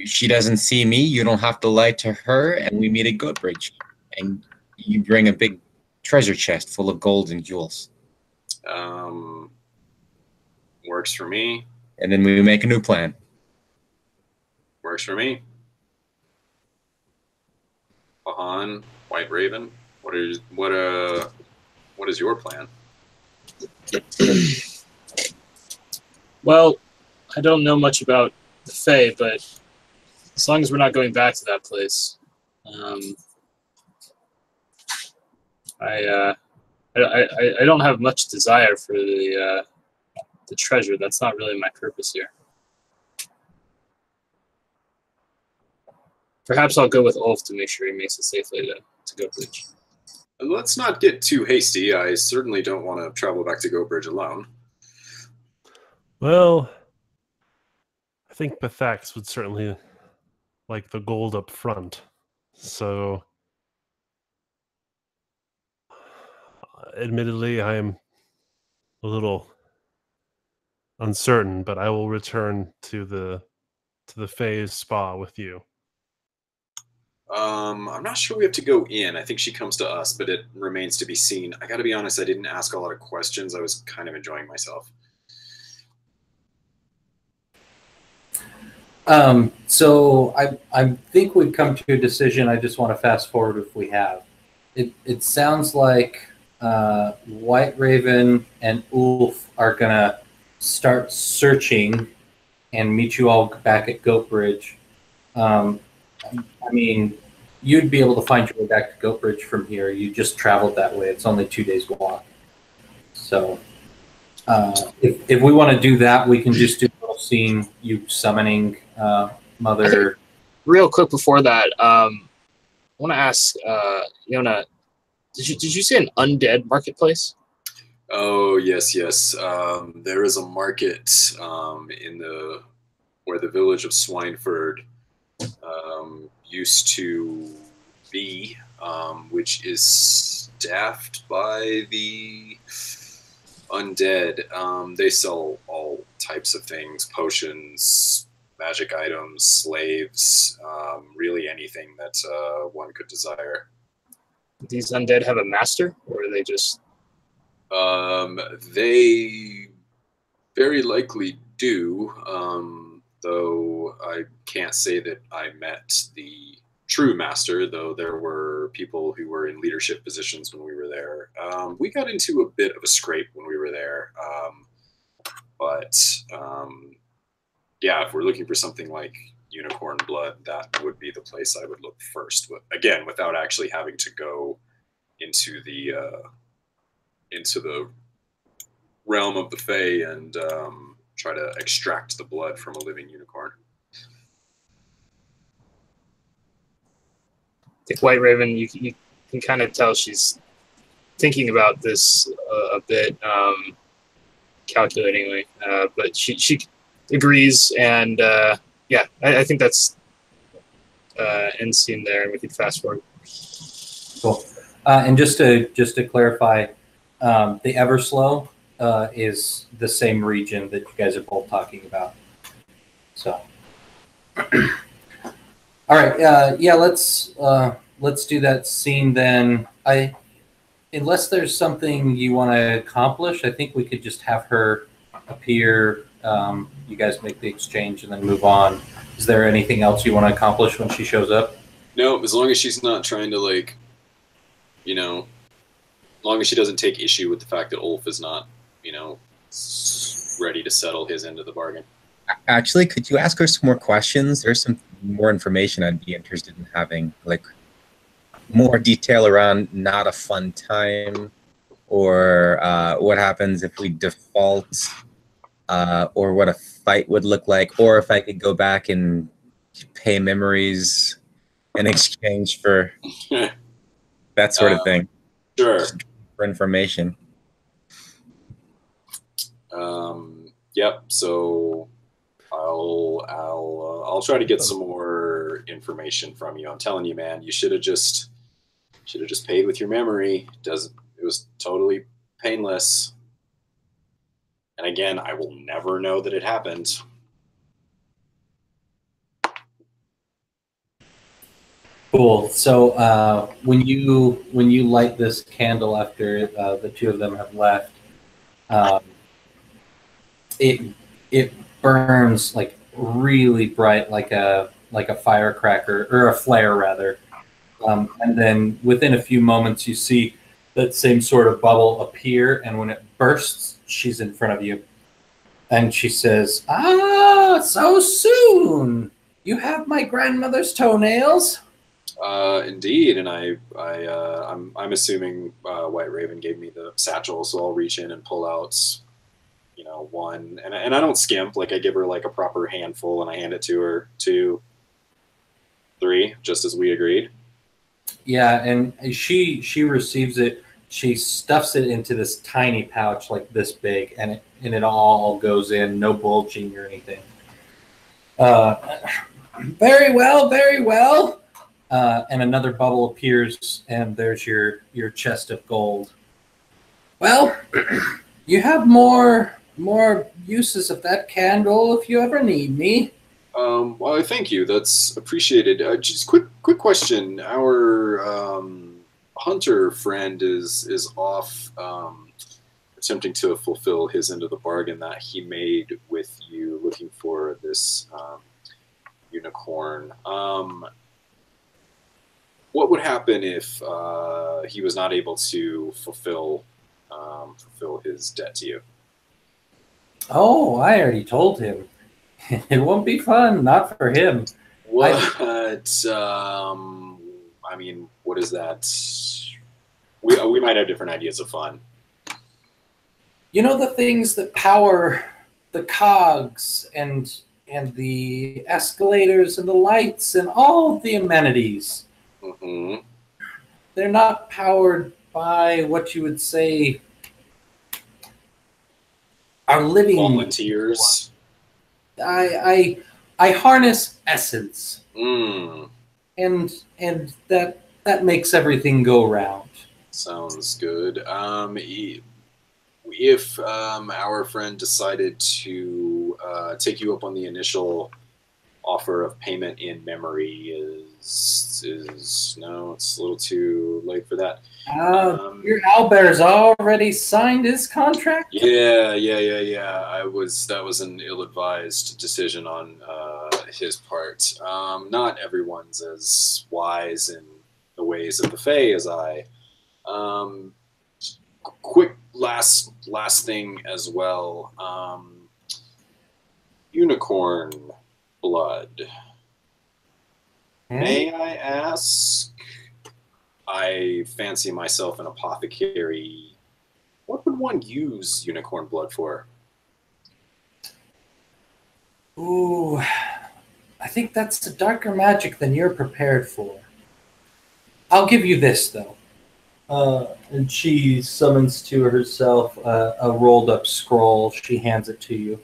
She doesn't see me. You don't have to lie to her, and we meet at Goatbridge. And you bring a big treasure chest full of gold and jewels. Works for me. And then we make a new plan. Works for me. Bahan, White Raven, what is your plan? Well, I don't know much about the Fae, but as long as we're not going back to that place, I don't have much desire for the treasure. That's not really my purpose here. Perhaps I'll go with Ulf to make sure he makes it safely to Goatbridge. Let's not get too hasty. I certainly don't want to travel back to Goatbridge alone. Well, I think Bathax would certainly like the gold up front. So, admittedly, I am a little uncertain, but I will return to the Fae's spa with you. I'm not sure we have to go in. I think she comes to us, but it remains to be seen. I got to be honest, I didn't ask a lot of questions. I was kind of enjoying myself. So I think we've come to a decision. I just want to fast forward if we have. It sounds like White Raven and Ulf are going to start searching and meet you all back at Goatbridge. I mean, you'd be able to find your way back to Goatbridge from here. You just traveled that way. It's only 2 days walk. So if we want to do that, we can just do a little scene, you summoning Mother. Real quick before that, I want to ask Yona, did you say an undead marketplace? Oh, yes. There is a market where the village of Swineford used to be, which is staffed by the undead. They sell all types of things, potions, magic items, slaves, really anything that one could desire. These undead have a master, or are they just... They very likely do, though I can't say that I met the true master, though there were people who were in leadership positions when we were there. We got into a bit of a scrape when we were there, but yeah, if we're looking for something like unicorn blood, that would be the place I would look first. Again, without actually having to go into the realm of the Fae and try to extract the blood from a living unicorn. I think White Raven, you can kind of tell she's thinking about this a bit calculatingly, but she agrees, and yeah, I think that's end scene there, and we can fast forward. Cool. And just to clarify, the Everslow is the same region that you guys are both talking about. So, all right, yeah, let's do that scene then. Unless there's something you want to accomplish, I think we could just have her appear. You guys make the exchange and then move on. Is there anything else you want to accomplish when she shows up? No, as long as she's not trying to, like, you know, as long as she doesn't take issue with the fact that Ulf is not, you know, ready to settle his end of the bargain. Actually, could you ask her some more questions? There's some more information I'd be interested in having, like more detail around not a fun time, or what happens if we default, or what a fight would look like, or if I could go back and pay memories in exchange for that sort of thing. Sure. Just for information. Yep. So I'll try to get some more information from you. I'm telling you, man, you should have just paid with your memory. It was totally painless. And again, I will never know that it happened. Cool. So when you light this candle after the two of them have left, it burns like really bright, like a firecracker, or a flare rather. And then within a few moments, you see that same sort of bubble appear, and when it bursts, she's in front of you, and she says, "Ah, so soon! You have my grandmother's toenails." Indeed, and I'm assuming White Raven gave me the satchel, so I'll reach in and pull out, you know, one, and I don't skimp. Like, I give her like a proper handful, and I hand it to her. 2, 3, just as we agreed. Yeah, and she receives it. She stuffs it into this tiny pouch, like this big, and it all goes in, no bulging or anything. Very well, very well. And another bubble appears, and there's your chest of gold. Well, you have more uses of that candle if you ever need me. Well, thank you. That's appreciated. Just quick question. Our hunter friend is off attempting to fulfill his end of the bargain that he made with you, looking for this unicorn. What would happen if he was not able to fulfill his debt to you? Oh, I already told him. It won't be fun, not for him. What? I mean, what is that? We might have different ideas of fun. You know, the things that power the cogs and the escalators and the lights and all the amenities. Mm-hmm. They're not powered by what you would say are living Volunteers. I harness essence, Mm. and that makes everything go round. Sounds good. If our friend decided to take you up on the initial offer of payment in memory, no, it's a little too late for that. Your Albert's already signed his contract? Yeah. That was an ill-advised decision on his part. Not everyone's as wise in the ways of the Fae as I. Quick last thing as well. Unicorn blood. May I ask I fancy myself an apothecary. What would one use unicorn blood for? Ooh, I think that's a darker magic than you're prepared for. I'll give you this, though. And she summons to herself a rolled up scroll. She hands it to you.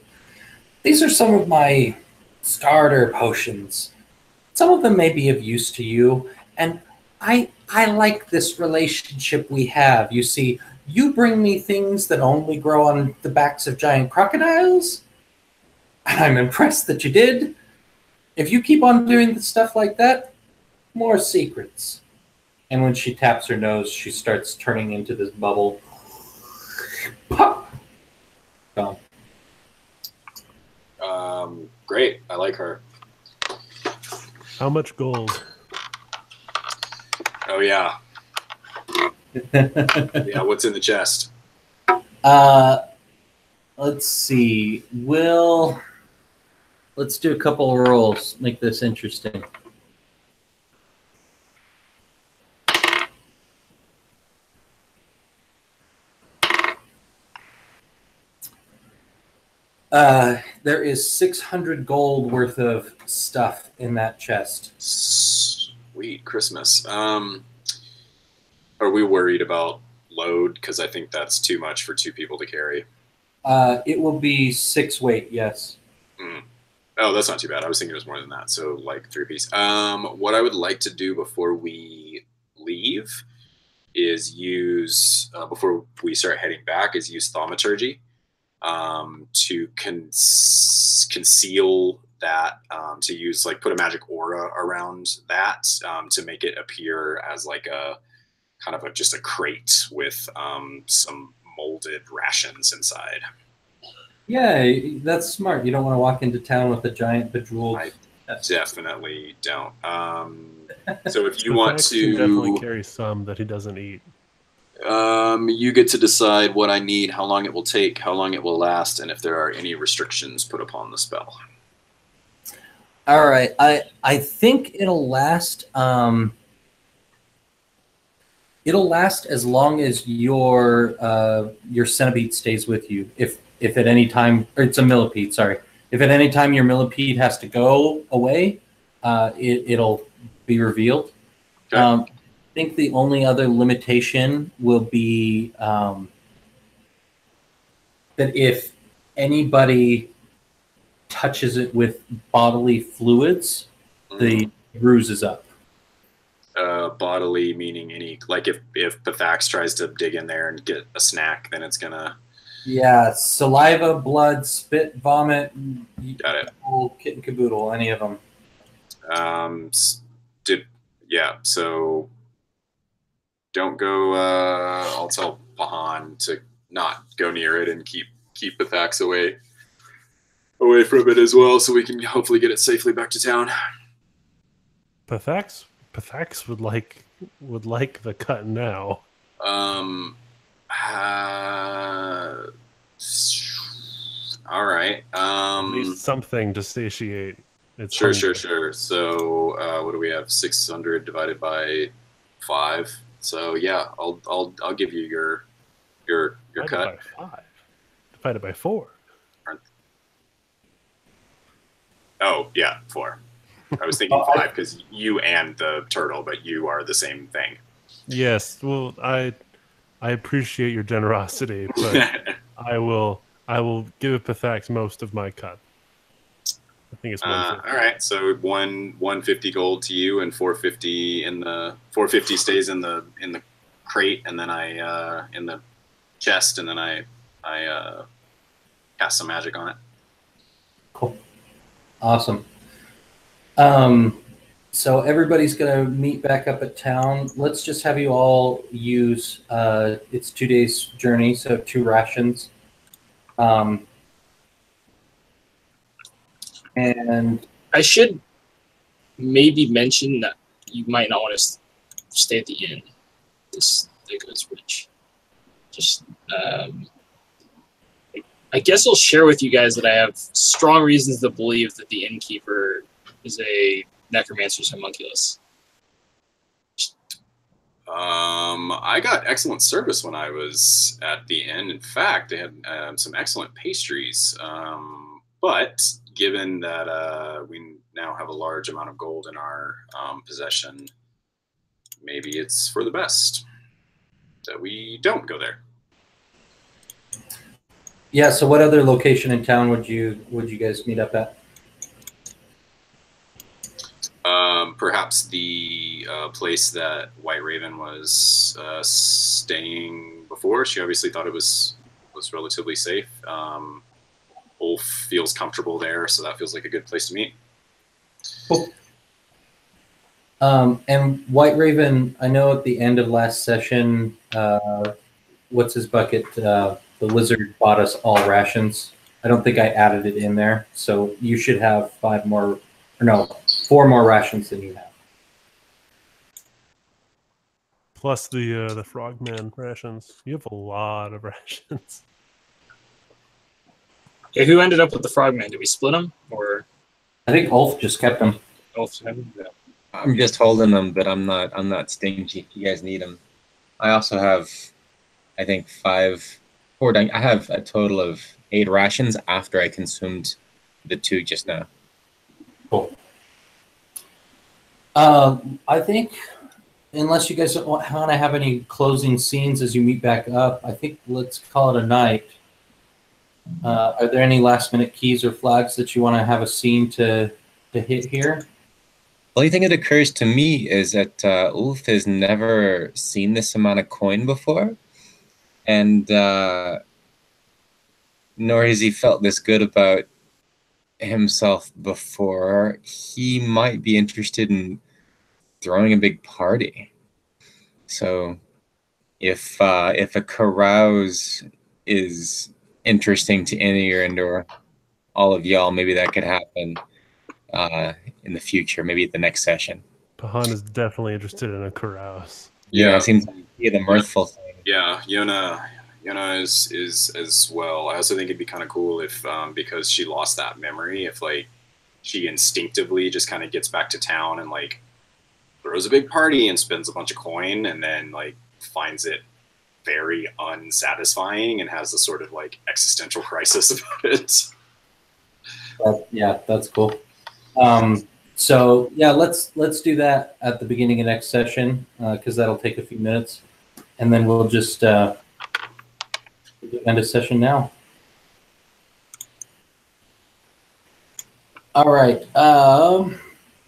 These are some of my starter potions. Some of them may be of use to you, and I like this relationship we have. You see, you bring me things that only grow on the backs of giant crocodiles, and I'm impressed that you did. If you keep on doing stuff like that, more secrets. And when she taps her nose, she starts turning into this bubble. Pop! Gone. Great. I like her. How much gold? Oh, yeah. Yeah, what's in the chest? Let's see. Let's do a couple of rolls. Make this interesting. There is 600 gold worth of stuff in that chest. Sweet Christmas. Are we worried about load? Because I think that's too much for 2 people to carry. It will be 6 weight, yes. Oh, that's not too bad. I was thinking it was more than that. So like 3 piece. What I would like to do before we leave is use, before we start heading back, is use thaumaturgy to conceal that, to use, like, put a magic aura around that, to make it appear as like a kind of just a crate with some molded rations inside. Yeah, that's smart. You don't want to walk into town with a giant bejeweled. I definitely don't. So if you want to, definitely carry some that he doesn't eat. you get to decide what I need, how long it will take, how long it will last, and if there are any restrictions put upon the spell. All right, I think it'll last. It'll last as long as your centipede stays with you. If at any time, or it's a millipede, sorry. If at any time your millipede has to go away, it'll be revealed. Okay. I think the only other limitation will be that if anybody touches it with bodily fluids, the bruise is up. Bodily meaning any, like if Pathax tries to dig in there and get a snack, then it's gonna. Yeah, saliva, blood, spit, vomit. Got it. Whole kit and caboodle, any of them. Yeah. So don't go. I'll tell Pahan to not go near it and keep Pathax away from it as well, so we can hopefully get it safely back to town. Pathax would like the cut now. All right. At least something to satiate its Sure. hunger. So what do we have? 600 divided by 5. So yeah, I'll give you your Divided cut. by 5. Divided by 4. Oh yeah, 4. I was thinking 5 because you and the turtle, but you are the same thing. Yes. Well, I appreciate your generosity, but I will give Pathax most of my cut. I think it's 150. All right, so 150 gold to you and 450 in the 450 stays in the crate, and then I in the chest, and then I cast some magic on it. Cool. Awesome. So everybody's going to meet back up at town. Let's just have you all use, it's 2 days journey, so 2 rations. And I should maybe mention that you might not want to stay at the inn. This goes rich. Just, I guess I'll share with you guys that I have strong reasons to believe that the innkeeper is a necromancer's homunculus. I got excellent service when I was at the inn. In fact, they had some excellent pastries. But given that we now have a large amount of gold in our possession, maybe it's for the best that we don't go there. Yeah. So, what other location in town would you guys meet up at? Perhaps the place that White Raven was staying before. She obviously thought it was relatively safe. Ulf feels comfortable there, so that feels like a good place to meet. Cool. And White Raven, I know at the end of last session, what's his bucket? The wizard bought us all rations. I don't think I added it in there, so you should have 4 more rations than you have. Plus the frogman rations. You have a lot of rations. Yeah, who ended up with the frogman? Did we split them, or I think Ulf just kept them. Ulf had them? Yeah. I'm just holding them, but I'm not stingy. If you guys need them, I also have, I think 4. I have a total of 8 rations after I consumed the 2 just now. Cool. I think, unless you guys want to have any closing scenes as you meet back up, I think let's call it a night. Are there any last-minute keys or flags that you want to have a scene to hit here? The only thing that occurs to me is that Ulf has never seen this amount of coin before, and nor has he felt this good about himself before. He might be interested in throwing a big party. So if a carouse is interesting to any or all of y'all, maybe that could happen in the future, maybe at the next session. Pahan is definitely interested in a carouse. Yeah, it seems to be the mirthful thing. Yeah, Yona is as well. I also think it'd be kind of cool if, because she lost that memory, if like she instinctively just kind of gets back to town and like throws a big party and spends a bunch of coin, and then like finds it very unsatisfying and has a sort of like existential crisis about it. Yeah, that's cool. So yeah, let's do that at the beginning of next session, because that'll take a few minutes, and then we'll just end a session now. All right.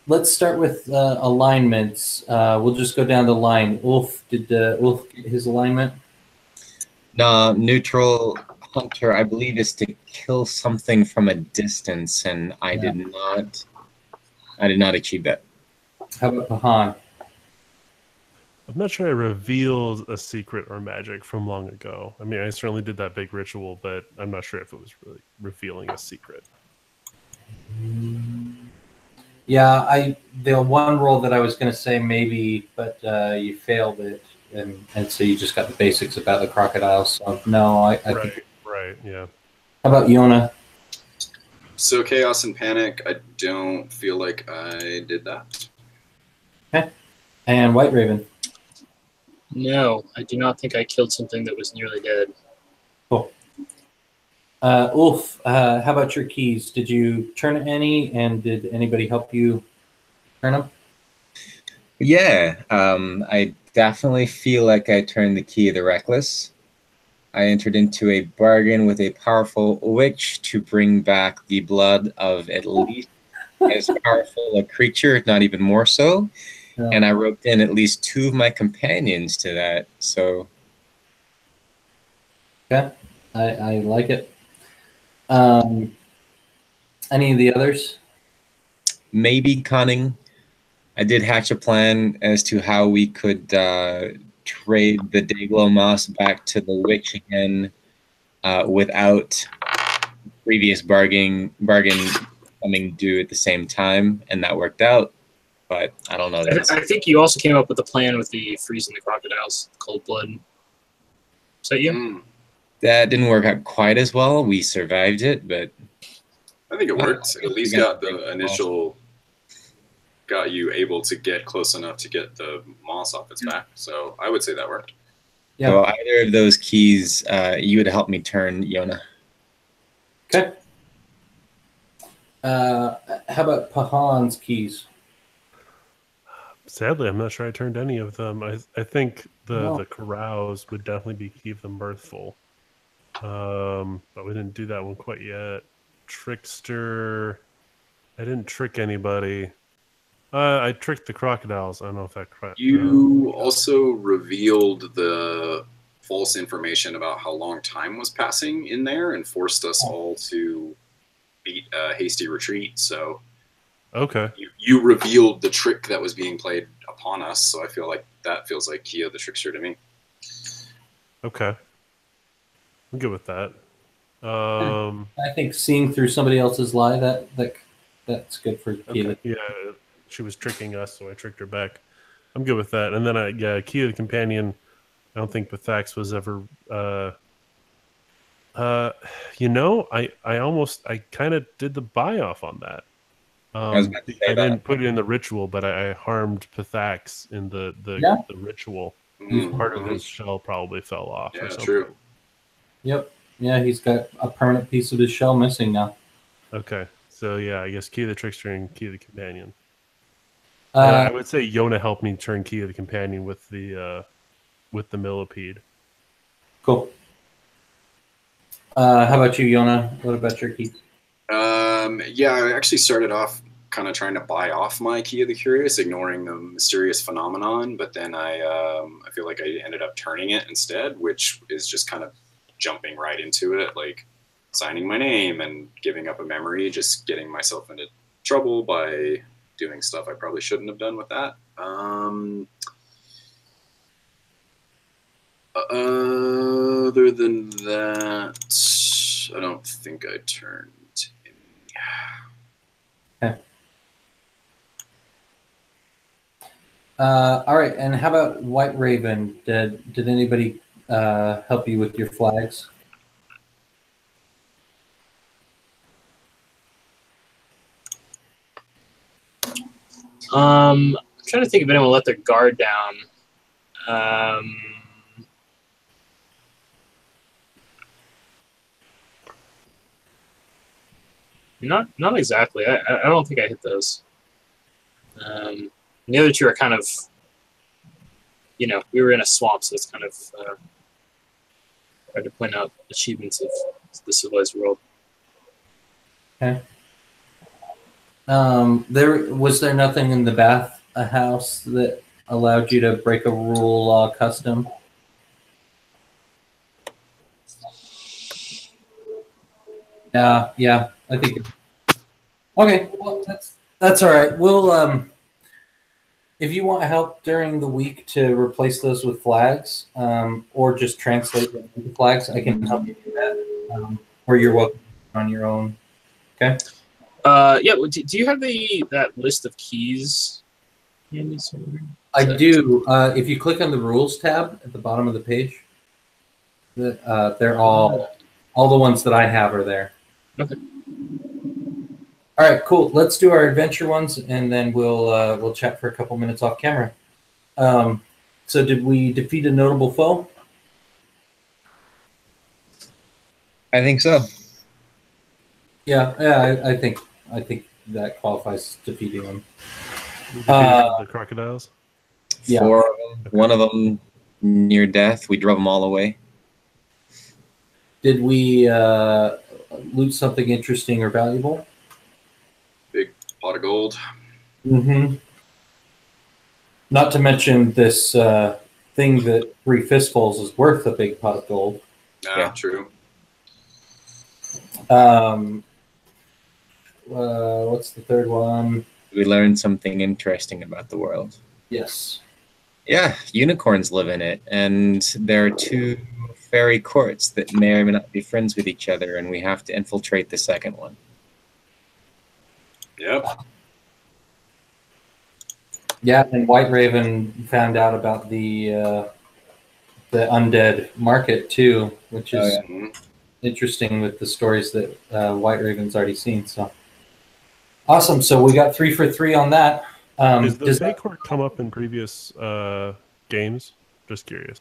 Let's start with alignments. We'll just go down the line. Ulf, did Ulf get his alignment? No, neutral hunter, I believe, is to kill something from a distance, and I did not achieve that. How about Pahan? I'm not sure I revealed a secret or magic from long ago. I mean, I certainly did that big ritual, but I'm not sure if it was really revealing a secret. Yeah, the one roll that I was going to say maybe, but you failed it, and so you just got the basics about the crocodile. So no, I think. Right, yeah. How about Yona? So chaos and panic, I don't feel like I did that. Okay. And White Raven? No, I do not think I killed something that was nearly dead. Cool. Ulf, how about your keys? Did you turn any, and did anybody help you turn them? Yeah, I definitely feel like I turned the key of the reckless. I entered into a bargain with a powerful witch to bring back the blood of at least as powerful a creature, if not even more so. Yeah. And I roped in at least 2 of my companions to that. So, okay, I like it. Any of the others? Maybe cunning. I did hatch a plan as to how we could trade the Dayglow moss back to the witch again without previous bargain coming due at the same time, and that worked out. But I don't know. I think you also came up with a plan with the freezing the crocodiles, cold blood. Is that you? That didn't work out quite as well. We survived it, but I think it worked. At least got the initial got you able to get close enough to get the moss off its back. So I would say that worked. Yeah. So either of those keys, you would help me turn Yona. Okay. How about Pahan's keys? Sadly, I'm not sure I turned any of them. I think No. the carouse would definitely be keep them mirthful. But we didn't do that one quite yet. Trickster, I didn't trick anybody. I tricked the crocodiles. I don't know if that. You also revealed the false information about how long time was passing in there and forced us all to beat a hasty retreat. So okay, you revealed the trick that was being played upon us. So I feel like that feels like Kia the trickster to me. okay, I'm good with that. I think seeing through somebody else's lie that's good for Kia. Okay. Yeah, she was tricking us, so I tricked her back. I'm good with that. And then Kia the companion. I don't think Bathax was ever. I kind of did the buy off on that. I was about to say I that. didn't put it in the ritual, but I harmed Pathax in the ritual. Part of his shell probably fell off. Yeah, or something. true. Yep. Yeah, he's got a permanent piece of his shell missing now. Okay, so yeah, I guess Kia the trickster and Kia the companion. I would say Yona helped me turn Kia the companion with the millipede. Cool. How about you, Yona? What about your keys? Yeah, I actually started off kind of trying to buy off my Key of the Curious, ignoring the mysterious phenomenon, but then I feel like I ended up turning it instead, which is just kind of jumping right into it, like signing my name and giving up a memory, just getting myself into trouble by doing stuff I probably shouldn't have done with that. Other than that, I don't think I turned any. Okay. All right, and how about White Raven? Did anybody help you with your flags? I'm trying to think if anyone let their guard down. Not exactly. I don't think I hit those. The other two are kind of, we were in a swamp, so it's kind of hard to point out achievements of the civilized world. Okay. Was there nothing in the bathhouse that allowed you to break a rule custom? Yeah, I think. Okay, well that's all right. We'll if you want help during the week to replace those with flags, or just translate them into flags, I can help you do that. Or you're welcome on your own. Okay. Yeah. Do you have that list of keys? I do. If you click on the rules tab at the bottom of the page, they're all the ones that I have are there. Okay. All right, cool. Let's do our adventure ones, and then we'll chat for a couple minutes off camera. So, did we defeat a notable foe? I think so. Yeah. I think that qualifies defeating them. The crocodiles. Yeah. 4 of them. One of them near death. We drove them all away. Did we loot something interesting or valuable? Big pot of gold. Mm-hmm. Not to mention this thing that 3 fistfuls is worth a big pot of gold. Yeah, true. What's the third one? We learned something interesting about the world. Yes. Yeah, unicorns live in it, and there are 2 fairy courts that may or may not be friends with each other, and we have to infiltrate the second one. Yep. Yeah, and White Raven found out about the undead market too, which is interesting with the stories that White Raven's already seen. So awesome! So we got 3 for 3 on that. Is the does Fey Court come up in previous games? Just curious.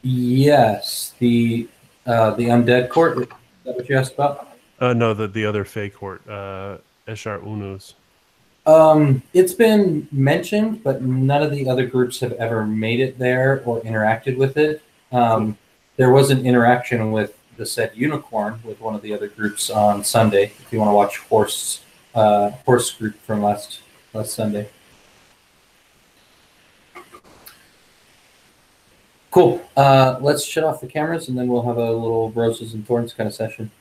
Yes, the undead court. Is that what you asked about? No, the other Fey Court, Eshar Unus. It's been mentioned, but none of the other groups have ever made it there or interacted with it. There was an interaction with the said unicorn with one of the other groups on Sunday. If you want to watch horse group from last Sunday. Cool. Let's shut off the cameras and then we'll have a little roses and thorns kind of session.